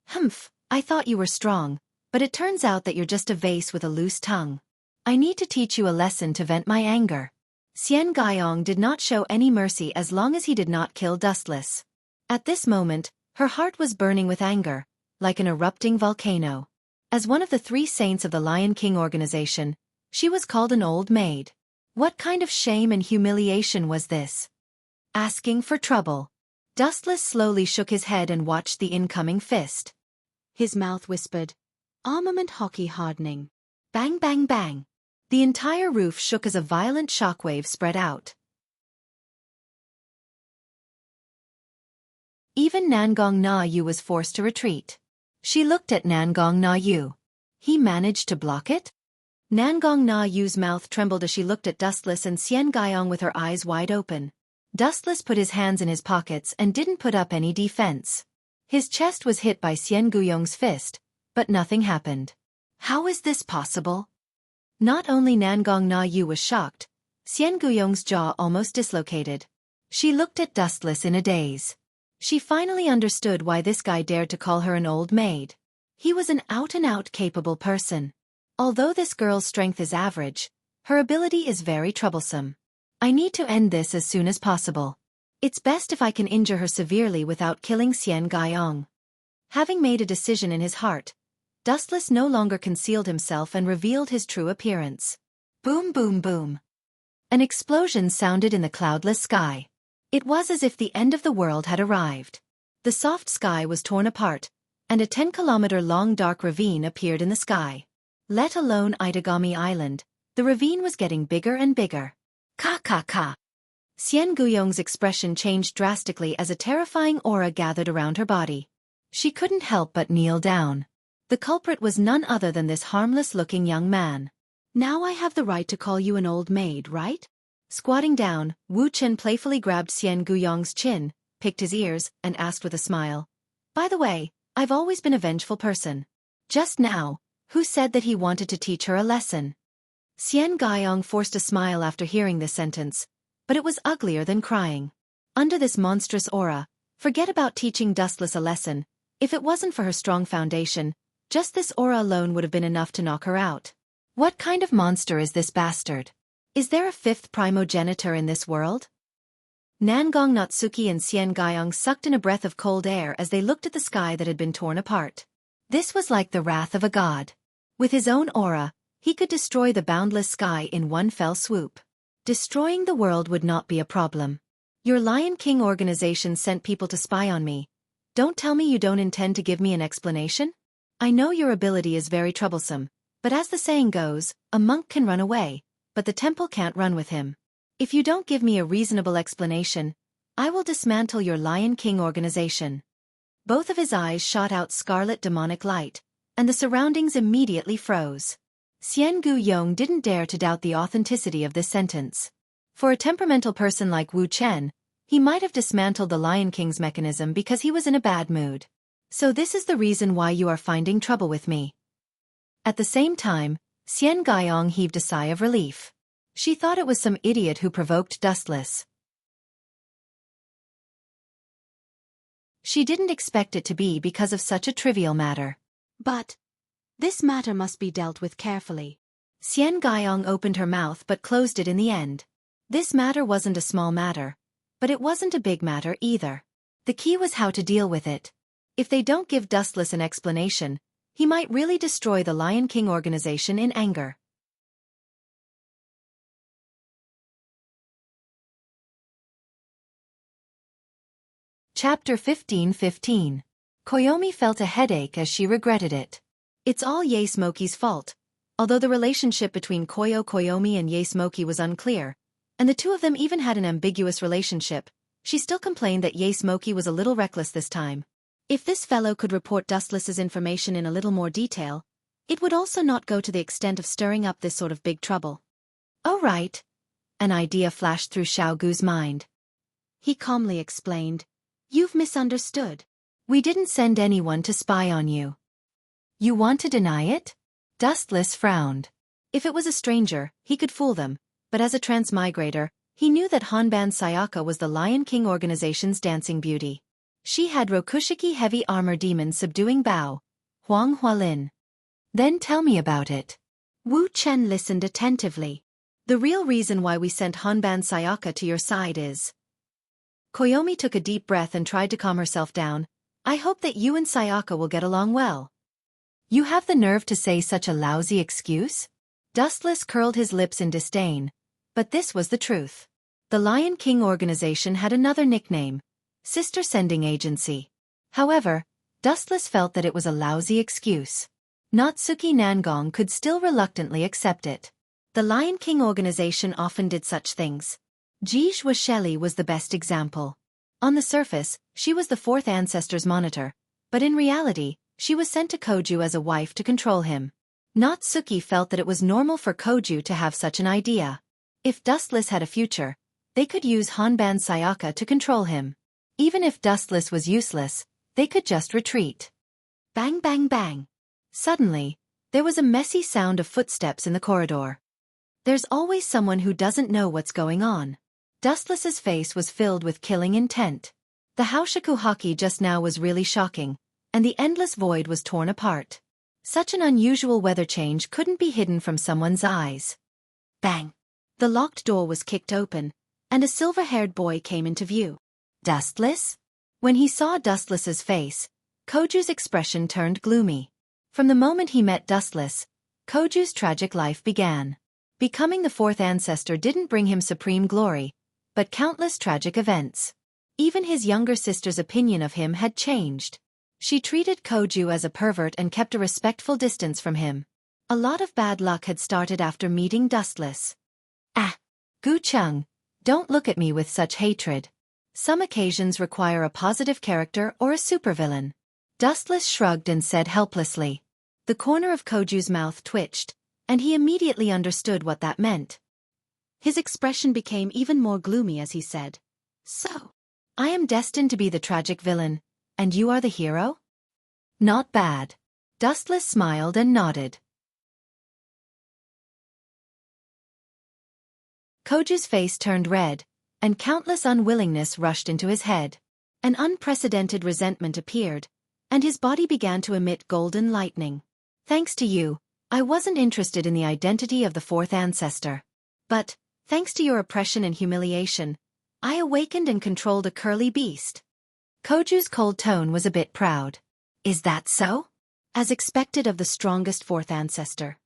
Humph, I thought you were strong, but it turns out that you're just a vase with a loose tongue. I need to teach you a lesson to vent my anger. Xian Gaiyong did not show any mercy as long as he did not kill Dustless. At this moment, her heart was burning with anger, like an erupting volcano. As one of the 3 saints of the Lion King organization, she was called an old maid. What kind of shame and humiliation was this? Asking for trouble. Dustless slowly shook his head and watched the incoming fist. His mouth whispered, "Armament hockey hardening." Bang bang bang. The entire roof shook as a violent shockwave spread out. Even Nangong Na Yu was forced to retreat. She looked at Nangong Na Yu. He managed to block it? Nangong Na Yu's mouth trembled as she looked at Dustless and Xian Gaiyong with her eyes wide open. Dustless put his hands in his pockets and didn't put up any defense. His chest was hit by Xian Guiyong's fist, but nothing happened. How is this possible? Not only Nangong Na Yu was shocked, Xian Guiyong's jaw almost dislocated. She looked at Dustless in a daze. She finally understood why this guy dared to call her an old maid. He was an out-and-out capable person. Although this girl's strength is average, her ability is very troublesome. I need to end this as soon as possible. It's best if I can injure her severely without killing Xian Gaiyong. Having made a decision in his heart, Dustless no longer concealed himself and revealed his true appearance. Boom boom boom. An explosion sounded in the cloudless sky. It was as if the end of the world had arrived. The soft sky was torn apart, and a 10-kilometer-long dark ravine appeared in the sky. Let alone Itagami Island, the ravine was getting bigger and bigger. Ka ka ka. Xian Guiyong's expression changed drastically as a terrifying aura gathered around her body. She couldn't help but kneel down. The culprit was none other than this harmless-looking young man. Now I have the right to call you an old maid, right? Squatting down, Wu Chen playfully grabbed Xian Guiyong's chin, picked his ears, and asked with a smile. By the way, I've always been a vengeful person. Just now, who said that he wanted to teach her a lesson? Xian Gaiyong forced a smile after hearing this sentence, but it was uglier than crying. Under this monstrous aura, forget about teaching Dustless a lesson. If it wasn't for her strong foundation, just this aura alone would have been enough to knock her out. What kind of monster is this bastard? Is there a 5th primogenitor in this world? Nangong Natsuki and Xian Gaiyong sucked in a breath of cold air as they looked at the sky that had been torn apart. This was like the wrath of a god. With his own aura, he could destroy the boundless sky in one fell swoop. Destroying the world would not be a problem. Your Lion King organization sent people to spy on me. Don't tell me you don't intend to give me an explanation? I know your ability is very troublesome, but as the saying goes, a monk can run away, but the temple can't run with him. If you don't give me a reasonable explanation, I will dismantle your Lion King organization. Both of his eyes shot out scarlet demonic light, and the surroundings immediately froze. Xian Guiyong didn't dare to doubt the authenticity of this sentence. For a temperamental person like Wu Chen, he might have dismantled the Lion King's mechanism because he was in a bad mood. So this is the reason why you are finding trouble with me. At the same time, Xian Gaiyong heaved a sigh of relief. She thought it was some idiot who provoked Dustless. She didn't expect it to be because of such a trivial matter. But this matter must be dealt with carefully. Xian Gaiyong opened her mouth but closed it in the end. This matter wasn't a small matter, but it wasn't a big matter either. The key was how to deal with it. If they don't give Dustless an explanation, he might really destroy the Lion King organization in anger. Chapter 15:15. Koyomi felt a headache as she regretted it. It's all Ye Smoky's fault. Although the relationship between Koyomi and Ye Smoky was unclear, and the two of them even had an ambiguous relationship, she still complained that Ye Smoky was a little reckless this time. If this fellow could report Dustless's information in a little more detail, it would also not go to the extent of stirring up this sort of big trouble. Oh right. An idea flashed through Xiaogu's mind. He calmly explained, "You've misunderstood. We didn't send anyone to spy on you." You want to deny it? Dustless frowned. If it was a stranger, he could fool them, but as a transmigrator, he knew that Hanban Sayaka was the Lion King organization's dancing beauty. She had Rokushiki heavy armor demon subduing Bao, Huang Hualin. Then tell me about it. Wu Chen listened attentively. The real reason why we sent Honban Sayaka to your side is... Koyomi took a deep breath and tried to calm herself down. I hope that you and Sayaka will get along well. You have the nerve to say such a lousy excuse? Dustless curled his lips in disdain. But this was the truth. The Lion King organization had another nickname, Sister Sending Agency. However, Dustless felt that it was a lousy excuse. Natsuki Nangong could still reluctantly accept it. The Lion King organization often did such things. Ji Shelly was the best example. On the surface, she was the fourth ancestor's monitor, but in reality, she was sent to Koju as a wife to control him. Natsuki felt that it was normal for Koju to have such an idea. If Dustless had a future, they could use Honban Sayaka to control him. Even if Dustless was useless, they could just retreat. Bang bang bang. Suddenly, there was a messy sound of footsteps in the corridor. There's always someone who doesn't know what's going on. Dustless's face was filled with killing intent. The Haoshiku Haki just now was really shocking, and the endless void was torn apart. Such an unusual weather change couldn't be hidden from someone's eyes. Bang! The locked door was kicked open, and a silver-haired boy came into view. Dustless? When he saw Dustless's face, Koju's expression turned gloomy. From the moment he met Dustless, Koju's tragic life began. Becoming the fourth ancestor didn't bring him supreme glory, but countless tragic events. Even his younger sister's opinion of him had changed. She treated Koju as a pervert and kept a respectful distance from him. A lot of bad luck had started after meeting Dustless. Ah! Gu Chung, don't look at me with such hatred. Some occasions require a positive character or a supervillain. Dustless shrugged and said helplessly. The corner of Koju's mouth twitched, and he immediately understood what that meant. His expression became even more gloomy as he said, So, I am destined to be the tragic villain, and you are the hero? Not bad. Dustless smiled and nodded. Koju's face turned red, and countless unwillingness rushed into his head. An unprecedented resentment appeared, and his body began to emit golden lightning. Thanks to you, I wasn't interested in the identity of the fourth ancestor. But, thanks to your oppression and humiliation, I awakened and controlled a curly beast. Koju's cold tone was a bit proud. Is that so? As expected of the strongest fourth ancestor.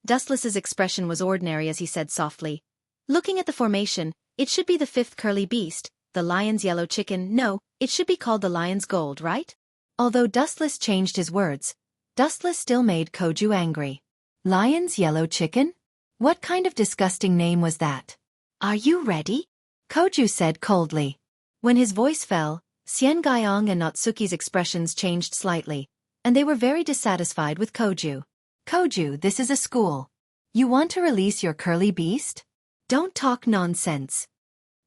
Dustless's expression was ordinary as he said softly, Looking at the formation, it should be the fifth curly beast, the lion's yellow chicken. No, it should be called the lion's gold, right? Although Dustless changed his words, Dustless still made Koju angry. Lion's yellow chicken? What kind of disgusting name was that? Are you ready? Koju said coldly. When his voice fell, Xian Gaiyong and Natsuki's expressions changed slightly, and they were very dissatisfied with Koju. Koju, this is a school. You want to release your curly beast? Don't talk nonsense.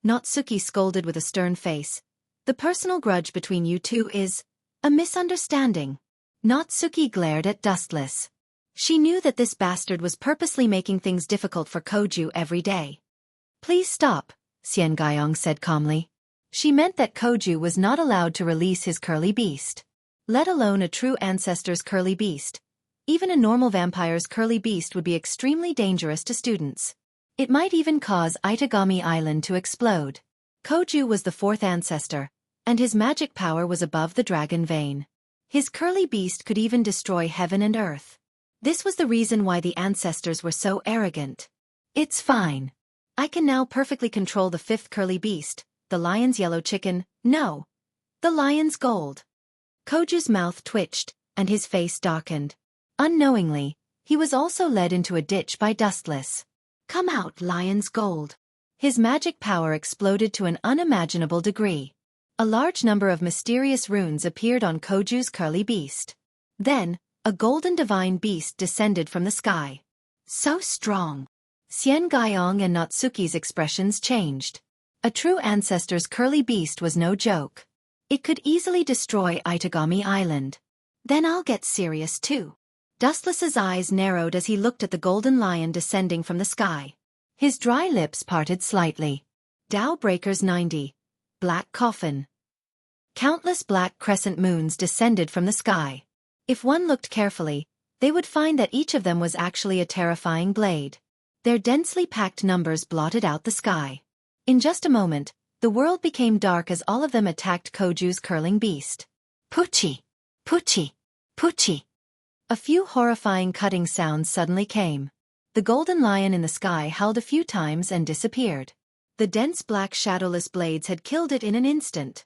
Natsuki scolded with a stern face. The personal grudge between you two is a misunderstanding. Natsuki glared at Dustless. She knew that this bastard was purposely making things difficult for Koju every day. Please stop, Xian Gaiyong said calmly. She meant that Koju was not allowed to release his curly beast. Let alone a true ancestor's curly beast. Even a normal vampire's curly beast would be extremely dangerous to students. It might even cause Itagami Island to explode. Koju was the fourth ancestor, and his magic power was above the dragon vein. His curly beast could even destroy heaven and earth. This was the reason why the ancestors were so arrogant. It's fine. I can now perfectly control the fifth curly beast, the lion's yellow chicken, no, the lion's gold. Koju's mouth twitched, and his face darkened. Unknowingly, he was also led into a ditch by Dustless. Come out, lion's gold. His magic power exploded to an unimaginable degree. A large number of mysterious runes appeared on Koju's curly beast. Then, a golden divine beast descended from the sky. So strong. Xian Gaiyong and Natsuki's expressions changed. A true ancestor's curly beast was no joke. It could easily destroy Itagami Island. Then I'll get serious too. Dustless's eyes narrowed as he looked at the golden lion descending from the sky. His dry lips parted slightly. Tao Breakers 90. Black Coffin. Countless black crescent moons descended from the sky. If one looked carefully, they would find that each of them was actually a terrifying blade. Their densely packed numbers blotted out the sky. In just a moment, the world became dark as all of them attacked Koju's curling beast. Puchi! Puchi! Puchi! A few horrifying cutting sounds suddenly came. The golden lion in the sky howled a few times and disappeared. The dense black shadowless blades had killed it in an instant.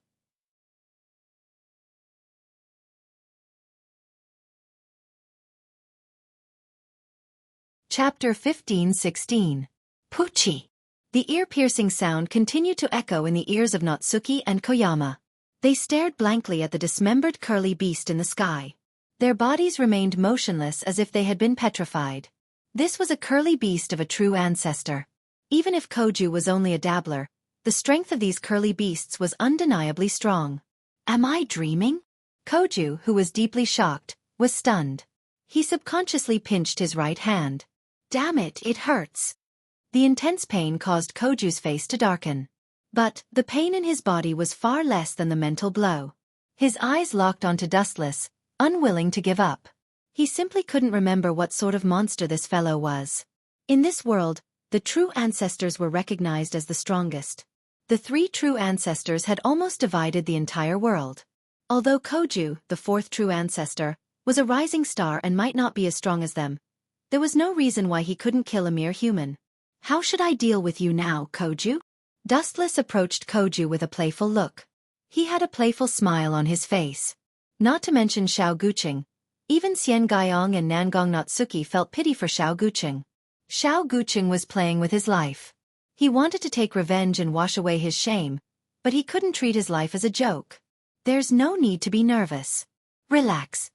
Chapter 15-16. Puchi! The ear-piercing sound continued to echo in the ears of Natsuki and Koyama. They stared blankly at the dismembered curly beast in the sky. Their bodies remained motionless as if they had been petrified. This was a curly beast of a true ancestor. Even if Koju was only a dabbler, the strength of these curly beasts was undeniably strong. Am I dreaming? Koju, who was deeply shocked, was stunned. He subconsciously pinched his right hand. Damn it, it hurts. The intense pain caused Koju's face to darken. But the pain in his body was far less than the mental blow. His eyes locked onto Dustless, unwilling to give up. He simply couldn't remember what sort of monster this fellow was. In this world, the true ancestors were recognized as the strongest. The three true ancestors had almost divided the entire world. Although Koju, the fourth true ancestor, was a rising star and might not be as strong as them, there was no reason why he couldn't kill a mere human. How should I deal with you now, Koju? Dustless approached Koju with a playful look. He had a playful smile on his face. Not to mention Xiao Guqing. Even Xian Gaiyong and Nangong Natsuki felt pity for Xiao Guqing. Xiao Guqing was playing with his life. He wanted to take revenge and wash away his shame, but he couldn't treat his life as a joke. There's no need to be nervous. Relax.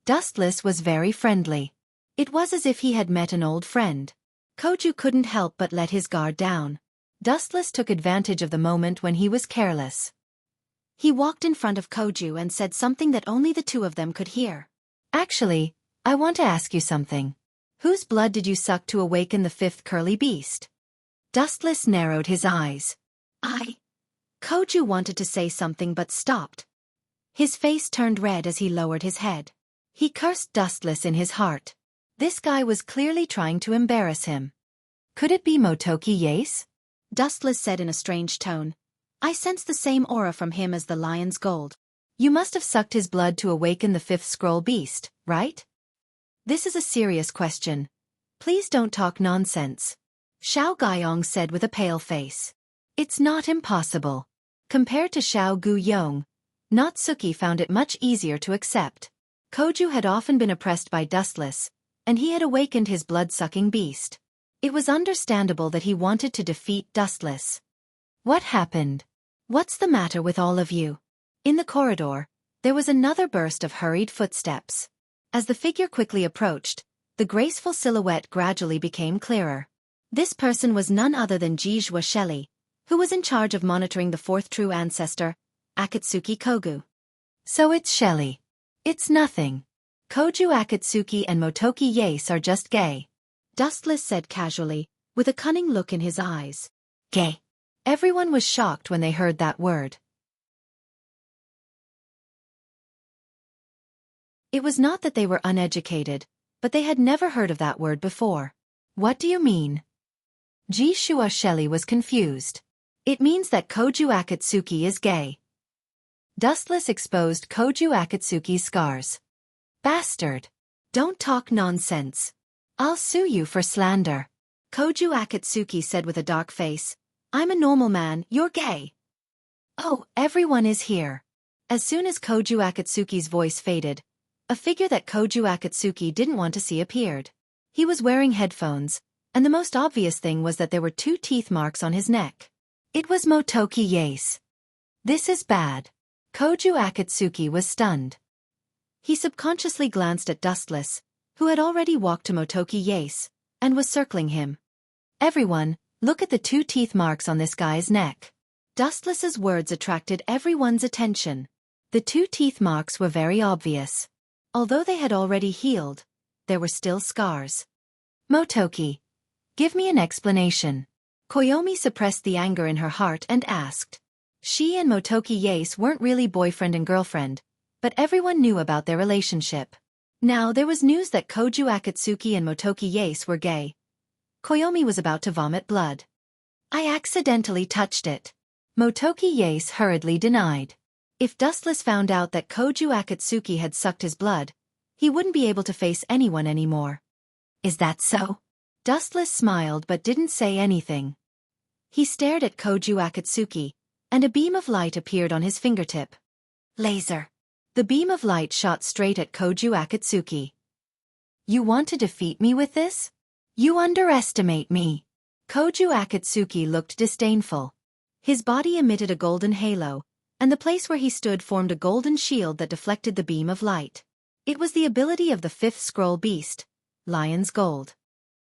Dustless was very friendly. It was as if he had met an old friend. Koju couldn't help but let his guard down. Dustless took advantage of the moment when he was careless. He walked in front of Koju and said something that only the two of them could hear. Actually, I want to ask you something. Whose blood did you suck to awaken the fifth curly beast? Dustless narrowed his eyes. Koju wanted to say something but stopped. His face turned red as he lowered his head. He cursed Dustless in his heart. This guy was clearly trying to embarrass him. Could it be Motoki Yase? Dustless said in a strange tone. I sense the same aura from him as the lion's gold. You must have sucked his blood to awaken the fifth scroll beast, right? This is a serious question. Please don't talk nonsense. Xiao Gaiyong said with a pale face. It's not impossible. Compared to Xiao Guiyong, Natsuki found it much easier to accept. Koju had often been oppressed by Dustless, and he had awakened his blood-sucking beast. It was understandable that he wanted to defeat Dustless. What happened? What's the matter with all of you? In the corridor, there was another burst of hurried footsteps. As the figure quickly approached, the graceful silhouette gradually became clearer. This person was none other than Jijua Shelley, who was in charge of monitoring the fourth true ancestor, Akatsuki Kogu. So it's Shelley. It's nothing. Koju Akatsuki and Motoki Yase are just gay. Dustless said casually, with a cunning look in his eyes. Gay. Everyone was shocked when they heard that word. It was not that they were uneducated, but they had never heard of that word before. What do you mean? Jishua Shelley was confused. It means that Koju Akatsuki is gay. Dustless exposed Koju Akatsuki's scars. Bastard! Don't talk nonsense. I'll sue you for slander. Koju Akatsuki said with a dark face. I'm a normal man, you're gay. Oh, everyone is here. As soon as Koju Akatsuki's voice faded, a figure that Koju Akatsuki didn't want to see appeared. He was wearing headphones, and the most obvious thing was that there were 2 teeth marks on his neck. It was Motoki Yase. This is bad. Koju Akatsuki was stunned. He subconsciously glanced at Dustless, who had already walked to Motoki Yase, and was circling him. Everyone, look at the 2 teeth marks on this guy's neck. Dustless's words attracted everyone's attention. The 2 teeth marks were very obvious. Although they had already healed, there were still scars. Motoki, give me an explanation. Koyomi suppressed the anger in her heart and asked. She and Motoki Yase weren't really boyfriend and girlfriend, but everyone knew about their relationship. Now there was news that Koju Akatsuki and Motoki Yase were gay. Koyomi was about to vomit blood. I accidentally touched it. Motoki Yase hurriedly denied. If Dustless found out that Koju Akatsuki had sucked his blood, he wouldn't be able to face anyone anymore. Is that so? Dustless smiled but didn't say anything. He stared at Koju Akatsuki, and a beam of light appeared on his fingertip. Laser. The beam of light shot straight at Koju Akatsuki. You want to defeat me with this? You underestimate me. Koju Akatsuki looked disdainful. His body emitted a golden halo, and the place where he stood formed a golden shield that deflected the beam of light. It was the ability of the fifth scroll beast, Lion's Gold.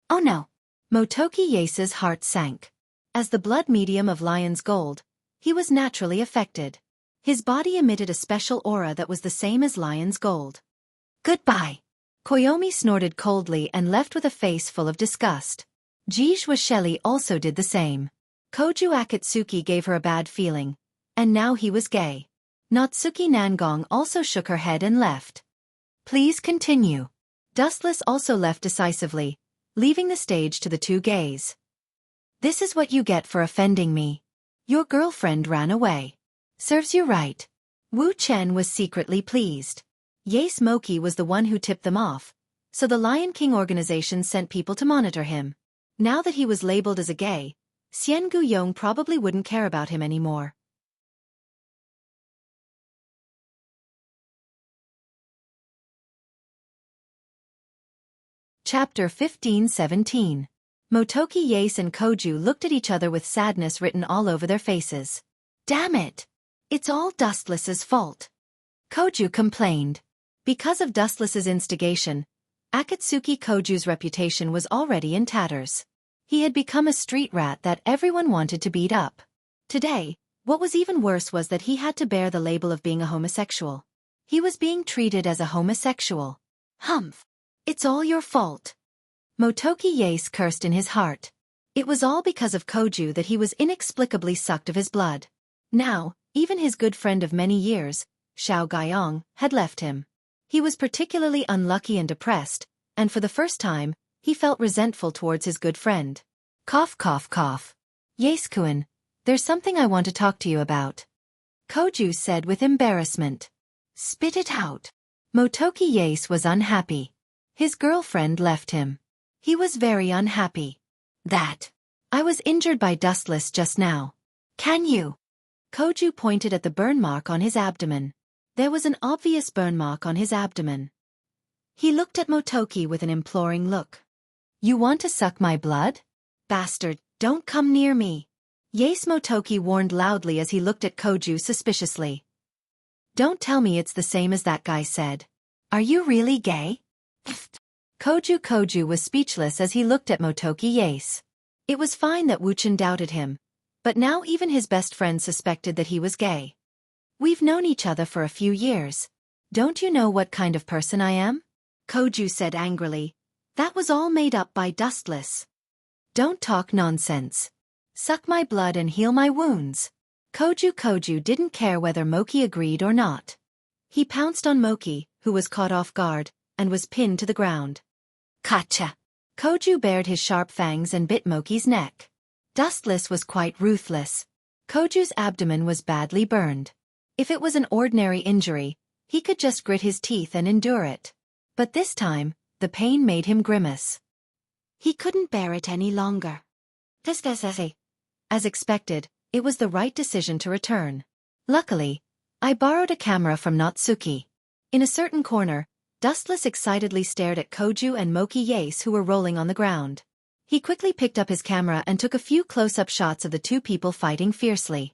Oh no! Motoki Yase's heart sank. As the blood medium of Lion's Gold, he was naturally affected. His body emitted a special aura that was the same as Lion's Gold. Goodbye! Koyomi snorted coldly and left with a face full of disgust. Jijua Shelly also did the same. Koju Akatsuki gave her a bad feeling, and now he was gay. Natsuki Nangong also shook her head and left. Please continue. Dustless also left decisively, leaving the stage to the two gays. This is what you get for offending me. Your girlfriend ran away. Serves you right. Wu Chen was secretly pleased. Yase Moki was the one who tipped them off, so the Lion King organization sent people to monitor him. Now that he was labeled as a gay, Xian Guyong probably wouldn't care about him anymore. Chapter 15-17. Motoki Yase and Koju looked at each other with sadness written all over their faces. Damn it! It's all Dustless's fault. Koju complained. Because of Dustless's instigation, Akatsuki Koju's reputation was already in tatters. He had become a street rat that everyone wanted to beat up. Today, what was even worse was that he had to bear the label of being a homosexual. He was being treated as a homosexual. Humph! It's all your fault. Motoki Yase cursed in his heart. It was all because of Koju that he was inexplicably sucked of his blood. Now, even his good friend of many years, Xiao Guiyong, had left him. He was particularly unlucky and depressed, and for the first time, he felt resentful towards his good friend. Cough cough cough. Yase-kun, there's something I want to talk to you about. Koju said with embarrassment. Spit it out. Motoki Yase was unhappy. His girlfriend left him. He was very unhappy. I was injured by Dustless just now. Can you? Koju pointed at the burn mark on his abdomen. There was an obvious burn mark on his abdomen. He looked at Motoki with an imploring look. You want to suck my blood? Bastard, don't come near me. Yase Motoki warned loudly as he looked at Koju suspiciously. Don't tell me it's the same as that guy said. Are you really gay? Koju was speechless as he looked at Motoki Yase. It was fine that Wuchen doubted him, but now even his best friend suspected that he was gay. We've known each other for a few years. Don't you know what kind of person I am? Koju said angrily. That was all made up by Dustless. Don't talk nonsense. Suck my blood and heal my wounds. Koju didn't care whether Moki agreed or not. He pounced on Moki, who was caught off guard, and was pinned to the ground. Gotcha! Koju bared his sharp fangs and bit Moki's neck. Dustless was quite ruthless. Koju's abdomen was badly burned. If it was an ordinary injury, he could just grit his teeth and endure it. But this time, the pain made him grimace. He couldn't bear it any longer. As expected, it was the right decision to return. Luckily, I borrowed a camera from Natsuki. In a certain corner, Dustless excitedly stared at Koju and Moki Yase who were rolling on the ground. He quickly picked up his camera and took a few close-up shots of the two people fighting fiercely.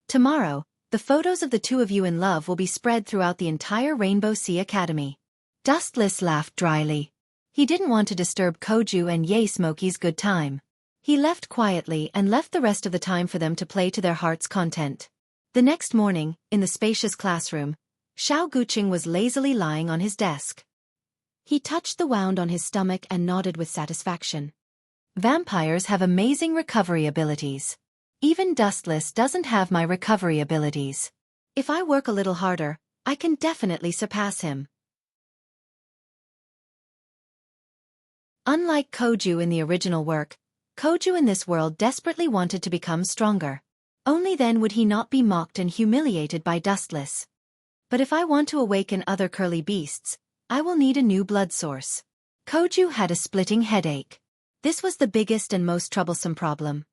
Tomorrow, the photos of the two of you in love will be spread throughout the entire Rainbow Sea Academy. Dustless laughed dryly. He didn't want to disturb Koju and Yase Moki's good time. He left quietly and left the rest of the time for them to play to their heart's content. The next morning, in the spacious classroom, Xiao Guqing was lazily lying on his desk. He touched the wound on his stomach and nodded with satisfaction. Vampires have amazing recovery abilities. Even Dustless doesn't have my recovery abilities. If I work a little harder, I can definitely surpass him. Unlike Koju in the original work, Koju in this world desperately wanted to become stronger. Only then would he not be mocked and humiliated by Dustless. But if I want to awaken other curly beasts, I will need a new blood source. Koju had a splitting headache. This was the biggest and most troublesome problem.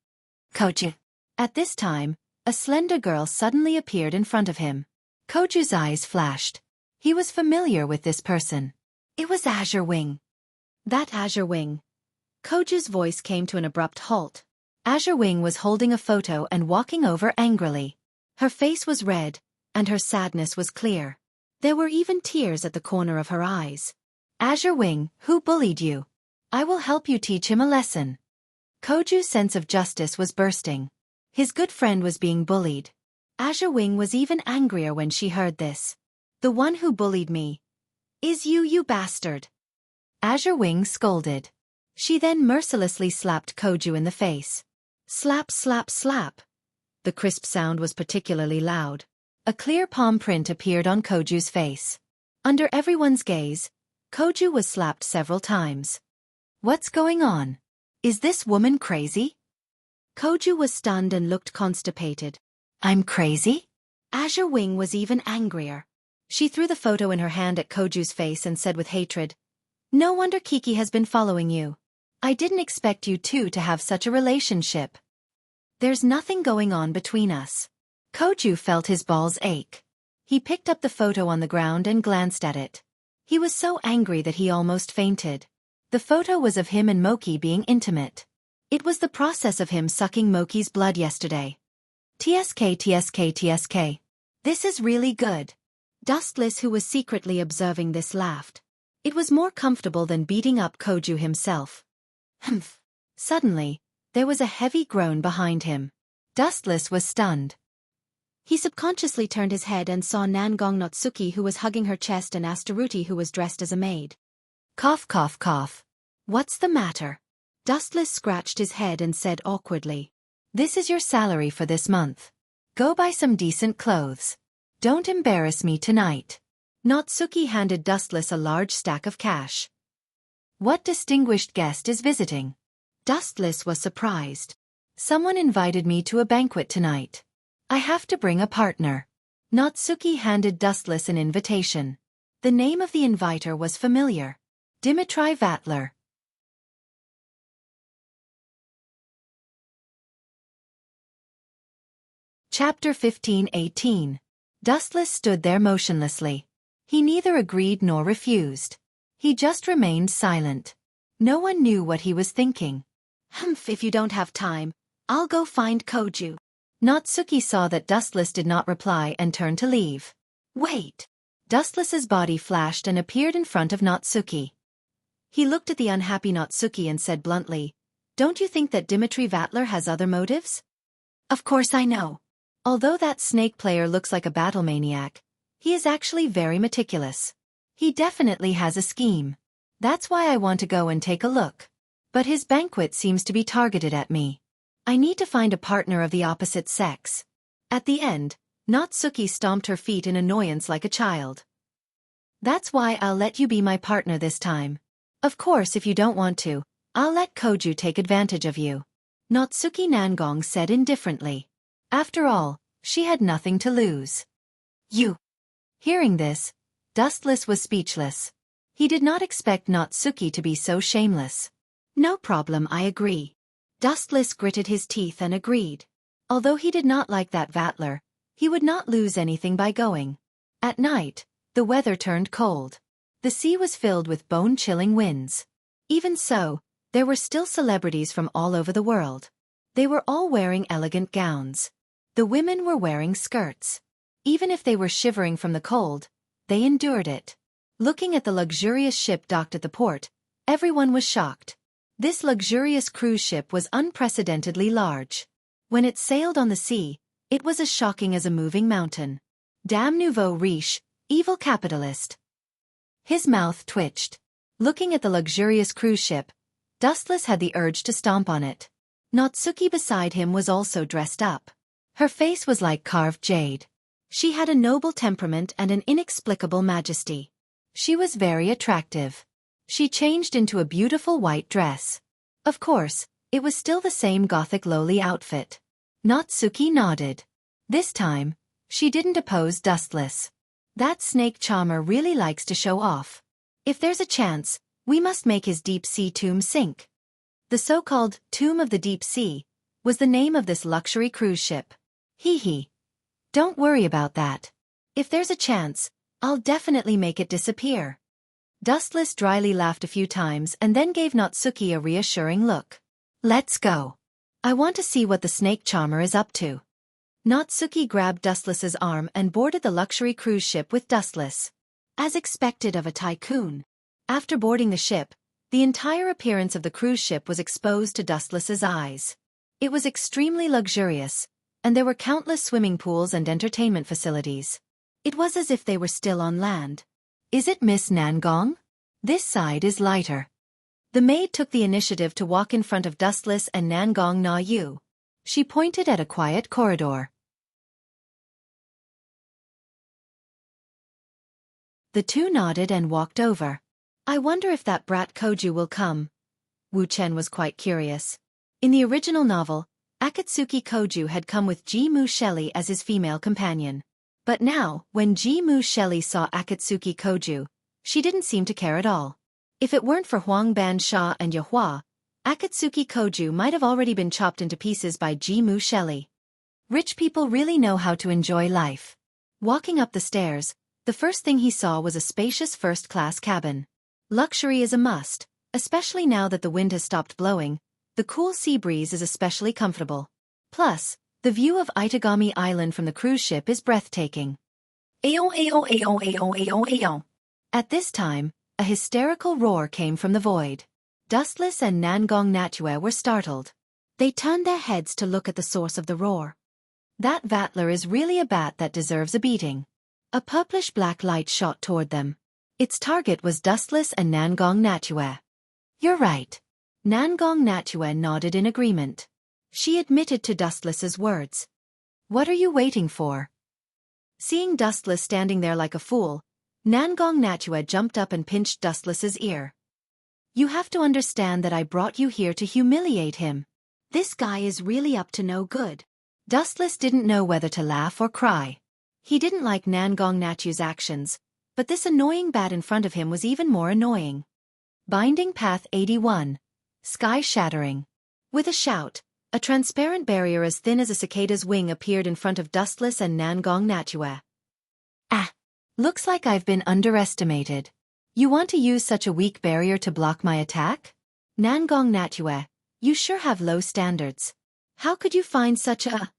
Koju. At this time, a slender girl suddenly appeared in front of him. Koju's eyes flashed. He was familiar with this person. It was Azure Wing. That Azure Wing. Koju's voice came to an abrupt halt. Azure Wing was holding a photo and walking over angrily. Her face was red, and her sadness was clear. There were even tears at the corner of her eyes. Azure Wing, who bullied you? I will help you teach him a lesson. Koju's sense of justice was bursting. His good friend was being bullied. Azure Wing was even angrier when she heard this. The one who bullied me. Is you, you bastard. Azure Wing scolded. She then mercilessly slapped Koju in the face. Slap, slap, slap. The crisp sound was particularly loud. A clear palm print appeared on Koju's face. Under everyone's gaze, Koju was slapped several times. What's going on? Is this woman crazy? Koju was stunned and looked constipated. I'm crazy? Azure Wing was even angrier. She threw the photo in her hand at Koju's face and said with hatred, No wonder Kiki has been following you. I didn't expect you two to have such a relationship. There's nothing going on between us. Koju felt his balls ache. He picked up the photo on the ground and glanced at it. He was so angry that he almost fainted. The photo was of him and Moki being intimate. It was the process of him sucking Moki's blood yesterday. TSK TSK TSK. This is really good. Dustless, who was secretly observing this, laughed. It was more comfortable than beating up Koju himself. Humph. Suddenly, there was a heavy groan behind him. Dustless was stunned. He subconsciously turned his head and saw Nangong Notsuki, who was hugging her chest, and Astaruti, who was dressed as a maid. Cough, cough, cough. What's the matter? Dustless scratched his head and said awkwardly. This is your salary for this month. Go buy some decent clothes. Don't embarrass me tonight. Notsuki handed Dustless a large stack of cash. What distinguished guest is visiting? Dustless was surprised. Someone invited me to a banquet tonight. I have to bring a partner. Notsuki handed Dustless an invitation. The name of the inviter was familiar. Dimitri Vatler. Chapter 15:18. Dustless stood there motionlessly. He neither agreed nor refused. He just remained silent. No one knew what he was thinking. Humph, if you don't have time, I'll go find Koju. Notsuki saw that Dustless did not reply and turned to leave. Wait! Dustless's body flashed and appeared in front of Notsuki. He looked at the unhappy Notsuki and said bluntly, Don't you think that Dimitri Vatler has other motives? Of course I know. Although that snake player looks like a battle maniac, he is actually very meticulous. He definitely has a scheme. That's why I want to go and take a look. But his banquet seems to be targeted at me. I need to find a partner of the opposite sex. At the end, Natsuki stomped her feet in annoyance like a child. That's why I'll let you be my partner this time. Of course, if you don't want to, I'll let Koju take advantage of you. Natsuki Nangong said indifferently. After all, she had nothing to lose. You. Hearing this, Dustless was speechless. He did not expect Natsuki to be so shameless. No problem, I agree. Dustless gritted his teeth and agreed. Although he did not like that Vatler, he would not lose anything by going. At night, the weather turned cold. The sea was filled with bone-chilling winds. Even so, there were still celebrities from all over the world. They were all wearing elegant gowns. The women were wearing skirts. Even if they were shivering from the cold, they endured it. Looking at the luxurious ship docked at the port, everyone was shocked. This luxurious cruise ship was unprecedentedly large. When it sailed on the sea, it was as shocking as a moving mountain. Damn nouveau riche, evil capitalist. His mouth twitched. Looking at the luxurious cruise ship, Dustless had the urge to stomp on it. Natsuki beside him was also dressed up. Her face was like carved jade. She had a noble temperament and an inexplicable majesty. She was very attractive. She changed into a beautiful white dress. Of course, it was still the same gothic lowly outfit. Natsuki nodded. This time, she didn't oppose Dustless. That snake charmer really likes to show off. If there's a chance, we must make his deep-sea tomb sink. The so-called Tomb of the Deep Sea was the name of this luxury cruise ship. Hee. Don't worry about that. If there's a chance, I'll definitely make it disappear. Dustless dryly laughed a few times and then gave Natsuki a reassuring look. Let's go. I want to see what the snake charmer is up to. Natsuki grabbed Dustless's arm and boarded the luxury cruise ship with Dustless. As expected of a tycoon. After boarding the ship, the entire appearance of the cruise ship was exposed to Dustless's eyes. It was extremely luxurious, and there were countless swimming pools and entertainment facilities. It was as if they were still on land. Is it Miss Nangong? This side is lighter. The maid took the initiative to walk in front of Dustless and Nangong Na Yu. She pointed at a quiet corridor. The two nodded and walked over. I wonder if that brat Koju will come. Wu Chen was quite curious. In the original novel, Akatsuki Koju had come with Ji-mu Shelley as his female companion. But now, when Ji-mu Shelley saw Akatsuki Koju, she didn't seem to care at all. If it weren't for Huang Ban Sha and Yahua, Akatsuki Koju might have already been chopped into pieces by Ji-mu Shelley. Rich people really know how to enjoy life. Walking up the stairs, the first thing he saw was a spacious first-class cabin. Luxury is a must, especially now that the wind has stopped blowing. The cool sea breeze is especially comfortable. Plus, the view of Itagami Island from the cruise ship is breathtaking. At this time, a hysterical roar came from the void. Dustless and Nangong Natue were startled. They turned their heads to look at the source of the roar. That Vatler is really a bat that deserves a beating. A purplish-black light shot toward them. Its target was Dustless and Nangong Natue. You're right. Nangong Natue nodded in agreement. She admitted to Dustless's words. What are you waiting for? Seeing Dustless standing there like a fool, Nangong Natue jumped up and pinched Dustless's ear. You have to understand that I brought you here to humiliate him. This guy is really up to no good. Dustless didn't know whether to laugh or cry. He didn't like Nangong Natue's actions, but this annoying bat in front of him was even more annoying. Binding Path 81. Sky shattering. With a shout, a transparent barrier as thin as a cicada's wing appeared in front of Dustless and Nangong Natue. Ah! Looks like I've been underestimated. You want to use such a weak barrier to block my attack? Nangong Natue, you sure have low standards. How could you find such a...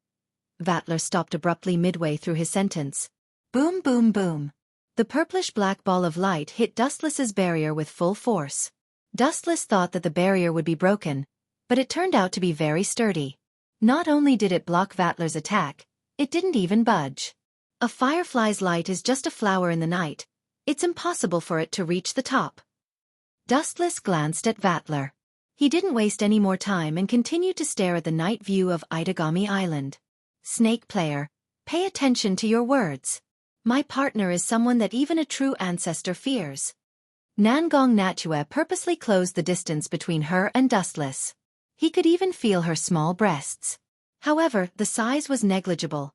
Vatler stopped abruptly midway through his sentence. Boom boom boom. The purplish-black ball of light hit Dustless's barrier with full force. Dustless thought that the barrier would be broken, but it turned out to be very sturdy. Not only did it block Vatler's attack, it didn't even budge. A firefly's light is just a flower in the night. It's impossible for it to reach the top. Dustless glanced at Vatler. He didn't waste any more time and continued to stare at the night view of Itagami Island. Snake player, pay attention to your words. My partner is someone that even a true ancestor fears. Nangong Natue purposely closed the distance between her and Dustless. He could even feel her small breasts. However, the size was negligible.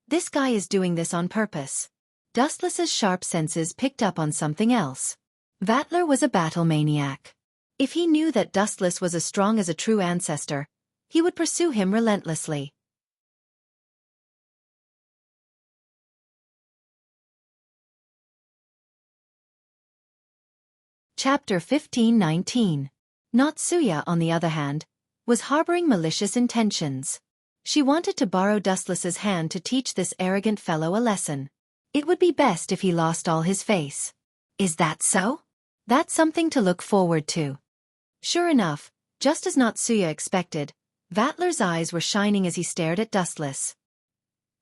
This guy is doing this on purpose. Dustless's sharp senses picked up on something else. Vatler was a battle maniac. If he knew that Dustless was as strong as a true ancestor, he would pursue him relentlessly. Chapter 15-19. Natsuya, on the other hand, was harboring malicious intentions. She wanted to borrow Dustless's hand to teach this arrogant fellow a lesson. It would be best if he lost all his face. Is that so? That's something to look forward to. Sure enough, just as Natsuya expected, Vatler's eyes were shining as he stared at Dustless.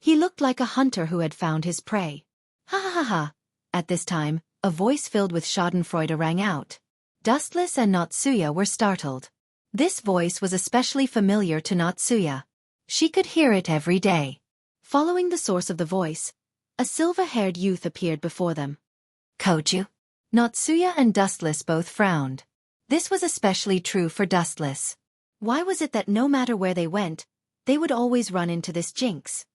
He looked like a hunter who had found his prey. Ha ha ha ha. At this time, a voice filled with schadenfreude rang out. Dustless and Natsuya were startled. This voice was especially familiar to Natsuya. She could hear it every day. Following the source of the voice, a silver-haired youth appeared before them. Koju? Natsuya and Dustless both frowned. This was especially true for Dustless. Why was it that no matter where they went, they would always run into this jinx?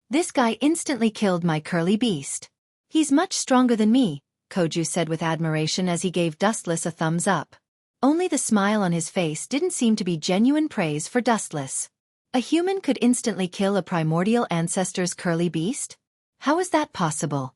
This guy instantly killed my curly beast. He's much stronger than me, Koju said with admiration as he gave Dustless a thumbs up. Only the smile on his face didn't seem to be genuine praise for Dustless. A human could instantly kill a primordial ancestor's curly beast? How is that possible?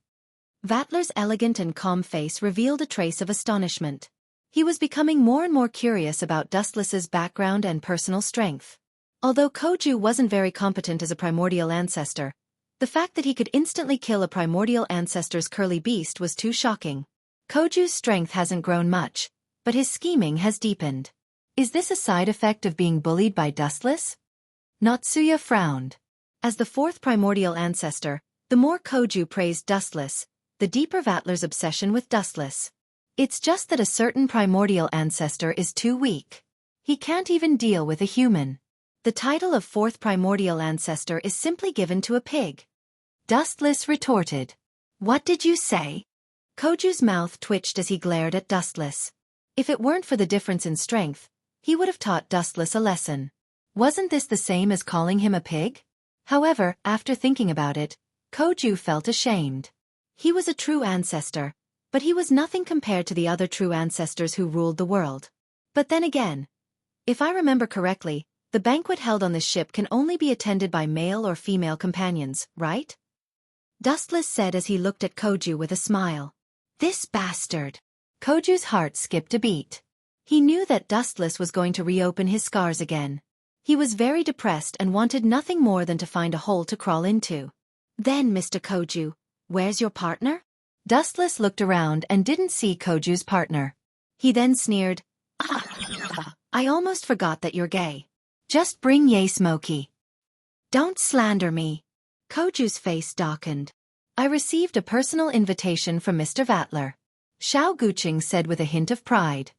Vatler's elegant and calm face revealed a trace of astonishment. He was becoming more and more curious about Dustless's background and personal strength. Although Koju wasn't very competent as a primordial ancestor, the fact that he could instantly kill a primordial ancestor's curly beast was too shocking. Koju's strength hasn't grown much, but his scheming has deepened. Is this a side effect of being bullied by Dustless? Natsuya frowned. As the fourth primordial ancestor, the more Koju praised Dustless, the deeper Vatler's obsession with Dustless. It's just that a certain primordial ancestor is too weak. He can't even deal with a human. The title of fourth primordial ancestor is simply given to a pig. Dustless retorted. What did you say? Koju's mouth twitched as he glared at Dustless. If it weren't for the difference in strength, he would have taught Dustless a lesson. Wasn't this the same as calling him a pig? However, after thinking about it, Koju felt ashamed. He was a true ancestor, but he was nothing compared to the other true ancestors who ruled the world. But then again, if I remember correctly, the banquet held on this ship can only be attended by male or female companions, right? Dustless said as he looked at Koju with a smile. This bastard! Koju's heart skipped a beat. He knew that Dustless was going to reopen his scars again. He was very depressed and wanted nothing more than to find a hole to crawl into. Then, Mr. Koju, where's your partner? Dustless looked around and didn't see Koju's partner. He then sneered, I almost forgot that you're gay. Just bring Ye Smokey. Don't slander me. Koju's face darkened. I received a personal invitation from Mr. Vatler. Xiao Guqing said with a hint of pride.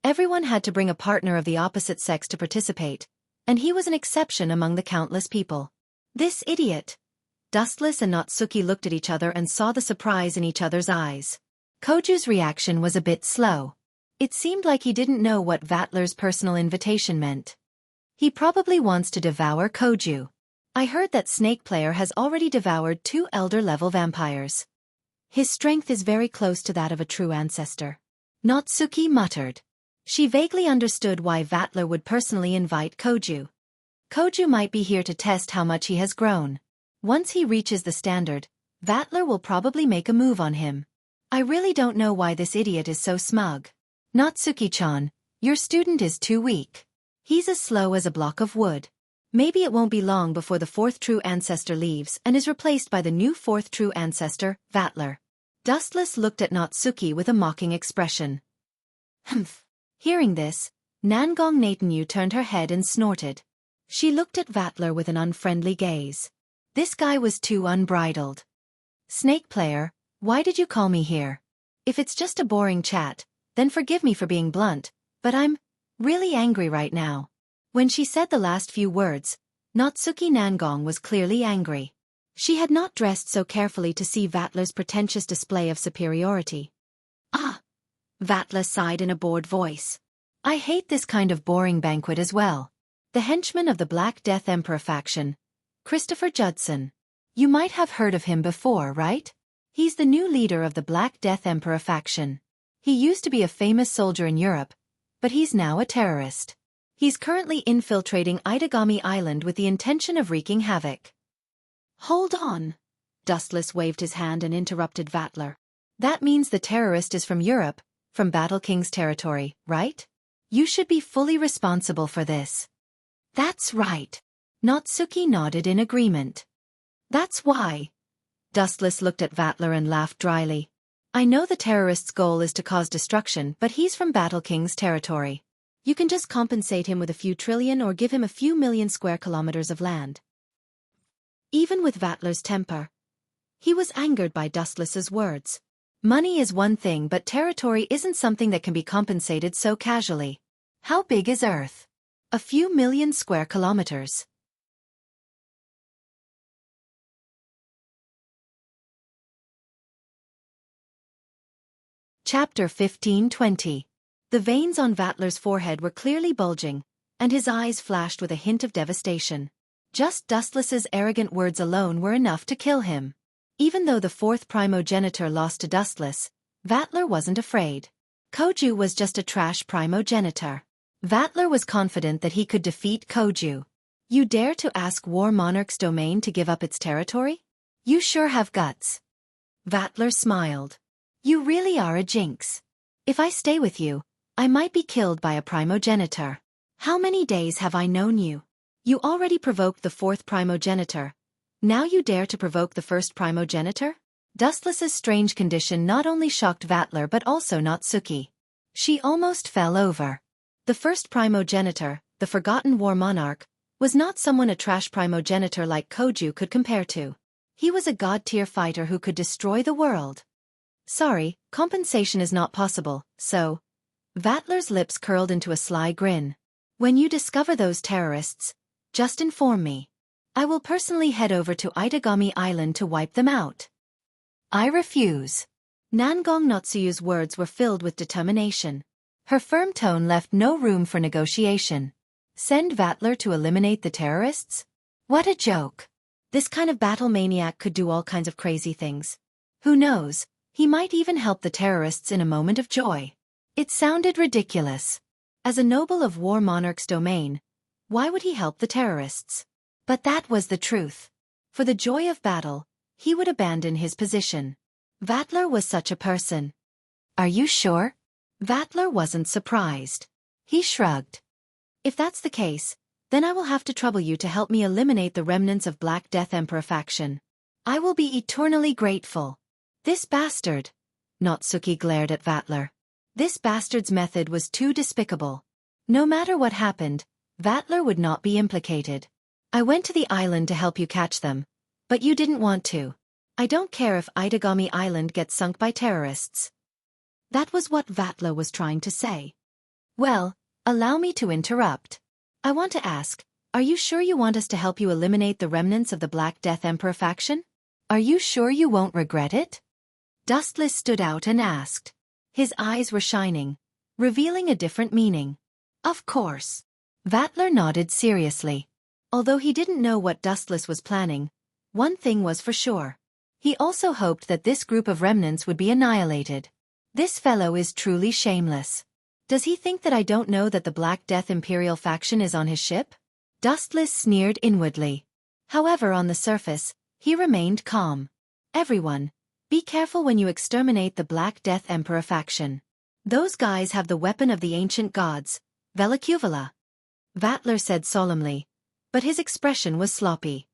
Everyone had to bring a partner of the opposite sex to participate, and he was an exception among the countless people. This idiot! Dustless and Natsuki looked at each other and saw the surprise in each other's eyes. Koju's reaction was a bit slow. It seemed like he didn't know what Vatler's personal invitation meant. He probably wants to devour Koju. I heard that Snake Player has already devoured 2 elder-level vampires. His strength is very close to that of a true ancestor. Natsuki muttered. She vaguely understood why Vatler would personally invite Koju. Koju might be here to test how much he has grown. Once he reaches the standard, Vatler will probably make a move on him. I really don't know why this idiot is so smug. Natsuki-chan, your student is too weak. He's as slow as a block of wood. Maybe it won't be long before the fourth true ancestor leaves and is replaced by the new fourth true ancestor, Vatler. Dustless looked at Natsuki with a mocking expression. Humph. Hearing this, Nangong Natanyu turned her head and snorted. She looked at Vatler with an unfriendly gaze. This guy was too unbridled. Snake Player, why did you call me here? If it's just a boring chat, then forgive me for being blunt, but I'm really angry right now. When she said the last few words, Natsuki Nangong was clearly angry. She had not dressed so carefully to see Vatler's pretentious display of superiority. Ah! Vatler sighed in a bored voice. I hate this kind of boring banquet as well. The henchman of the Black Death Emperor faction, Christopher Judson. You might have heard of him before, right? He's the new leader of the Black Death Emperor faction. He used to be a famous soldier in Europe, but he's now a terrorist. He's currently infiltrating Itagami Island with the intention of wreaking havoc. Hold on. Dustless waved his hand and interrupted Vatler. That means the terrorist is from Europe, from Battle King's territory, right? You should be fully responsible for this. That's right. Natsuki nodded in agreement. That's why. Dustless looked at Vatler and laughed dryly. I know the terrorist's goal is to cause destruction, but he's from Battle King's territory. You can just compensate him with a few trillion or give him a few million square kilometers of land. Even with Vatler's temper, he was angered by Dustless's words. Money is one thing, but territory isn't something that can be compensated so casually. How big is Earth? A few million square kilometers. Chapter 15:20. The veins on Vatler's forehead were clearly bulging, and his eyes flashed with a hint of devastation. Just Dustless's arrogant words alone were enough to kill him. Even though the fourth primogenitor lost to Dustless, Vatler wasn't afraid. Koju was just a trash primogenitor. Vatler was confident that he could defeat Koju. You dare to ask War Monarch's domain to give up its territory? You sure have guts. Vatler smiled. You really are a jinx. If I stay with you, I might be killed by a primogenitor. How many days have I known you? You already provoked the fourth primogenitor. Now you dare to provoke the first primogenitor? Dustless's strange condition not only shocked Vatler but also Natsuki. She almost fell over. The first primogenitor, the forgotten war monarch, was not someone a trash primogenitor like Koju could compare to. He was a god-tier fighter who could destroy the world. Sorry, compensation is not possible, so... Vatler's lips curled into a sly grin. When you discover those terrorists, just inform me. I will personally head over to Itagami Island to wipe them out. I refuse. Nangong Notsuyu's words were filled with determination. Her firm tone left no room for negotiation. Send Vatler to eliminate the terrorists? What a joke. This kind of battle maniac could do all kinds of crazy things. Who knows? He might even help the terrorists in a moment of joy. It sounded ridiculous. As a noble of War Monarch's domain, why would he help the terrorists? But that was the truth. For the joy of battle, he would abandon his position. Vatler was such a person. Are you sure? Vatler wasn't surprised. He shrugged. If that's the case, then I will have to trouble you to help me eliminate the remnants of Black Death Emperor faction. I will be eternally grateful. This bastard. Natsuki glared at Vatler. This bastard's method was too despicable. No matter what happened, Vatler would not be implicated. I went to the island to help you catch them, but you didn't want to. I don't care if Itagami Island gets sunk by terrorists. That was what Vatler was trying to say. Well, allow me to interrupt. I want to ask, are you sure you want us to help you eliminate the remnants of the Black Death Emperor faction? Are you sure you won't regret it? Dustless stood out and asked. His eyes were shining, revealing a different meaning. Of course. Vatler nodded seriously. Although he didn't know what Dustless was planning, one thing was for sure. He also hoped that this group of remnants would be annihilated. This fellow is truly shameless. Does he think that I don't know that the Black Death Imperial faction is on his ship? Dustless sneered inwardly. However, on the surface, he remained calm. Everyone, be careful when you exterminate the Black Death Emperor faction. Those guys have the weapon of the ancient gods, Velikuvala. Vatler said solemnly, but his expression was sloppy.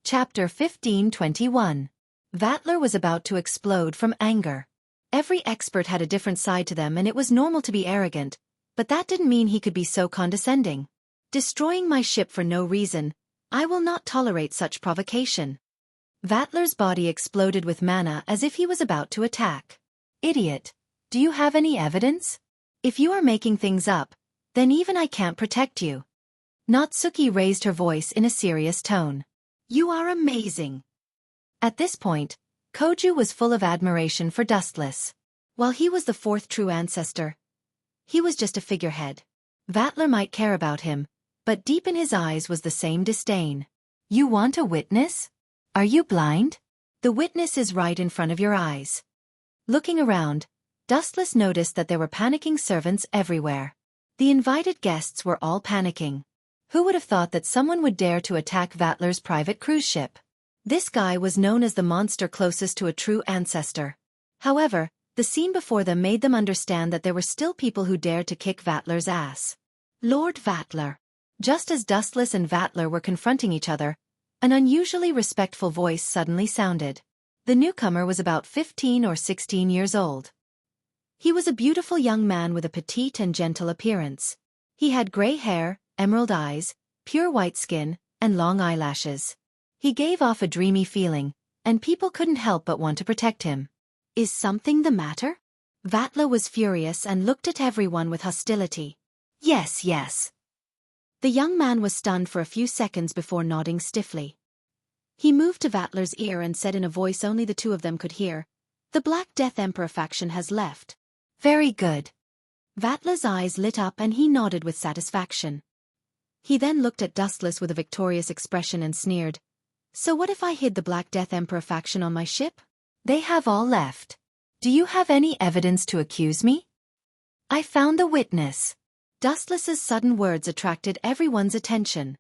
Chapter 15:21. Vatler was about to explode from anger. Every expert had a different side to them and it was normal to be arrogant, but that didn't mean he could be so condescending. Destroying my ship for no reason, I will not tolerate such provocation. Vatler's body exploded with mana as if he was about to attack. Idiot. Do you have any evidence? If you are making things up, then even I can't protect you. Natsuki raised her voice in a serious tone. You are amazing. At this point, Koju was full of admiration for Dustless. While he was the fourth true ancestor, he was just a figurehead. Vatler might care about him, but deep in his eyes was the same disdain. You want a witness? Are you blind? The witness is right in front of your eyes. Looking around, Dustless noticed that there were panicking servants everywhere. The invited guests were all panicking. Who would have thought that someone would dare to attack Vatler's private cruise ship? This guy was known as the monster closest to a true ancestor. However, the scene before them made them understand that there were still people who dared to kick Vatler's ass. Lord Vatler. Just as Dustless and Vatler were confronting each other, an unusually respectful voice suddenly sounded. The newcomer was about 15 or 16 years old. He was a beautiful young man with a petite and gentle appearance. He had gray hair, emerald eyes, pure white skin, and long eyelashes. He gave off a dreamy feeling, and people couldn't help but want to protect him. Is something the matter? Vatla was furious and looked at everyone with hostility. Yes, yes. The young man was stunned for a few seconds before nodding stiffly. He moved to Vatler's ear and said in a voice only the two of them could hear, "The Black Death Emperor faction has left." Very good. Vatla's eyes lit up and he nodded with satisfaction. He then looked at Dustless with a victorious expression and sneered, "So what if I hid the Black Death Emperor faction on my ship?" "They have all left. Do you have any evidence to accuse me?" "I found the witness." Dustless's sudden words attracted everyone's attention.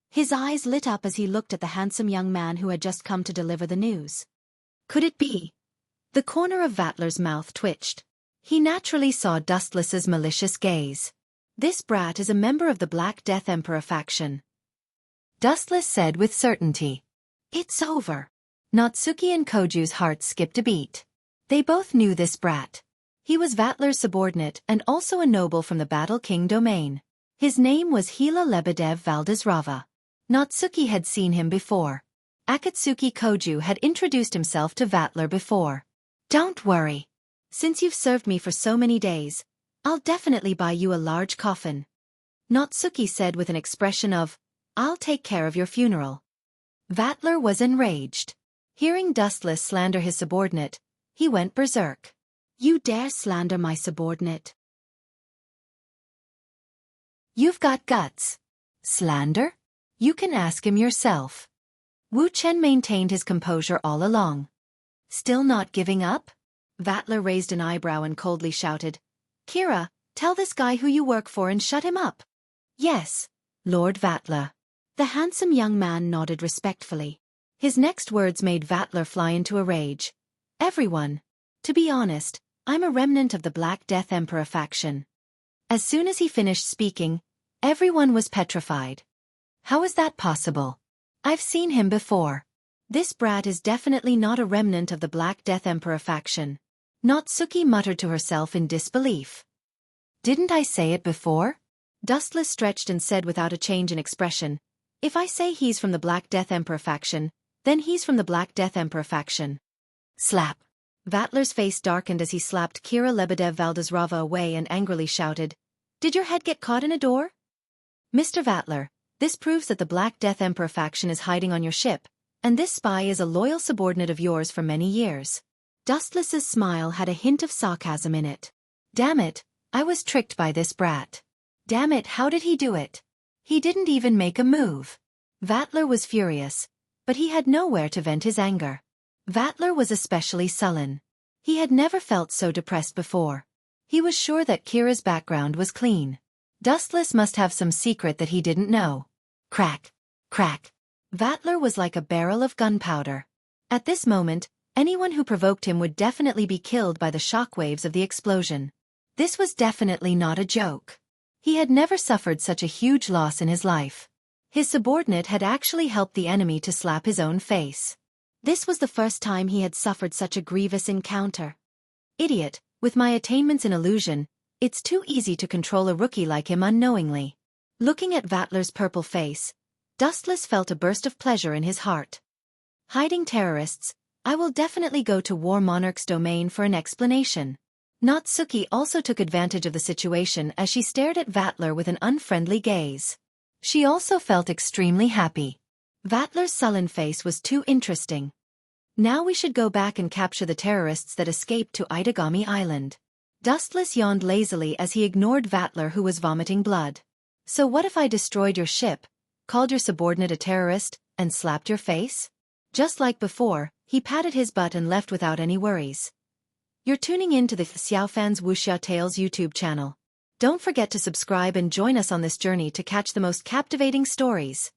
His eyes lit up as he looked at the handsome young man who had just come to deliver the news. Could it be? The corner of Vatler's mouth twitched. He naturally saw Dustless's malicious gaze. "This brat is a member of the Black Death Emperor faction," Dustless said with certainty. "It's over." Natsuki and Koju's hearts skipped a beat. They both knew this brat. He was Vatler's subordinate and also a noble from the Battle King domain. His name was Hila Lebedev Valdezrava. Natsuki had seen him before. Akatsuki Koju had introduced himself to Vatler before. "Don't worry. Since you've served me for so many days, I'll definitely buy you a large coffin," Natsuki said with an expression of, "I'll take care of your funeral." Vatler was enraged. Hearing Dustless slander his subordinate, he went berserk. "You dare slander my subordinate? You've got guts." "Slander? You can ask him yourself." Wu Chen maintained his composure all along. "Still not giving up?" Vatler raised an eyebrow and coldly shouted, "Kira, tell this guy who you work for and shut him up." "Yes, Lord Vatler." The handsome young man nodded respectfully. His next words made Vatler fly into a rage. "Everyone. To be honest, I'm a remnant of the Black Death Emperor faction." As soon as he finished speaking, everyone was petrified. "How is that possible? I've seen him before. This brat is definitely not a remnant of the Black Death Emperor faction." Natsuki muttered to herself in disbelief. "Didn't I say it before?" Dustless stretched and said without a change in expression, "If I say he's from the Black Death Emperor faction, then he's from the Black Death Emperor faction." Slap. Vatler's face darkened as he slapped Kira Lebedev Valdezrava away and angrily shouted, "Did your head get caught in a door?" "Mr. Vatler, this proves that the Black Death Emperor faction is hiding on your ship, and this spy is a loyal subordinate of yours for many years." Dustless's smile had a hint of sarcasm in it. "Damn it, I was tricked by this brat. Damn it, how did he do it? He didn't even make a move." Vatler was furious, but he had nowhere to vent his anger. Vatler was especially sullen. He had never felt so depressed before. He was sure that Kira's background was clean. Dustless must have some secret that he didn't know. Crack, crack. Vatler was like a barrel of gunpowder. At this moment, anyone who provoked him would definitely be killed by the shockwaves of the explosion. This was definitely not a joke. He had never suffered such a huge loss in his life. His subordinate had actually helped the enemy to slap his own face. This was the first time he had suffered such a grievous encounter. Idiot, with my attainments in illusion, it's too easy to control a rookie like him unknowingly. Looking at Vatler's purple face, Dustless felt a burst of pleasure in his heart. Hiding terrorists, I will definitely go to War Monarch's domain for an explanation. Natsuki also took advantage of the situation as she stared at Vatler with an unfriendly gaze. She also felt extremely happy. Vatler's sullen face was too interesting. Now we should go back and capture the terrorists that escaped to Itagami Island. Dustless yawned lazily as he ignored Vatler, who was vomiting blood. "So what if I destroyed your ship, called your subordinate a terrorist, and slapped your face?" Just like before, he patted his butt and left without any worries. You're tuning in to the Xiaofan's Wuxia Tales YouTube channel. Don't forget to subscribe and join us on this journey to catch the most captivating stories.